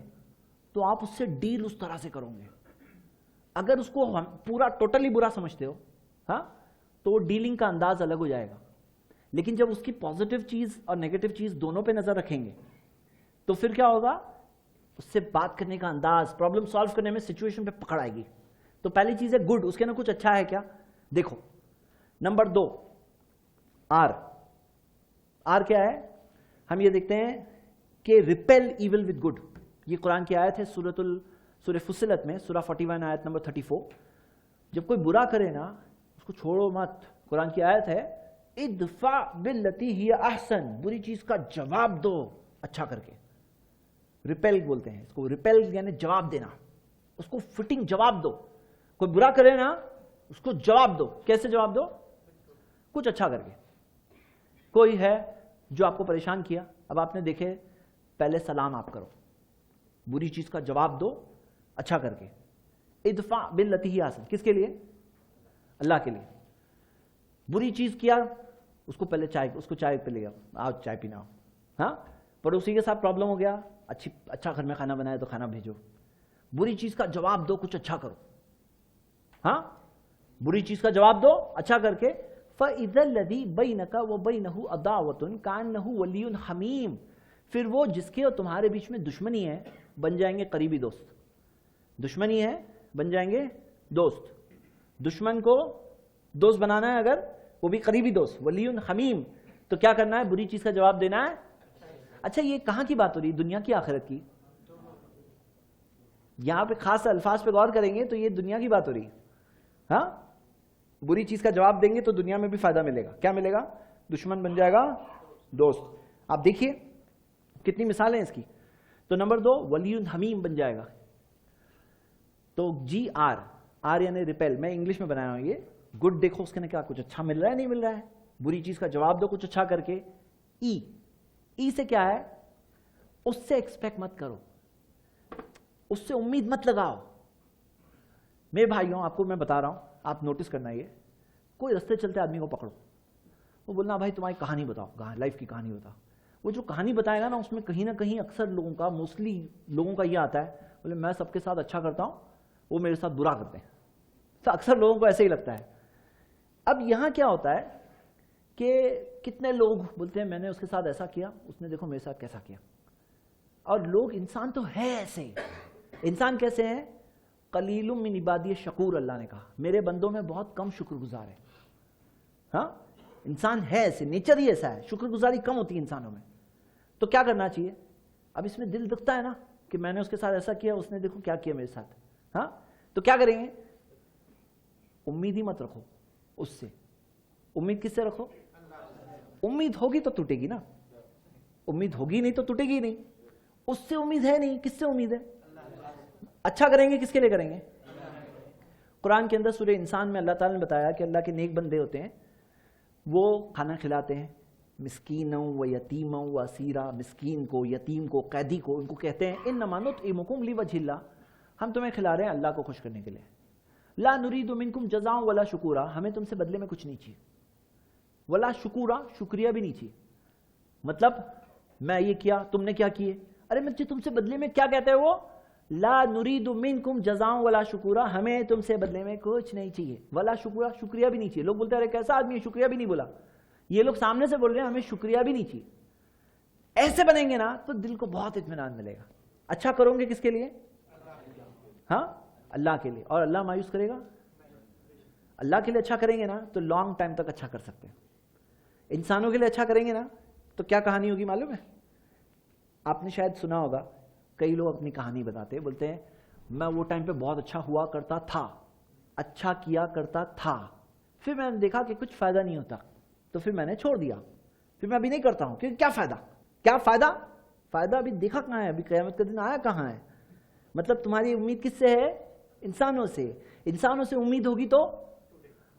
تو آپ اس سے ڈیل اس طرح سے کرو گے۔ اگر اس کو پورا ٹوٹلی برا سمجھتے ہو، ہاں، تو وہ ڈیلنگ کا انداز الگ ہو جائے گا۔ لیکن جب اس کی پازیٹیو چیز اور نیگیٹو چیز دونوں پہ نظر رکھیں گے تو پھر کیا ہوگا، اس سے بات کرنے کا انداز، پرابلم سالو کرنے میں سچویشن پہ پکڑ آئے گی۔ تو پہلی چیز ہے گڈ، اس کے اندر کچھ اچھا ہے کیا دیکھو۔ نمبر 2 آر، آر کیا ہے؟ ہم یہ دیکھتے ہیں کہ ریپیل ایول ود گڈ، یہ قرآن کی آیت ہے سورہ فصلت میں، سورہ 41 آیت نمبر 34۔ جب کوئی برا کرے نا اس کو چھوڑو مت، قرآن کی آیت ہے ادفع باللتی ہی احسن، بری چیز کا جواب دو اچھا کر کے۔ ریپیل بولتے ہیں اس کو، ریپیل یعنی جواب دینا، اس کو فٹنگ جواب دو۔ کوئی برا کرے نا اس کو جواب دو، کیسے جواب دو؟ کچھ اچھا کر کے۔ کوئی ہے جو آپ کو پریشان کیا، اب آپ نے دیکھے، پہلے سلام آپ کرو، بری چیز کا جواب دو اچھا کر کے۔ ادفع باللتی ہی احسن، کس کے لیے؟ اللہ کے لیے۔ بری چیز کیا، اس کو پہلے چائے پہ لے گیا، آؤ چائے پینا، ہاں، پڑوسی کے ساتھ پرابلم ہو گیا، اچھا گھر میں کھانا بنایا تو کھانا بھیجو۔ بری چیز کا جواب دو، کچھ اچھا کرو، ہاں، بری چیز کا جواب دو اچھا کر کے۔ فَإِذَا الَّذِي بَيْنَكَ وَبَيْنَهُ عَدَاوَةٌ كَأَنَّهُ وَلِيٌّ حَمِيمٌ، پھر وہ جس کے اور تمہارے بیچ میں دشمنی ہے بن جائیں گے قریبی دوست۔ دشمنی ہے بن جائیں گے دوست۔ دشمن کو دوست بنانا ہے اگر وہ بھی قریبی دوست، ولی حمیم، تو کیا کرنا ہے؟ بری چیز کا جواب دینا ہے. اچھا یہ کہاں کی بات ہو رہی ہے؟ دنیا کی آخرت کی؟ یہاں پہ خاص الفاظ پہ غور کریں گے تو یہ دنیا کی بات ہو رہی ہے. ہاں بری چیز کا جواب دیں گے تو دنیا میں بھی فائدہ ملے گا. کیا ملے گا؟ دشمن بن جائے گا دوست. آپ دیکھیے کتنی مثالیں اس کی. تو نمبر 2 ولی حمیم بن جائے گا. تو جی آر یعنی ریپیل، میں انگلش میں بنایا ہوں یہ. گڈ دیکھو اس کے کیا کچھ اچھا مل رہا ہے نہیں مل رہا ہے، بری چیز کا جواب دو کچھ اچھا کر کے. ای سے کیا ہے؟ اس سے ایکسپیکٹ مت کرو، اس سے امید مت لگاؤ. میرے بھائیوں آپ کو میں بتا رہا ہوں، آپ نوٹس کرنا یہ، کوئی رستے چلتے آدمی کو پکڑو، وہ بولنا بھائی تمہاری کہانی بتاؤ، لائف کی کہانی بتاؤ. وہ جو کہانی بتائے گا نا اس میں کہیں نہ کہیں اکثر لوگوں کا، موسٹلی لوگوں کا یہ آتا ہے، بولے میں سب کے ساتھ اچھا کرتا ہوں، وہ میرے ساتھ برا کرتے ہیں. تو اکثر لوگوں کو ایسے ہی لگتا ہے. اب یہاں کیا ہوتا ہے کہ کتنے لوگ بولتے ہیں میں نے اس کے ساتھ ایسا کیا، اس نے دیکھو میرے ساتھ کیسا کیا. اور لوگ، انسان تو ہے ایسے. انسان کیسے ہیں؟ قلیل من عبادی شکور، اللہ نے کہا میرے بندوں میں بہت کم شکر گزار ہے. ہاں انسان ہے ایسے، نیچر ہی ایسا ہے، شکر گزاری کم ہوتی ہے انسانوں میں. تو کیا کرنا چاہیے؟ اب اس میں دل دکھتا ہے نا کہ میں نے اس کے ساتھ ایسا کیا، اس نے دیکھو کیا کیا میرے ساتھ. ہاں تو کیا کریں گے؟ امید ہی مت رکھو اس سے. امید کس سے رکھو؟ امید ہوگی تو ٹوٹے گی نا، امید ہوگی نہیں تو ٹوٹے گی نہیں. اس سے امید ہے نہیں، کس سے امید ہے؟ اچھا کریں گے کس کے لیے کریں گے؟ قرآن کے اندر سورہ انسان میں اللہ تعالیٰ نے بتایا کہ اللہ کے نیک بندے ہوتے ہیں، وہ کھانا کھلاتے ہیں مسکینوں و یتیموں و اسیرا. مسکین کو، یتیم کو، قیدی کو، ان کو کہتے ہیں انما نطعمکم لوجہ اللہ، ہم تمہیں کھلا رہے ہیں اللہ کو خوش کرنے کے لیے. لا نرید منکم جزاء ولا شکورا، ہمیں تم سے بدلے میں کچھ نہیں چاہیے. ولا شکورا، شکریہ بھی نہیں چاہیے. مطلب میں یہ کیا تم نے کیا کیے، ارے مجھے تم سے بدلے میں کیا کہتے ہیں وہ؟ لا نرید منکم جزاء ولا شکورا، ہمیں تم سے بدلے میں کچھ نہیں چاہیے. ولا شکورا، شکریہ بھی نہیں چاہیے. لوگ بولتے ہیں ارے کیسا آدمی ہے شکریہ بھی نہیں بولا. یہ لوگ سامنے سے بول رہے ہیں ہمیں شکریہ بھی نہیں چاہیے. ایسے بنیں گے نا تو دل کو بہت اطمینان ملے گا. اچھا کرو گے کس کے لیے؟ ہاں اللہ کے لیے. اور اللہ مایوس کرے گا؟ اللہ کے لیے اچھا کریں گے نا تو لانگ ٹائم تک اچھا کر سکتے ہیں. انسانوں کے لیے اچھا کریں گے نا تو کیا کہانی ہوگی معلوم ہے؟ آپ نے شاید سنا ہوگا، کئی لوگ اپنی کہانی بتاتے ہیں، بولتے ہیں میں وہ ٹائم پہ بہت اچھا ہوا کرتا تھا، اچھا کیا کرتا تھا، پھر میں نے دیکھا کہ کچھ فائدہ نہیں ہوتا تو پھر میں نے چھوڑ دیا، پھر میں ابھی نہیں کرتا ہوں کیونکہ کیا فائدہ؟ کیا فائدہ؟ فائدہ ابھی دیکھا کہاں ہے، ابھی قیامت کا دن آیا کہاں ہے؟ مطلب تمہاری امید کس سے ہے؟ انسانوں سے. انسانوں سے امید ہوگی تو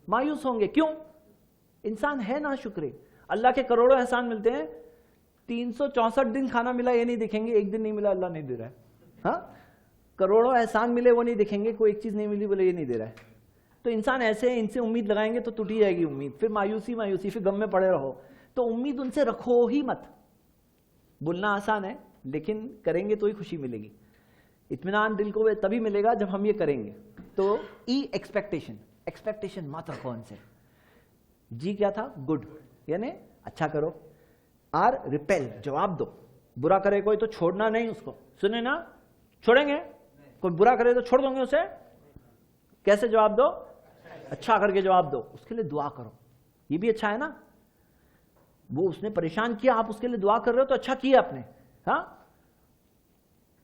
مایوس ہوں گے. کیوں؟ انسان ہے نا شکرے. اللہ کے کروڑوں احسان ملتے ہیں، 364 دن کھانا ملا یہ نہیں دیکھیں گے، ایک دن نہیں ملا اللہ نہیں دے رہا ہے. ہاں کروڑوں احسان ملے وہ نہیں دیکھیں گے، کوئی ایک چیز نہیں ملی بولے یہ نہیں دے رہا ہے. تو انسان ایسے ہیں، ان سے امید لگائیں گے تو ٹوٹی جائے گی امید، پھر مایوسی پھر غم میں پڑے رہو. تو امید ان سے رکھو ہی مت. بولنا آسان ہے لیکن کریں گے تو ہی خوشی ملے گی. اطمینان دل کو تبھی ملے گا جب ہم یہ کریں گے. تو ایکسپیکٹیشن مت رکھو ان سے. جی کیا تھا؟ گڈ یعنی اچھا کرو. آر ریپیل، جواب دو. برا کرے کوئی تو چھوڑنا نہیں اس کو. سنیں نا، چھوڑیں گے؟ کوئی برا کرے تو چھوڑ دوں گے اسے؟ کیسے جواب دو؟ اچھا کر کے جواب دو. اس کے لیے دعا کرو، یہ بھی اچھا ہے نا. وہ اس نے پریشان کیا، آپ اس کے لیے دعا کر رہے ہو تو اچھا کیا آپ نے. ہاں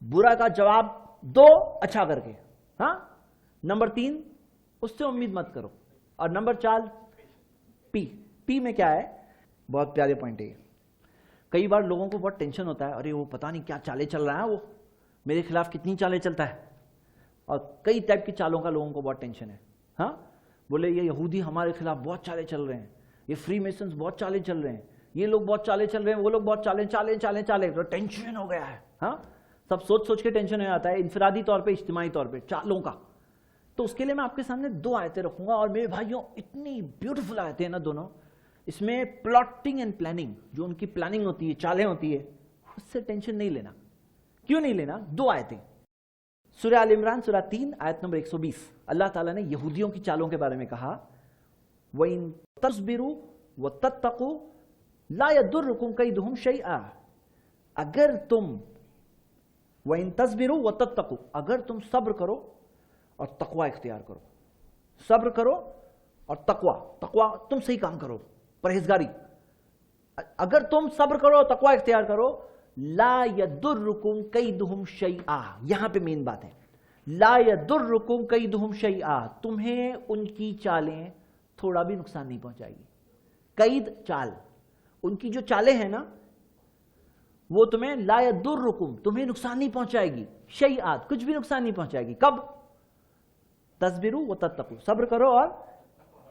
برا کا جواب دو اچھا کر کے. ہاں نمبر 3 اس سے امید مت کرو. اور نمبر 4 پی میں کیا ہے؟ بہت پیارے پوائنٹ ہے. کئی بار لوگوں کو بہت ٹینشن ہوتا ہے، ارے وہ پتہ نہیں کیا چالیں چل رہا ہے، وہ میرے خلاف کتنی چالیں چلتا ہے. اور کئی ٹائپ کی چالوں کا لوگوں کو بہت ٹینشن ہے. ہاں بولے یہ یہودی ہمارے خلاف بہت چالیں چل رہے ہیں، یہ فری میسنز بہت چالیں چل رہے ہیں، یہ لوگ بہت چالیں چل رہے ہیں، وہ لوگ بہت چالیں، تو ٹینشن ہو گیا ہے. ہاں سب سوچ کے ٹینشن ہو جاتا ہے، انفرادی طور پہ، اجتماعی طور پہ، چالوں کا. تو اس کے لیے میں آپ کے سامنے 2 آیتیں رکھوں گا. اور میرے بھائیوں اتنی بیوٹیفل آیتیں ہیں نا دونوں. اس میں پلاٹنگ اینڈ پلاننگ، جو ان کی پلاننگ ہوتی ہے، چالیں ہوتی ہے، اس سے ٹینشن نہیں لینا. کیوں نہیں لینا؟ 2 آیتیں. سورہ آل عمران سورہ 3 آیت نمبر 120. اللہ تعالیٰ نے یہودیوں کی چالوں کے بارے میں کہا وَإِن تَصْبِرُوا وَتَتَّقُوا لَا يَضُرُّكُمْ كَيْدُهُمْ شَيْئًا. اگر تم وَإِن تَصْبِرُوا وَتَتَّقُوا، اگر تم صبر کرو اور تقوی اختیار کرو. صبر کرو اور تقوی تم صحیح کام کرو، پرہیزگاری. اگر تم صبر کرو، تقوی اختیار کرو، لا یضرکم کیدہم شیئا. یہاں پہ مین بات ہے، لا یضرکم کیدہم شیئا، تمہیں ان کی چالیں تھوڑا بھی نقصان نہیں پہنچائے گی. قید چال، ان کی جو چالیں ہیں نا وہ تمہیں لا یضرکم، تمہیں نقصان نہیں پہنچائے گی، شیئات، کچھ بھی نقصان نہیں پہنچائے گی. کب؟ تصبروا وتتقوا، صبر کرو اور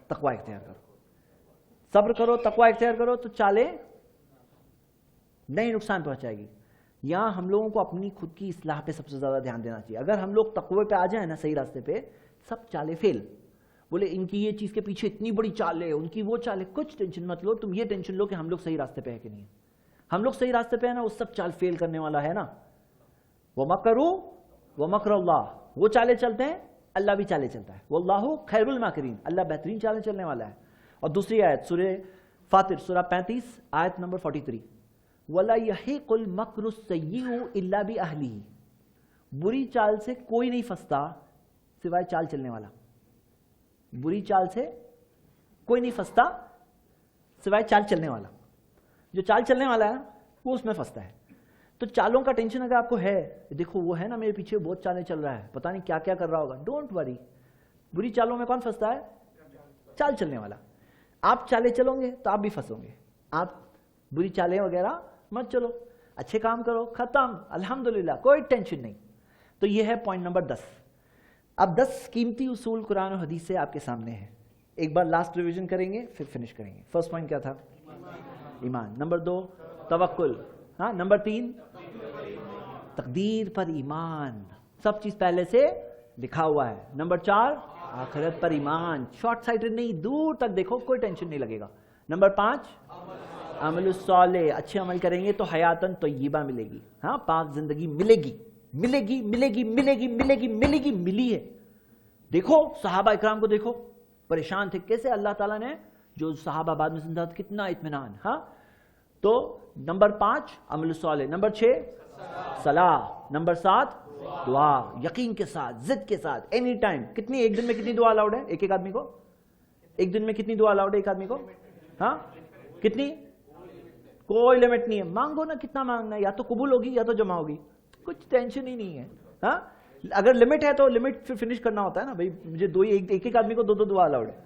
تقوی اختیار کرو. صبر کرو، تقوی اختیار کرو تو چالیں نہیں نقصان پہنچائے گی. یہاں ہم لوگوں کو اپنی خود کی اصلاح پہ سب سے زیادہ دھیان دینا چاہیے. اگر ہم لوگ تقوی پہ آ جائیں نا، صحیح راستے پہ، سب چالیں فیل. بولے ان کی یہ چیز کے پیچھے اتنی بڑی چال ہے، ان کی وہ چال ہے، کچھ ٹینشن مت لو. تم یہ ٹینشن لو کہ ہم لوگ صحیح راستے پہ ہے کہ نہیں. ہم لوگ صحیح راستے پہ ہے نا، وہ سب چال فیل کرنے والا ہے نا. وَمَكَرُوا وَمَكْرَ اللَّهِ، وہ چالیں چلتے ہیں، اللہ بھی چالیں چلتا ہے. وَاللَّهُ خَيْرُ الْمَاكِرِينَ، اللہ بہترین چالیں چلنے والا ہے. اور دوسری آیت سورہ فاطر، سورہ 35 آیت نمبر 43، وَلَا يَحِيقُ الْمَكْرُ السَّيِّئُ إِلَّا بِأَهْلِهِ، بری چال سے کوئی نہیں پھنستا سوائے چال چلنے والا. بری چال سے کوئی نہیں پھنستا سوائے چال چلنے والا. جو چال چلنے والا ہے وہ اس میں پھنستا ہے. تو چالوں کا ٹینشن اگر آپ کو ہے، دیکھو وہ ہے نا میرے پیچھے بہت چالیں چل رہا ہے، پتہ نہیں کیا کیا کر رہا ہوگا، ڈونٹ وری. بری چالوں میں کون پھنستا ہے؟ چال چلنے والا. آپ چالیں چلو گے تو آپ بھی پھنسو گے. آپ بری چالیں وغیرہ مت چلو، اچھے کام کرو، ختم، الحمدللہ، کوئی ٹینشن نہیں. تو یہ ہے پوائنٹ نمبر 10. اب 10 قیمتی اصول قرآن و حدیث سے آپ کے سامنے ہیں. ایک بار لاسٹ ریویژن کریں گے پھر فنش کریں گے. فرسٹ پوائنٹ کیا تھا؟ ایمان. نمبر 2 توکل. ہاں. نمبر 3 تقدیر پر ایمان، سب چیز پہلے سے لکھا ہوا ہے. نمبر 4 آخرت پر ایمان، شارٹ سائٹڈ نہیں، دور تک دیکھو، کوئی ٹینشن نہیں لگے گا. نمبر 5 عمل الصالح، اچھے عمل کریں گے تو حیاتن طیبہ ملے گی. ہاں، پاک زندگی ملے گی، ملے گی، ملے گی، ملے گی، ملے گی، ملے گی، ملی ہے. دیکھو صحابہ اکرام کو، دیکھو پریشان تھے کیسے اللہ تعالیٰ نے، جو صحابہ بعد میں زندہ تھے، کتنا اطمینان. ہاں. تو نمبر 5 عمل الصالح، نمبر 6 صلاح، نمبر 7 دعا، یقین کے ساتھ، ضد کے ساتھ، اینی ٹائم. کتنی ایک دن میں کتنی دعا الاؤڈ ہے ایک آدمی کو؟ ایک دن میں کتنی دعا الاؤڈ ہے ایک آدمی کو؟ ہاں کتنی؟ کوئی لمٹ نہیں ہے. مانگو نا، کتنا مانگنا ہے، یا تو قبول ہوگی یا تو جمع ہوگی، کچھ ٹینشن ہی نہیں ہے. ہاں. اگر لمٹ ہے تو لمٹ پھر فنش کرنا ہوتا ہے نا بھائی. مجھے ایک آدمی کو 2 دعا الاؤڈ ہے.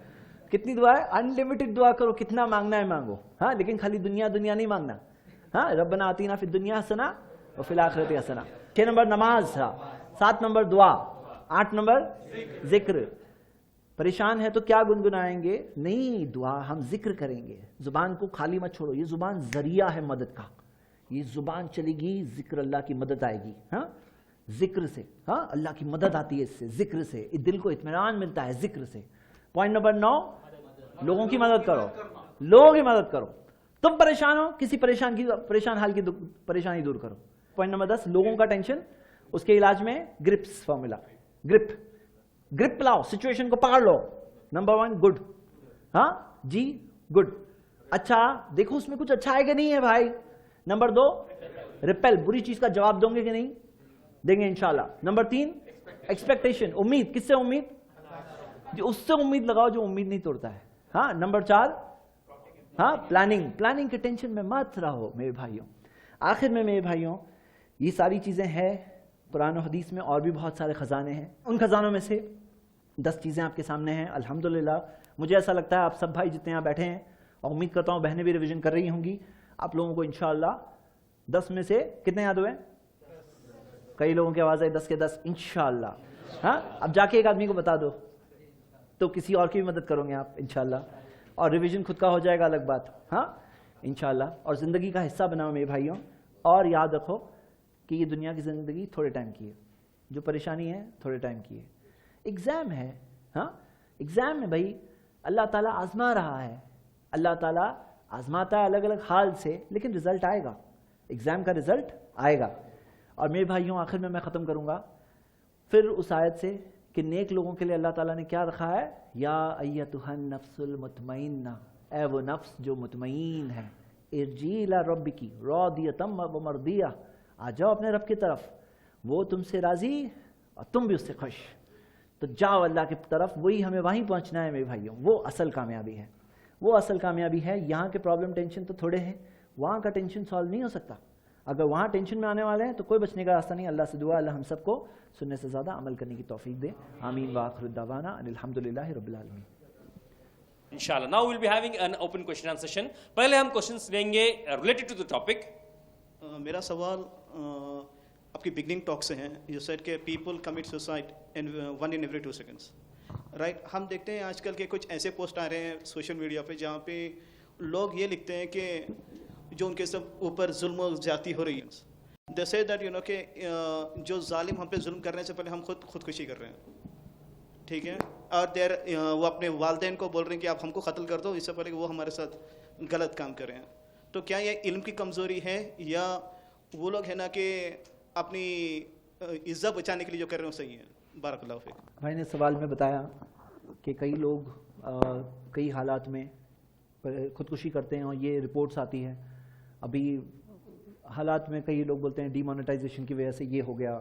کتنی دعا ہے؟ انلمیٹڈ دعا کرو، کتنا مانگنا ہے مانگو. ہاں. لیکن خالی دنیا نہیں مانگنا. ہاں. ربنا آتینا فی الدنیا حسنہ وفی الآخرۃ حسنہ. 6 نمبر نماز تھا، 7 نمبر دعا، 8 نمبر ذکر. پریشان ہے تو کیا گنگنائیں گے؟ نہیں، دعا، ہم ذکر کریں گے. زبان کو خالی مت چھوڑو، یہ زبان ذریعہ ہے مدد کا. یہ زبان چلے گی، ذکر اللہ کی مدد آئے گی. ہاں. ذکر سے، ہاں، اللہ کی مدد آتی ہے اس سے، ذکر سے دل کو اطمینان ملتا ہے ذکر سے. پوائنٹ نمبر 9 لوگوں کی مدد کرو. لوگوں کی مدد کرو. تم پریشان ہو، کسی پریشان حال کی پریشانی دور کرو. پوائنٹ نمبر 10 لوگوں کا ٹینشن، اس کے علاج میں گرپس فارمولا. گرپ لاؤ، سچویشن کو پکڑ لو. Number 1 good. ہاں جی گڈ، اچھا دیکھو اس میں کچھ اچھا ہے کہ نہیں ہے بھائی. نمبر 2 ریپل، بری چیز کا جواب دوں گے کہ نہیں؟ دیں گے انشاءاللہ. نمبر 3 ایکسپیکٹیشن، امید. کس سے امید؟ جو اس سے امید لگاؤ جو امید نہیں توڑتا ہے. ہاں. نمبر 4 ہاں پلاننگ کے ٹینشن میں مت رہو میرے بھائیوں. آخر میں میرے بھائیوں، یہ ساری چیزیں ہیں قرآن و حدیث میں، اور بھی بہت سارے خزانے ہیں. ان خزانوں میں سے 10 چیزیں آپ کے سامنے ہیں. الحمدللہ مجھے ایسا لگتا ہے آپ سب بھائی جتنے یہاں بیٹھے ہیں، اور امید کرتا ہوں بہنیں بھی ریویژن کر رہی ہوں گی، آپ لوگوں کو انشاءاللہ 10 میں سے کتنے یاد ہوئے؟ کئی لوگوں کی آواز ہے 10 کے 10 انشاءاللہ. ہاں. اب جا کے ایک آدمی کو بتا دو تو کسی اور کی بھی مدد کرو گے آپ انشاءاللہ، اور ریویژن خود کا ہو جائے گا، الگ بات. ہاں انشاءاللہ. اور زندگی کا حصہ بناؤ میرے بھائیوں. اور یاد رکھو کہ یہ دنیا کی زندگی تھوڑے ٹائم کی ہے، جو پریشانی ہے تھوڑے ٹائم کی ہے. ایگزام ہے. ہاں. ایگزام میں بھائی اللہ تعالیٰ آزما رہا ہے. اللہ تعالیٰ آزماتا ہے الگ الگ حال سے، لیکن رزلٹ آئے گا. ایگزام کا رزلٹ آئے گا. اور میرے بھائیوں آخر میں ختم کروں گا پھر اس آیت سے کہ نیک لوگوں کے لیے اللہ تعالیٰ نے کیا رکھا ہے؟ یا ایتھا النفس المطمئنہ، اے وہ نفس جو مطمئن ہے، ارجعی الی ربکی راضیۃ و مرضیہ، آ جاؤ اپنے رب کی طرف، وہ تم سے راضی اور تم بھی اس سے خوش. تو جاؤ اللہ کی طرف, وہی ہمیں وہیں پہنچنا ہے میرے بھائیوں. وہ اصل کامیابی ہے, وہ اصل کامیابی ہے. یہاں کے پرابلم ٹینشن تو تھوڑے ہیں, وہاں کا ٹینشن سالو نہیں ہو سکتا. اگر وہاں ٹینشن میں آنے والے ہیں تو کوئی بچنے کا راستہ نہیں. اللہ سے دعا اللہ ہم سب کو سننے سے زیادہ عمل کرنے کی توفیق دے. آمین وآخر دعوانا ان الحمدللہ رب العالمین. Inshallah. Now we'll be having an open question and session. پہلے ہم questions لیں گے related to the topic. میرا سوال آپ کی بگننگ ٹاک سے ہیں. یو سیڈ کہ people commit suicide one in every 2 seconds. Right, ہم دیکھتے ہیں آج کل کے کچھ ایسے پوسٹ آ رہے ہیں سوشل میڈیا پہ جہاں پہ لوگ یہ لکھتے ہیں کہ جو ان کے سب اوپر ظلم و زیادتی ہو رہی ہے. دے سے دیٹ کہ جو ظالم ہم پہ ظلم کرنے سے پہلے ہم خودکشی کر رہے ہیں, ٹھیک ہے, اور وہ اپنے والدین کو بول رہے ہیں کہ آپ ہم کو قتل کر دو اس سے پہلے کہ وہ ہمارے ساتھ غلط کام کریں. تو کیا یہ علم کی کمزوری ہے یا وہ لوگ ہیں نا کہ اپنی عزت بچانے کے لیے جو کر رہے ہیں وہ صحیح ہے؟ بارک اللہ فیک. بھائی نے سوال میں بتایا کہ کئی لوگ کئی حالات میں خودکشی کرتے ہیں اور یہ رپورٹس آتی ہیں. ابھی حالات میں کئی لوگ بولتے ہیں ڈی مانیٹائزیشن کی وجہ سے یہ ہو گیا,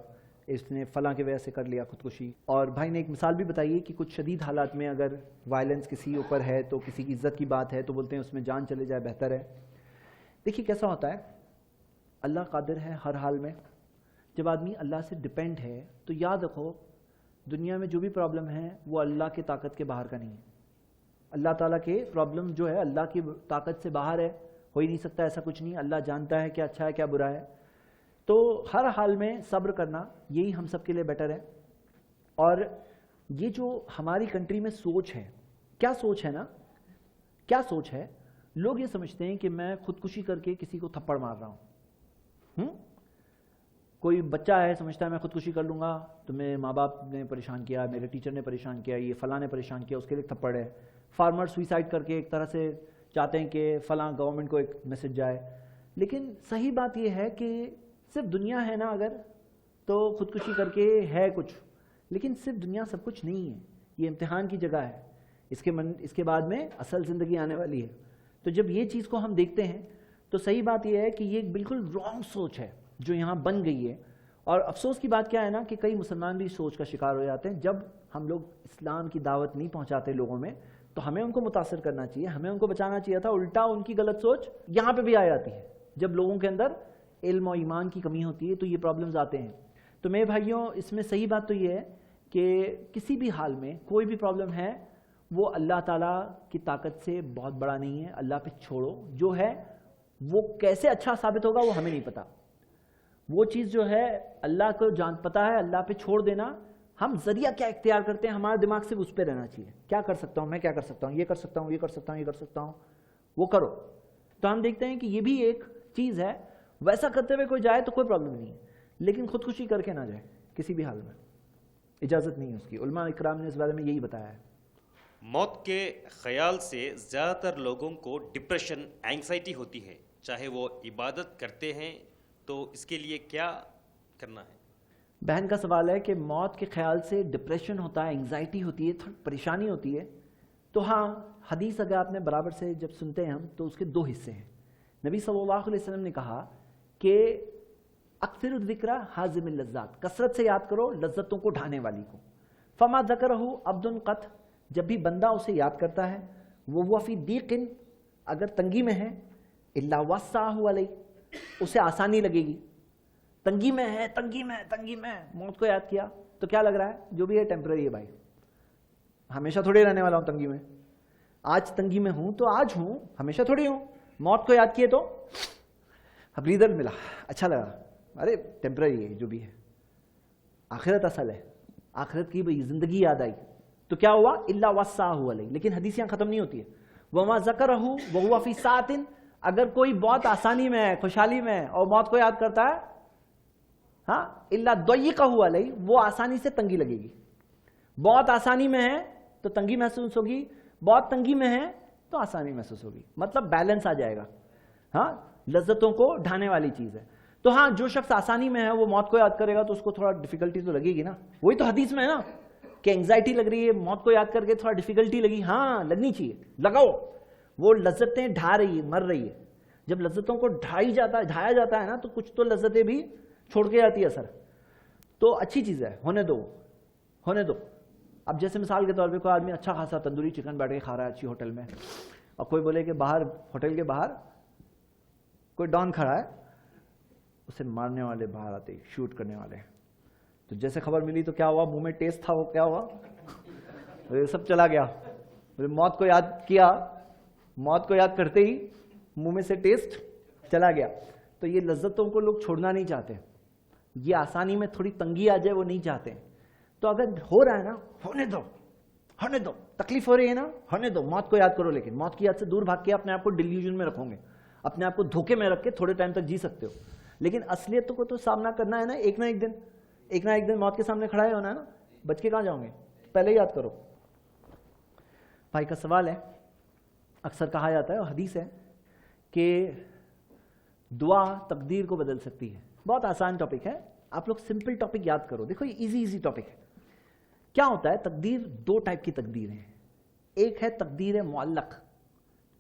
اس نے فلاں کی وجہ سے کر لیا خودکشی. اور بھائی نے ایک مثال بھی بتائی ہے کہ کچھ شدید حالات میں اگر وائلنس کسی اوپر ہے تو کسی کی عزت کی بات ہے تو بولتے ہیں اس میں جان چلے جائے بہتر ہے. دیکھیے کیسا ہوتا ہے, اللہ قادر ہے ہر حال میں. جب آدمی اللہ سے ڈپینڈ ہے تو یاد رکھو دنیا میں جو بھی پرابلم ہے وہ اللہ کی طاقت کے باہر کا نہیں ہے. اللہ تعالیٰ کے پرابلم جو ہے اللہ کی طاقت سے باہر ہے, ہو ہی نہیں سکتا, ایسا کچھ نہیں. اللہ جانتا ہے کیا اچھا ہے کیا برا ہے. تو ہر حال میں صبر کرنا یہی ہم سب کے لیے بیٹر ہے. اور یہ جو ہماری کنٹری میں سوچ ہے, کیا سوچ ہے نا, کیا سوچ ہے, لوگ یہ سمجھتے ہیں کہ میں خودکشی کر کے کسی کو تھپڑ مار رہا ہوں. کوئی بچہ ہے سمجھتا ہے میں خودکشی کر لوں گا تو میرے ماں باپ نے پریشان کیا, میرے ٹیچر نے پریشان کیا, یہ فلاں نے پریشان کیا, اس کے لیے تھپڑ ہے. فارمر سوئسائڈ کر کے ایک طرح سے چاہتے ہیں کہ فلاں گورنمنٹ کو ایک میسج جائے. لیکن صحیح بات یہ ہے کہ صرف دنیا ہے نا اگر تو خودکشی کر کے ہے کچھ, لیکن صرف دنیا سب کچھ نہیں ہے. یہ امتحان کی جگہ ہے, اس کے بعد میں اصل زندگی آنے والی ہے. تو جب یہ چیز کو ہم دیکھتے ہیں تو صحیح بات یہ ہے کہ یہ بالکل رانگ سوچ ہے جو یہاں بن گئی ہے. اور افسوس کی بات کیا ہے نا کہ کئی مسلمان بھی سوچ کا شکار ہو جاتے ہیں. جب ہم لوگ اسلام کی دعوت نہیں پہنچاتے لوگوں میں تو ہمیں ان کو متاثر کرنا چاہیے, ہمیں ان کو بچانا چاہیے تھا. الٹا ان کی غلط سوچ یہاں پہ بھی آ جاتی ہے. جب لوگوں کے اندر علم و ایمان کی کمی ہوتی ہے تو یہ پرابلمز آتے ہیں. تو میرے بھائیوں اس میں صحیح بات تو یہ ہے کہ کسی بھی حال میں کوئی بھی پرابلم ہے وہ اللہ تعالیٰ کی طاقت سے بہت بڑا نہیں ہے. اللہ پہ چھوڑو, جو ہے وہ کیسے اچھا ثابت ہوگا وہ ہمیں نہیں پتا. وہ چیز جو ہے اللہ کو جان پتا ہے, اللہ پہ چھوڑ دینا. ہم ذریعہ کیا اختیار کرتے ہیں, ہمارا دماغ صرف اس پہ رہنا چاہیے. کیا کر سکتا ہوں میں, کیا کر سکتا ہوں, یہ کر سکتا ہوں, یہ کر سکتا ہوں, یہ کر سکتا ہوں, وہ کرو. تو ہم دیکھتے ہیں کہ یہ بھی ایک چیز ہے. ویسا کرتے ہوئے کوئی جائے تو کوئی پرابلم نہیں ہے, لیکن خودکشی کر کے نہ جائے کسی بھی حال میں, اجازت نہیں ہے اس کی. علماء اکرام نے اس بارے میں یہی بتایا ہے. موت کے خیال سے زیادہ تر لوگوں کو ڈپریشن, اینگزائٹی ہوتی ہے, چاہے وہ عبادت کرتے ہیں, تو اس کے لیے کیا کرنا ہے؟ بہن کا سوال ہے کہ موت کے خیال سے ڈپریشن ہوتا ہے, اینگزائٹی ہوتی ہے, تھوڑی پریشانی ہوتی ہے. تو ہاں حدیث اگر آپ نے برابر سے جب سنتے ہیں ہم تو اس کے 2 حصے ہیں. نبی صلی اللہ علیہ وسلم نے کہا کہ اکثر الذکر حازم اللذات, کثرت سے یاد کرو لذتوں کو ڈھانے والی کو. فما ذکرہ عبد قط, جب بھی بندہ اسے یاد کرتا ہے, وہ فی ضیق, اگر تنگی میں ہے, الا وسعہ علیہ, اسے آسانی لگے گی. تنگی میں ہے, تنگی میں موت کو یاد کیا تو کیا لگ رہا ہے, جو بھی ہے ٹیمپرری ہے بھائی, ہمیشہ تھوڑی رہنے والا ہوں تنگی میں. آج تنگی میں ہوں تو آج ہوں, ہمیشہ تھوڑی ہوں. موت کو یاد کیے تو بریدر ملا, اچھا لگا, ارے ٹیمپرری ہے جو بھی ہے. آخرت اصل ہے, آخرت کی بھئی زندگی یاد آئی تو کیا ہوا, الا وسعہ علیہ. لیکن حدیث یہاں ختم نہیں ہوتی ہے. وما ذکرہ وہو فی ساعۃ, اگر کوئی بہت آسانی میں ہے, خوشحالی میں ہے اور موت کو یاد کرتا ہے, ہاں, الا ضیقہ علیہ, وہ آسانی سے تنگی لگے گی. بہت آسانی میں ہے تو تنگی محسوس ہوگی, بہت تنگی میں ہے تو آسانی محسوس ہوگی. مطلب بیلنس آ جائے گا. ہاں, لذتوں کو ڈھانے والی چیز ہے. تو ہاں جو شخص آسانی میں ہے وہ موت کو یاد کرے گا تو اس کو تھوڑا ڈیفیکلٹی تو لگے گی نا. وہی تو حدیث میں ہے نا کہ اینگزائٹی لگ رہی ہے, موت کو یاد کر کے تھوڑا ڈیفیکلٹی لگی, ہاں لگنی چاہیے, لگاؤ. وہ لذتیں ڈھا رہی ہے, مر رہی ہے. جب لذتوں کو ڈھایا جاتا ہے نا تو کچھ تو لذتیں بھی چھوڑ کے جاتی ہے اثر. تو اچھی چیز ہے, ہونے دو. اب جیسے مثال کے طور پہ کوئی آدمی اچھا خاصا تندوری چکن بیٹھ کے کھا رہا ہے اچھی ہوٹل میں, اور کوئی بولے کہ باہر ہوٹل کے باہر کوئی ڈان کھڑا ہے, اسے مارنے والے باہر آتے, شوٹ کرنے والے. تو جیسے خبر ملی تو کیا ہوا, منہ میں ٹیسٹ تھا, وہ کیا ہوا, سب چلا گیا. موت کو یاد کیا, موت کو یاد کرتے ہی منہ میں سے ٹیسٹ چلا گیا. تو یہ لذتوں کو لوگ چھوڑنا نہیں چاہتے, یہ آسانی میں تھوڑی تنگی آ جائے وہ نہیں چاہتے. تو اگر ہو رہا ہے نا, ہونے دو, ہونے دو, تکلیف ہو رہی ہے نا, ہونے دو, موت کو یاد کرو. لیکن موت کی یاد سے دور بھاگ کے اپنے آپ کو ڈیلیوژن میں رکھو گے, اپنے آپ کو دھوکے میں رکھ کے تھوڑے ٹائم تک جی سکتے ہو, لیکن اصلیت کو تو سامنا کرنا ہے نا, ایک نہ ایک دن موت کے سامنے کھڑا ہونا ہے نا, بچ کے کہاں جاؤ گے, پہلے یاد کرو. بھائی کا سوال ہے, اکثر کہا جاتا ہے اور حدیث ہے کہ دعا تقدیر کو بدل سکتی ہے. بہت آسان ٹاپک ہے, آپ لوگ سمپل ٹاپک یاد کرو. دیکھو یہ ایزی ٹاپک ہے. کیا ہوتا ہے, تقدیر دو ٹائپ کی تقدیر ہیں. ایک ہے تقدیر معلق,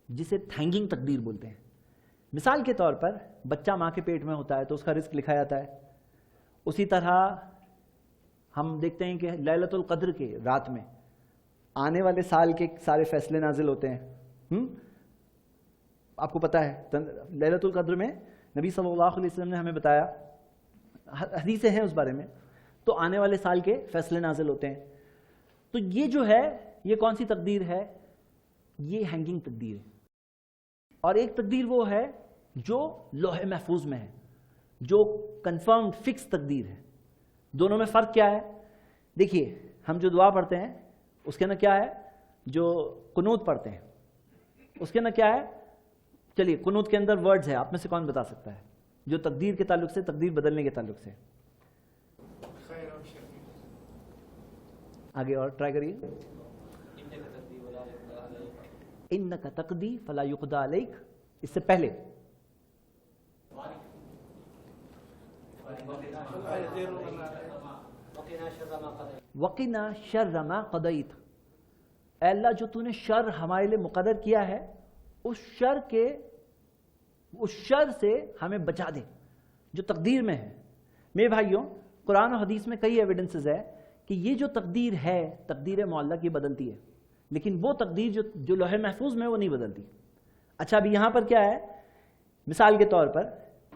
جسے ہینگنگ تقدیر بولتے ہیں. مثال کے طور پر بچہ ماں کے پیٹ میں ہوتا ہے تو اس کا رزق لکھا جاتا ہے. اسی طرح ہم دیکھتے ہیں کہ لیلۃ القدر کے رات میں آنے والے سال کے سارے فیصلے نازل ہوتے ہیں. آپ کو پتا ہے لیلۃ القدر میں نبی صلی اللہ علیہ وسلم نے ہمیں بتایا, حدیثیں ہیں اس بارے میں, تو آنے والے سال کے فیصلے نازل ہوتے ہیں. تو یہ جو ہے یہ کون سی تقدیر ہے, یہ ہینگنگ تقدیر ہے. اور ایک تقدیر وہ ہے جو لوح محفوظ میں ہے, جو کنفرمڈ فکس تقدیر ہے. دونوں میں فرق کیا ہے؟ دیکھیے ہم جو دعا پڑھتے ہیں اس کے نا کیا ہے, جو قنوت پڑھتے ہیں اس کے نا کیا ہے, چلیے قنوت کے اندر ورڈز ہے, آپ میں سے کون بتا سکتا ہے جو تقدیر کے تعلق سے, تقدیر بدلنے کے تعلق سے؟ آگے اور ٹرائی کریے. انک تقدی فلا یقضی علیک, اس سے پہلے وقنا شر ما قضیت, اے اللہ جو تو نے شر ہمارے لیے مقرر کیا ہے اس شر سے ہمیں بچا دے جو تقدیر میں ہے. میرے بھائیوں, قرآن و حدیث میں کئی ایویڈنسز ہے کہ یہ جو تقدیر ہے, تقدیر معلق, یہ بدلتی ہے, لیکن وہ تقدیر جو لوح محفوظ میں وہ نہیں بدلتی. اچھا ابھی یہاں پر کیا ہے, مثال کے طور پر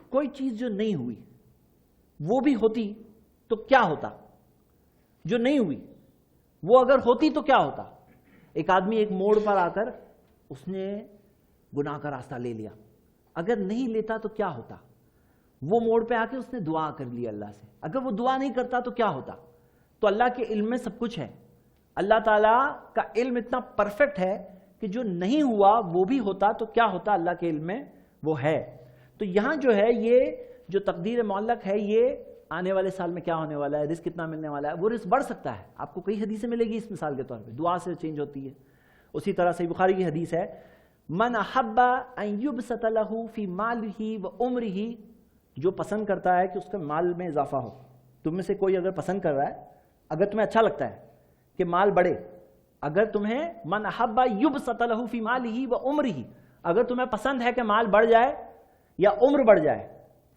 کوئی چیز جو نہیں ہوئی وہ بھی ہوتی تو کیا ہوتا, جو نہیں ہوئی وہ اگر ہوتی تو کیا ہوتا. ایک آدمی ایک موڑ پر آ کر اس نے گناہ کا راستہ لے لیا, اگر نہیں لیتا تو کیا ہوتا. وہ موڑ پہ آ کے اس نے دعا کر لی اللہ سے, اگر وہ دعا نہیں کرتا تو کیا ہوتا. تو اللہ کے علم میں سب کچھ ہے, اللہ تعالیٰ کا علم اتنا پرفیکٹ ہے کہ جو نہیں ہوا وہ بھی ہوتا تو کیا ہوتا, اللہ کے علم میں وہ ہے. تو یہاں جو ہے یہ جو تقدیر معلق ہے, یہ آنے والے سال میں کیا ہونے والا ہے, رزق کتنا ملنے والا ہے, وہ رزق بڑھ سکتا ہے. آپ کو کئی حدیثیں ملے گی اس مثال کے طور پہ, دعا سے چینج ہوتی ہے. اسی طرح صحیح بخاری کی حدیث ہے, من احب ان یبسط له فی مالہ و عمرہ, جو پسند کرتا ہے کہ اس کے مال میں اضافہ ہو. تم میں سے کوئی اگر پسند کر رہا ہے, اگر تمہیں اچھا لگتا ہے کہ مال بڑھے, اگر تمہیں من احب یبسط له فی مالہ و عمرہ, اگر تمہیں پسند ہے کہ مال بڑھ جائے یا عمر بڑھ جائے,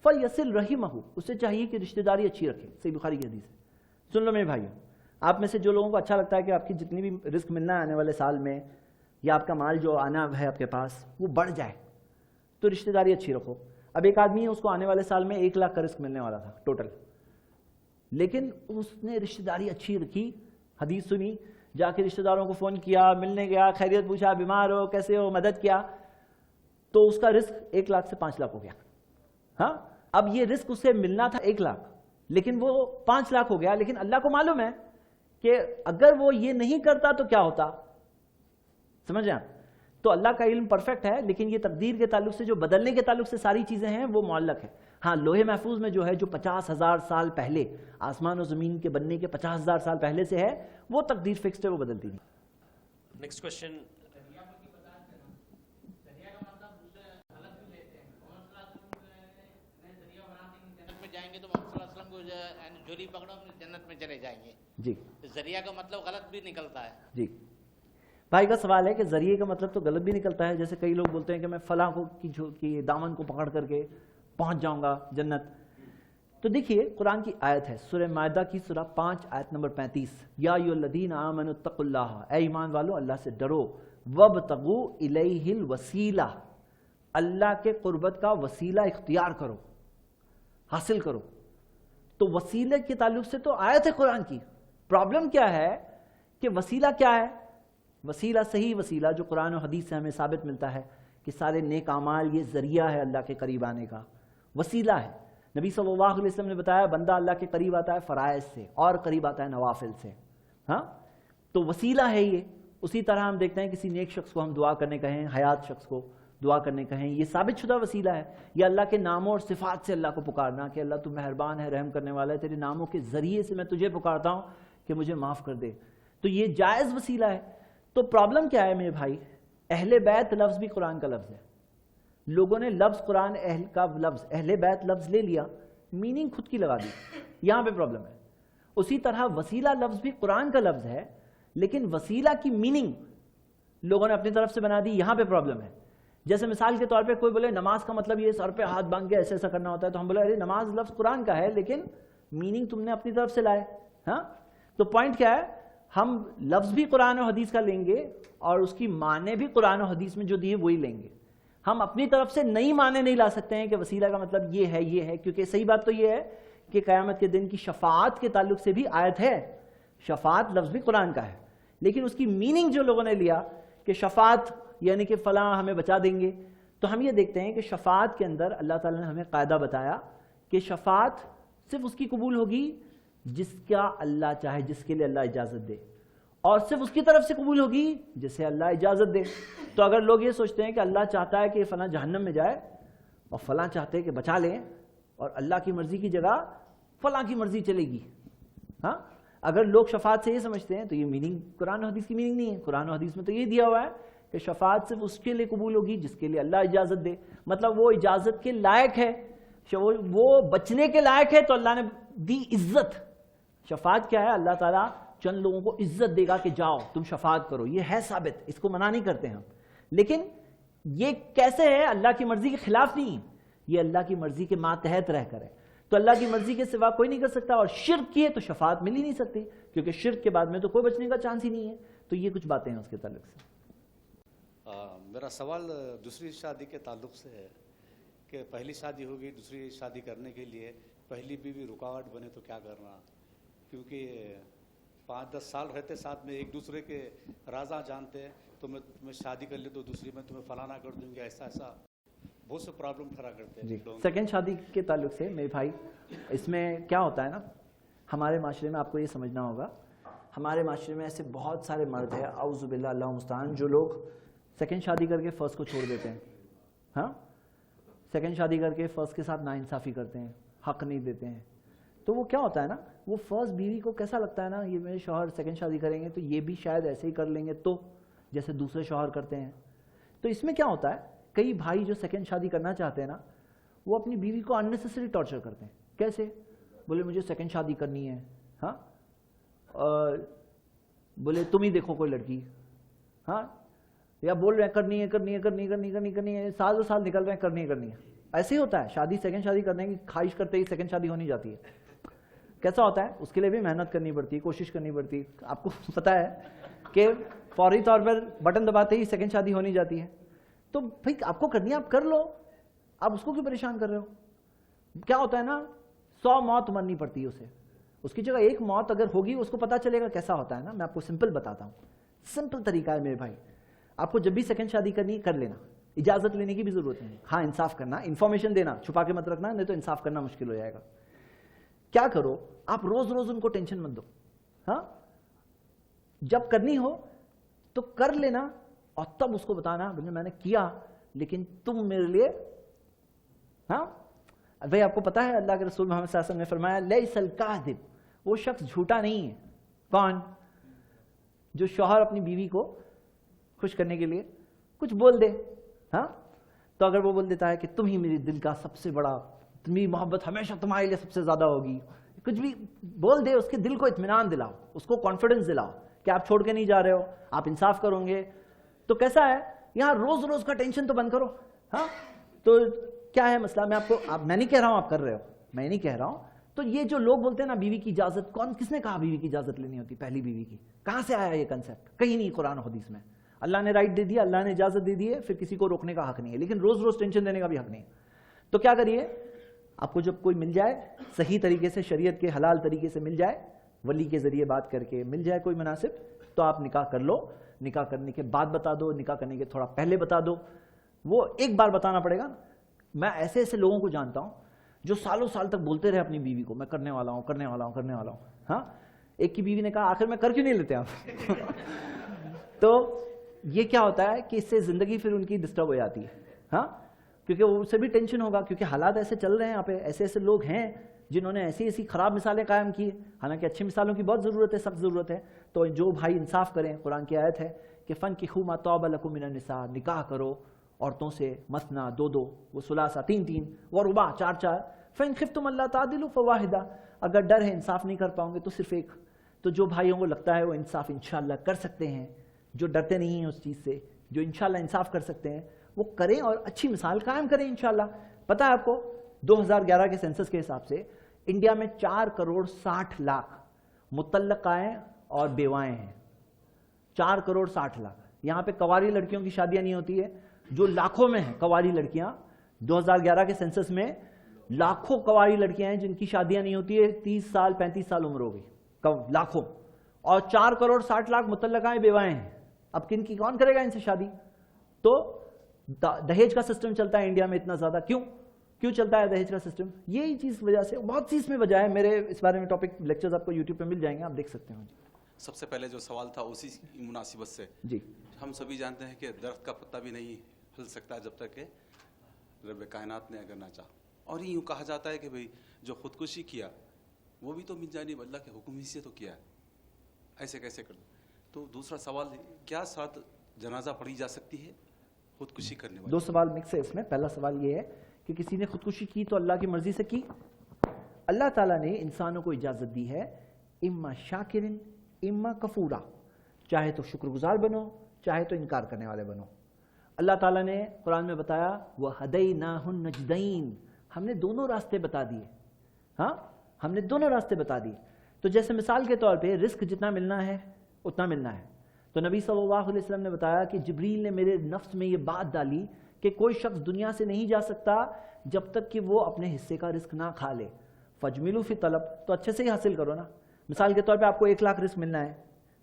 فلیصل رحمہ, اسے چاہیے کہ رشتہ داری اچھی رکھے. صحیح بخاری کی حدیث ہے. سن لو میرے بھائیوں, آپ میں سے جو لوگوں کو اچھا لگتا ہے کہ آپ کی جتنی بھی رزق ملنا ہے آنے والے سال میں, یا آپ کا مال جو آنا ہے آپ کے پاس وہ بڑھ جائے, تو رشتہ داری اچھی رکھو. اب ایک آدمی ہے, اس کو آنے والے سال میں 1 لاکھ کا رزق ملنے والا تھا ٹوٹل, لیکن اس نے رشتہ داری اچھی رکھی, حدیث سنی, جا کے رشتہ داروں کو فون کیا, ملنے گیا, خیریت پوچھا, بیمار ہو, کیسے ہو, مدد کیا, تو اس کا رزق 1 لاکھ سے 5 لاکھ ہو گیا. ہاں, اب یہ رزق اسے ملنا تھا 1 لاکھ, لیکن وہ 5 لاکھ ہو گیا. لیکن اللہ کو معلوم ہے کہ اگر وہ یہ نہیں کرتا تو کیا ہوتا. سمجھ رہے ہیں؟ تو اللہ کا علم پرفیکٹ ہے, لیکن یہ تقدیر کے تعلق سے, جو بدلنے کے تعلق سے ساری چیزیں ہیں وہ معلق ہے. ہاں, لوح محفوظ میں جو ہے, جو 50,000 سال پہلے, آسمان و زمین کے بننے کے 50,000 سال پہلے سے ہے, وہ تقدیر فکسڈ ہے, وہ بدلتی نہیں. Next question. جائیں گے تو محمد صلی اللہ علیہ وسلم کو جولی پکڑو جنت میں چلے جائیں گے. جی, ذریعہ کا مطلب غلط بھی نکلتا ہے. جی, بھائی کا سوال ہے کہ ذریعے کا مطلب تو غلط بھی نکلتا ہے. جیسے کئی لوگ بولتے ہیں کہ میں فلاں کی دامن کو پکڑ کر کے پہنچ جاؤں گا جنت. تو دیکھیے قرآن کی آیت ہے سورہ مائدہ کی سورہ 5 آیت نمبر 35، یا ایھا الذین آمنوا اتقوا اللہ، اے ایمان والو اللہ سے ڈرو، وابتغوا الیہ الوسیلہ، اللہ کے قربت کا وسیلہ اختیار کرو، حاصل کرو۔ تو وسیلے کے تعلق سے تو آیت ہے قرآن کی۔ پرابلم کیا ہے کہ وسیلہ کیا ہے؟ وسیلہ، صحیح وسیلہ جو قرآن و حدیث سے ہمیں ثابت ملتا ہے کہ سارے نیک اعمال یہ ذریعہ ہے اللہ کے قریب آنے کا، وسیلہ ہے۔ نبی صلی اللہ علیہ وسلم نے بتایا بندہ اللہ کے قریب آتا ہے فرائض سے اور قریب آتا ہے نوافل سے، ہاں تو وسیلہ ہے یہ۔ اسی طرح ہم دیکھتے ہیں کسی نیک شخص کو ہم دعا کرنے کہیں، حیات شخص کو دعا کرنے کہیں، یہ ثابت شدہ وسیلہ ہے۔ یا اللہ کے ناموں اور صفات سے اللہ کو پکارنا کہ اللہ تو مہربان ہے، رحم کرنے والا ہے، تیرے ناموں کے ذریعے سے میں تجھے پکارتا ہوں کہ مجھے معاف کر دے، تو یہ جائز وسیلہ ہے۔ تو پرابلم کیا ہے میرے بھائی؟ اہل بیت لفظ بھی قرآن کا لفظ ہے، لوگوں نے لفظ قرآن اہل کا لفظ اہل بیت لفظ لے لیا، میننگ خود کی لگا دی، یہاں پہ پرابلم ہے۔ اسی طرح وسیلہ لفظ بھی قرآن کا لفظ ہے، لیکن وسیلہ کی میننگ لوگوں نے اپنی طرف سے بنا دی، یہاں پہ پرابلم ہے۔ جیسے مثال کے طور پہ کوئی بولے نماز کا مطلب یہ سر پہ ہاتھ باندھ کے ایسے ایسا کرنا ہوتا ہے، تو ہم بولے ارے نماز لفظ قرآن کا ہے لیکن میننگ تم نے اپنی طرف سے لائے، ہاں تو پوائنٹ کیا ہے؟ ہم لفظ بھی قرآن و حدیث کا لیں گے اور اس کی معنی بھی قرآن و حدیث میں جو دی ہے وہی لیں گے، ہم اپنی طرف سے نئی معنی نہیں لا سکتے ہیں کہ وسیلہ کا مطلب یہ ہے، کیونکہ صحیح بات تو یہ ہے کہ قیامت کے دن کی شفاعت کے تعلق سے بھی آیت ہے، شفاعت لفظ بھی قرآن کا ہے، لیکن اس کی میننگ جو لوگوں نے لیا کہ شفاعت یعنی کہ فلاں ہمیں بچا دیں گے، تو ہم یہ دیکھتے ہیں کہ شفاعت کے اندر اللہ تعالیٰ نے ہمیں قاعدہ بتایا کہ شفاعت صرف اس کی قبول ہوگی جس کا اللہ چاہے، جس کے لیے اللہ اجازت دے، اور صرف اس کی طرف سے قبول ہوگی جسے اللہ اجازت دے۔ تو اگر لوگ یہ سوچتے ہیں کہ اللہ چاہتا ہے کہ فلاں جہنم میں جائے اور فلاں چاہتے ہیں کہ بچا لیں، اور اللہ کی مرضی کی جگہ فلاں کی مرضی چلے گی، ہاں اگر لوگ شفاعت سے یہ سمجھتے ہیں تو یہ میننگ قرآن و حدیث کی میننگ نہیں ہے۔ قرآن و حدیث میں تو یہ دیا ہوا ہے کہ شفاعت صرف اس کے لیے قبول ہوگی جس کے لیے اللہ اجازت دے، مطلب وہ اجازت کے لائق ہے، وہ بچنے کے لائق ہے تو اللہ نے دی عزت۔ شفاعت کیا ہے؟ اللہ تعالیٰ چند لوگوں کو عزت دے گا کہ جاؤ تم شفاعت کرو، یہ ہے ثابت، اس کو منع نہیں کرتے ہم، لیکن یہ کیسے ہے؟ اللہ کی مرضی کے خلاف نہیں، یہ اللہ کی مرضی کے ماتحت رہ کر ہے، تو اللہ کی مرضی کے سوا کوئی نہیں کر سکتا، اور شرک کیے تو شفاعت مل ہی نہیں سکتی، کیونکہ شرک کے بعد میں تو کوئی بچنے کا چانس ہی نہیں ہے۔ تو یہ کچھ باتیں ہیں اس کے تعلق سے۔ میرا سوال دوسری شادی کے تعلق سے ہے کہ پہلی شادی ہوگی، دوسری شادی کرنے کے لیے پہلی بیوی رکاوٹ بنے تو کیا کرنا؟ کیونکہ 5-10 سال رہتے ساتھ میں ایک دوسرے کے رازاں جانتے ہیں، تو میں تمہیں شادی کر لی تو دوسری میں تمہیں فلانا کر دوں گی، ایسا بہت سے پرابلم کھڑا کرتے ہیں۔ جی سیکنڈ شادی کے تعلق سے میرے بھائی، اس میں کیا ہوتا ہے نا، ہمارے معاشرے میں آپ کو یہ سمجھنا ہوگا، ہمارے معاشرے میں ایسے بہت سارے مرد ہیں اعوذ باللہ اللہ مستعان جو لوگ سیکنڈ شادی کر کے فرسٹ کو چھوڑ دیتے ہیں، ہاں سیکنڈ شادی کر کے فرسٹ کے ساتھ ناانصافی کرتے ہیں، حق نہیں دیتے ہیں۔ تو وہ کیا ہوتا ہے نا، وہ فرسٹ بیوی کو کیسا لگتا ہے نا، یہ میرے شوہر سیکنڈ شادی کریں گے تو یہ بھی شاید ایسے ہی کر لیں گے تو جیسے دوسرے شوہر کرتے ہیں۔ تو اس میں کیا ہوتا ہے، کئی بھائی جو سیکنڈ شادی کرنا چاہتے ہیں نا، وہ اپنی بیوی کو اننیسیسری ٹارچر کرتے ہیں۔ کیسے؟ بولے مجھے سیکنڈ شادی کرنی ہے، ہاں اور بولے تم ہی دیکھو کوئی لڑکی، ہاں یا بول رہے ہیں کرنی ہے، سال دو سال نکل رہے ہیں کرنی ہے۔ ایسے ہی ہوتا ہے، شادی سیکنڈ شادی کرنے کی خواہش کرتے ہی سیکنڈ شادی ہونی جاتی ہے۔ کیسا ہوتا ہے؟ اس کے لیے بھی محنت کرنی پڑتی ہے، کوشش کرنی پڑتی ہے۔ آپ کو پتہ ہے کہ فوری طور پر بٹن دباتے ہی سیکنڈ شادی ہونی جاتی ہے۔ تو بھائی آپ کو کرنی ہے آپ کر لو، آپ اس کو کیوں پریشان کر رہے ہو؟ کیا ہوتا ہے نا، 100 موت مرنی پڑتی ہے اسے، اس کی جگہ ایک موت اگر ہوگی اس کو پتہ چلے گا کیسا ہوتا ہے نا۔ میں آپ کو سمپل بتاتا ہوں، سمپل طریقہ ہے میرے بھائی، آپ کو جب بھی سیکنڈ شادی کرنی کر لینا، اجازت لینے کی بھی ضرورت نہیں، ہاں انصاف کرنا، انفارمیشن دینا، چھپا کے مت رکھنا، نہیں تو انصاف کرنا مشکل ہو جائے گا۔ کیا کرو آپ، روز روز ان کو ٹینشن مت دو، ہاں جب کرنی ہو تو کر لینا، اور تب اس کو بتانا میں نے کیا لیکن تم میرے لیے، ہاں بھائی آپ کو پتا ہے اللہ کے رسول محمد صلی اللہ علیہ وسلم نے فرمایا لیس الکاذب، وہ شخص جھوٹا نہیں ہے۔ کون؟ جو شوہر اپنی بیوی کو خوش کرنے کے لیے کچھ بول دے، ہاں تو اگر وہ بول دیتا ہے کہ تم ہی میرے دل کا سب سے بڑا، تمہیں محبت ہمیشہ تمہارے لیے سب سے زیادہ ہوگی، کچھ بھی بول دے، اس کے دل کو اطمینان دلاؤ، اس کو کانفیڈنس دلاؤ کہ آپ چھوڑ کے نہیں جا رہے ہو، آپ انصاف کرو گے، تو کیسا ہے یہاں روز روز کا ٹینشن تو بند کرو، ہاں تو کیا ہے مسئلہ؟ میں آپ کو، میں نہیں کہہ رہا ہوں آپ کر رہے ہو، میں نہیں کہہ رہا ہوں، تو یہ جو لوگ بولتے ہیں نا بیوی کی اجازت، کس نے کہا بیوی کی اجازت لینی ہوتی پہلی بیوی کی؟ کہاں سے آیا یہ کنسیپٹ؟ کہیں نہیں قرآن و حدیث میں. اللہ نے رائٹ دے دیا، اللہ نے اجازت دے دی ہے، پھر کسی کو روکنے کا حق نہیں ہے، لیکن روز روز ٹینشن دینے کا بھی حق نہیں ہے. تو کیا کریے، آپ کو جب کوئی مل جائے صحیح طریقے سے، شریعت کے حلال طریقے سے مل جائے، ولی کے ذریعے بات کر کے مل جائے کوئی مناسب، تو آپ نکاح کر لو. نکاح کرنے کے بعد بتا دو، نکاح کرنے کے تھوڑا پہلے بتا دو. وہ ایک بار بتانا پڑے گا. میں ایسے ایسے لوگوں کو جانتا ہوں جو سالوں سال تک بولتے رہے اپنی بیوی کو، میں کرنے والا ہوں کرنے والا ہوں کرنے والا ہوں. ہاں، ایک کی بیوی نے کہا آخر میں کر کیوں نہیں لیتے آپ؟ تو یہ کیا ہوتا ہے کہ اس سے زندگی پھر ان کی ڈسٹرب ہو جاتی ہے. ہاں، کیونکہ اسے بھی ٹینشن ہوگا، کیونکہ حالات ایسے چل رہے ہیں یہاں پہ. ایسے ایسے لوگ ہیں جنہوں نے ایسی ایسی خراب مثالیں قائم کی، حالانکہ اچھی مثالوں کی بہت ضرورت ہے، سخت ضرورت ہے. تو جو بھائی انصاف کریں، قرآن کی آیت ہے کہ فَانْكِحُوا مَا طَابَ لَكُم مِّنَ النِّسَاءِ، نکاح کرو عورتوں سے مثنا 2 وثلاثہ 3 ورباع 4 فَإِنْ خِفْتُمْ أَلَّا تَعْدِلُوا فَوَاحِدَةً، اگر ڈر ہے انصاف نہیں کر پاؤں گے تو صرف ایک. تو جو بھائیوں کو لگتا ہے وہ انصاف انشاءاللہ کر سکتے ہیں، جو ڈرتے نہیں ہیں اس چیز سے، جو انشاءاللہ انصاف کر سکتے ہیں، وہ کریں اور اچھی مثال قائم کریں انشاءاللہ. پتہ ہے آپ کو 2011 کے سینسس کے حساب سے انڈیا میں 4,60,00,000 مطلقائیں اور بیوائیں ہیں. 4,60,00,000. یہاں پہ کنواری لڑکیوں کی شادیاں نہیں ہوتی ہے، جو لاکھوں میں ہیں کنواری لڑکیاں. 2011 کے سینسس میں لاکھوں کنواری لڑکیاں ہیں جن کی شادیاں نہیں ہوتی ہے، 30 سال 35 سال عمر ہو گئی، لاکھوں. اور 4,60,00,000 مطلقائیں بیوائیں ہیں. اب کون کرے گا ان سے شادی؟ تو دہیج کا سسٹم چلتا ہے انڈیا میں اتنا زیادہ. کیوں چلتا ہے دہیج کا سسٹم؟ یہی چیز وجہ سے، بہت سی اس میں وجہ ہے. میرے اس بارے میں ٹاپک لیکچرز آپ کو یوٹیوب پہ مل جائیں گے، آپ دیکھ سکتے ہیں. سب سے پہلے جو سوال تھا اسی مناسبت سے، جی، ہم سبھی جانتے ہیں کہ درخت کا پتا بھی نہیں ہل سکتا جب تک کہ رب کائنات نے اگر نہ چاہا. اور یوں کہا جاتا ہے کہ بھئی جو خودکشی کیا وہ بھی تو من جانب اللہ کے حکم ہی سے تو کیا ہے، ایسے کیسے کر دو؟ تو دوسرا سوال، کیا ساتھ جنازہ پڑھی جا سکتی ہے خودکشی کرنے والے؟ 2 سوال مکس ہے اس میں. پہلا سوال یہ ہے کہ کسی نے خودکشی کی تو اللہ کی مرضی سے کی. اللہ تعالیٰ نے انسانوں کو اجازت دی ہے اما شاکرن اما کفورا، چاہے تو شکر گزار بنو، چاہے تو انکار کرنے والے بنو. اللہ تعالیٰ نے قرآن میں بتایا وَهَدَيْنَاهُ النَّجْدَيْنِ، ہم نے دونوں راستے بتا دیے. ہاں، ہم نے دونوں راستے بتا دیے. تو جیسے مثال کے طور پہ رزق جتنا ملنا ہے اتنا ملنا ہے. تو نبی صلی اللہ علیہ وسلم نے بتایا کہ جبریل نے میرے نفس میں یہ بات ڈالی کہ کوئی شخص دنیا سے نہیں جا سکتا جب تک کہ وہ اپنے حصے کا رزق نہ کھا لے. فَاجْمِلُوا فِي طَلَب، تو اچھے سے ہی حاصل کرو نا. مثال کے طور پہ آپ کو 1 لاکھ رزق ملنا ہے،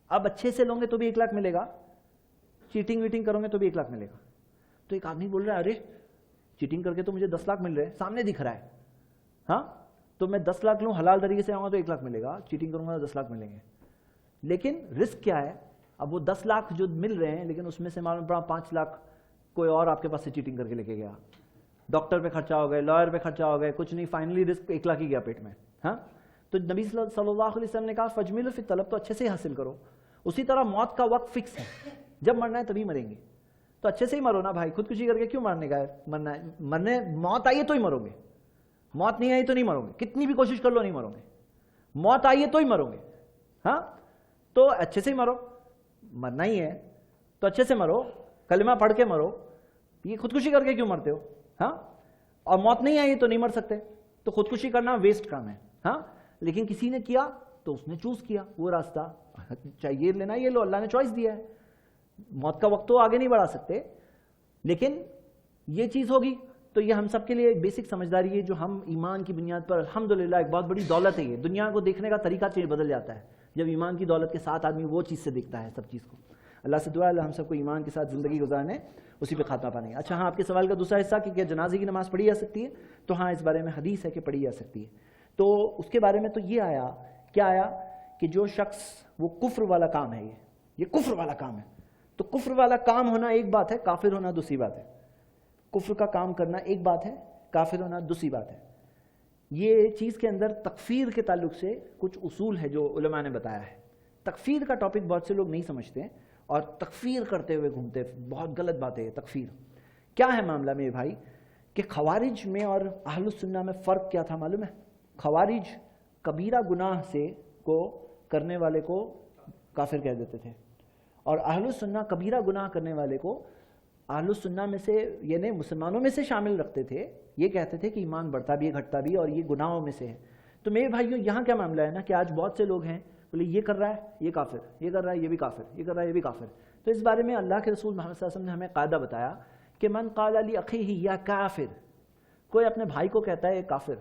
اب اچھے سے لوگے تو بھی 1 لاکھ ملے گا، چیٹنگ ویٹنگ کرو گے تو بھی 1 لاکھ ملے گا. تو ایک آدمی بول رہا ہے ارے چیٹنگ کر کے تو مجھے 10 لاکھ مل رہے ہیں، سامنے دکھ رہا ہے. ہاں، تو میں 10 لاکھ لوں، حلال طریقے سے آؤں گا تو 1 لاکھ ملے گا، چیٹنگ کروں گا تو 10 لاکھ ملیں گے. لیکن رزق کیا ہے؟ اب وہ 10 لاکھ جو مل رہے ہیں، لیکن اس میں سے معلوم پڑا 5 لاکھ کوئی اور آپ کے پاس سے چیٹنگ کر کے لے کے گیا. ڈاکٹر پہ خرچہ ہو گئے، لائر پہ خرچہ ہو گئے، کچھ نہیں، فائنلی رزق 1 لاکھ ہی گیا پیٹ میں. ہاں، تو نبی صلی اللہ علیہ وسلم نے کہا فَاجْمِلُوا فِي الطَّلَب، تو اچھے سے حاصل کرو. اسی طرح موت کا وقت فکس ہے، جب مرنا ہے تبھی مریں گے، تو اچھے سے ہی مرو نا بھائی. خودکشی کر کے کیوں مرنے کا ہے؟ مرنے موت آئی ہے تو ہی مرو گے، موت نہیں آئی تو نہیں مرو گے، کتنی بھی کوشش کر لو نہیں مرو گے. موت آئی ہے تو ہی مرو گے. ہاں، تو اچھے سے ہی مرو. مرنا ہی ہے تو اچھے سے مرو، کلمہ پڑھ کے مرو. یہ خودکشی کر کے کیوں مرتے ہو؟ ہاں، اور موت نہیں آئی تو نہیں مر سکتے، تو خودکشی کرنا ویسٹ کام ہے. ہاں، لیکن کسی نے کیا تو اس نے چوز کیا وہ راستہ، چاہیے لینا یہ لو، اللہ نے چوائس دیا ہے. موت کا وقت تو آگے نہیں بڑھا سکتے، لیکن یہ چیز ہوگی. تو یہ ہم سب کے لیے ایک بیسک سمجھداری ہے جو ہم ایمان کی بنیاد پر الحمدللہ ایک بہت بڑی دولت ہے. یہ دنیا کو دیکھنے کا طریقہ بدل جاتا ہے جب ایمان کی دولت کے ساتھ آدمی وہ چیز سے دیکھتا ہے سب چیز کو. اللہ سے دعا ہے اللہ ہم سب کو ایمان کے ساتھ زندگی گزارنے، اسی پہ خاتمہ پانے. اچھا ہاں، آپ کے سوال کا دوسرا حصہ کہ کیا جنازے کی نماز پڑھی جا سکتی ہے؟ تو ہاں، اس بارے میں حدیث ہے کہ پڑھی جا سکتی ہے. تو اس کے بارے میں تو یہ آیا، کیا آیا کہ جو شخص وہ کفر والا کام ہے، یہ کفر والا کام ہے. تو کفر والا کام ہونا ایک بات ہے، کافر ہونا دوسری بات ہے. کفر کا کام کرنا ایک بات ہے، کافر ہونا دوسری بات ہے. یہ چیز کے اندر تکفیر کے تعلق سے کچھ اصول ہے جو علماء نے بتایا ہے. تکفیر کا ٹاپک بہت سے لوگ نہیں سمجھتے ہیں اور تکفیر کرتے ہوئے گھومتے، بہت غلط بات ہے یہ تکفیر. کیا ہے معاملہ میرے بھائی کہ خوارج میں اور اہل السنہ میں فرق کیا تھا معلوم ہے؟ خوارج کبیرہ گناہ سے کو کرنے والے کو کافر کہہ دیتے تھے، اور اہل السنہ کبیرہ گناہ کرنے والے کو اہل السنہ میں سے یعنی مسلمانوں میں سے شامل رکھتے تھے. یہ کہتے تھے کہ ایمان بڑھتا بھی ہے گھٹتا بھی ہے اور یہ گناہوں میں سے ہے. تو میرے بھائیوں یہاں کیا معاملہ ہے نا کہ آج بہت سے لوگ ہیں بولے یہ کر رہا ہے یہ کافر، یہ کر رہا ہے یہ بھی کافر، یہ کر رہا ہے یہ بھی کافر. تو اس بارے میں اللہ کے رسول محمد صلی اللہ علیہ وسلم نے ہمیں قاعدہ بتایا کہ من قال لاخیہ یا کافر، کوئی اپنے بھائی کو کہتا ہے یہ کافر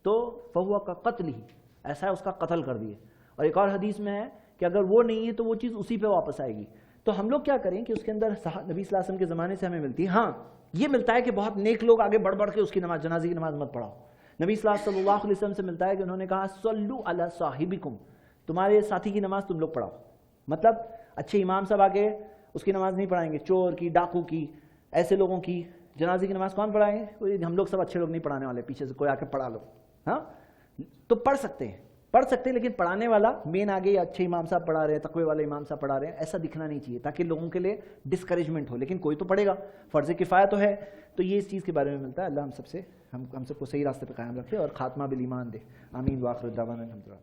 تو فہو کقتلہ، ایسا ہے اس کا قتل کر دیے. اور ایک اور حدیث میں ہے کہ اگر وہ نہیں ہے تو وہ چیز اسی پہ واپس آئے گی. تو ہم لوگ کیا کریں کہ اس کے اندر نبی صلی اللہ علیہ وسلم کے زمانے سے ہمیں ملتی ہے. ہاں یہ ملتا ہے کہ بہت نیک لوگ آگے بڑھ بڑھ کے اس کی نماز، جنازے کی نماز مت پڑھاؤ. نبی صلی اللہ علیہ وسلم سے ملتا ہے کہ انہوں نے کہا صلو علی صاحبکم، تمہارے ساتھی کی نماز تم لوگ پڑھاؤ. مطلب اچھے امام صاحب آگے اس کی نماز نہیں پڑھائیں گے، چور کی، ڈاکو کی، ایسے لوگوں کی جنازے کی نماز کون پڑھائیں گے؟ ہم لوگ سب اچھے لوگ نہیں پڑھانے والے، پیچھے سے کوئی آ کے پڑھا لو. ہاں تو پڑھ سکتے ہیں لیکن پڑھانے والا مین آگے یا اچھے امام صاحب پڑھا رہے ہیں، تقوی والے امام صاحب پڑھا رہے ہیں، ایسا دکھنا نہیں چاہیے تاکہ لوگوں کے لیے ڈسکریجمنٹ ہو. لیکن کوئی تو پڑھے گا، فرض کفایہ تو ہے. تو یہ اس چیز کے بارے میں ملتا ہے. اللہ ہم سب کو صحیح راستے پہ قائم رکھے اور خاتمہ بالایمان دے. آمین. واخر دعوانا الحمدللہ.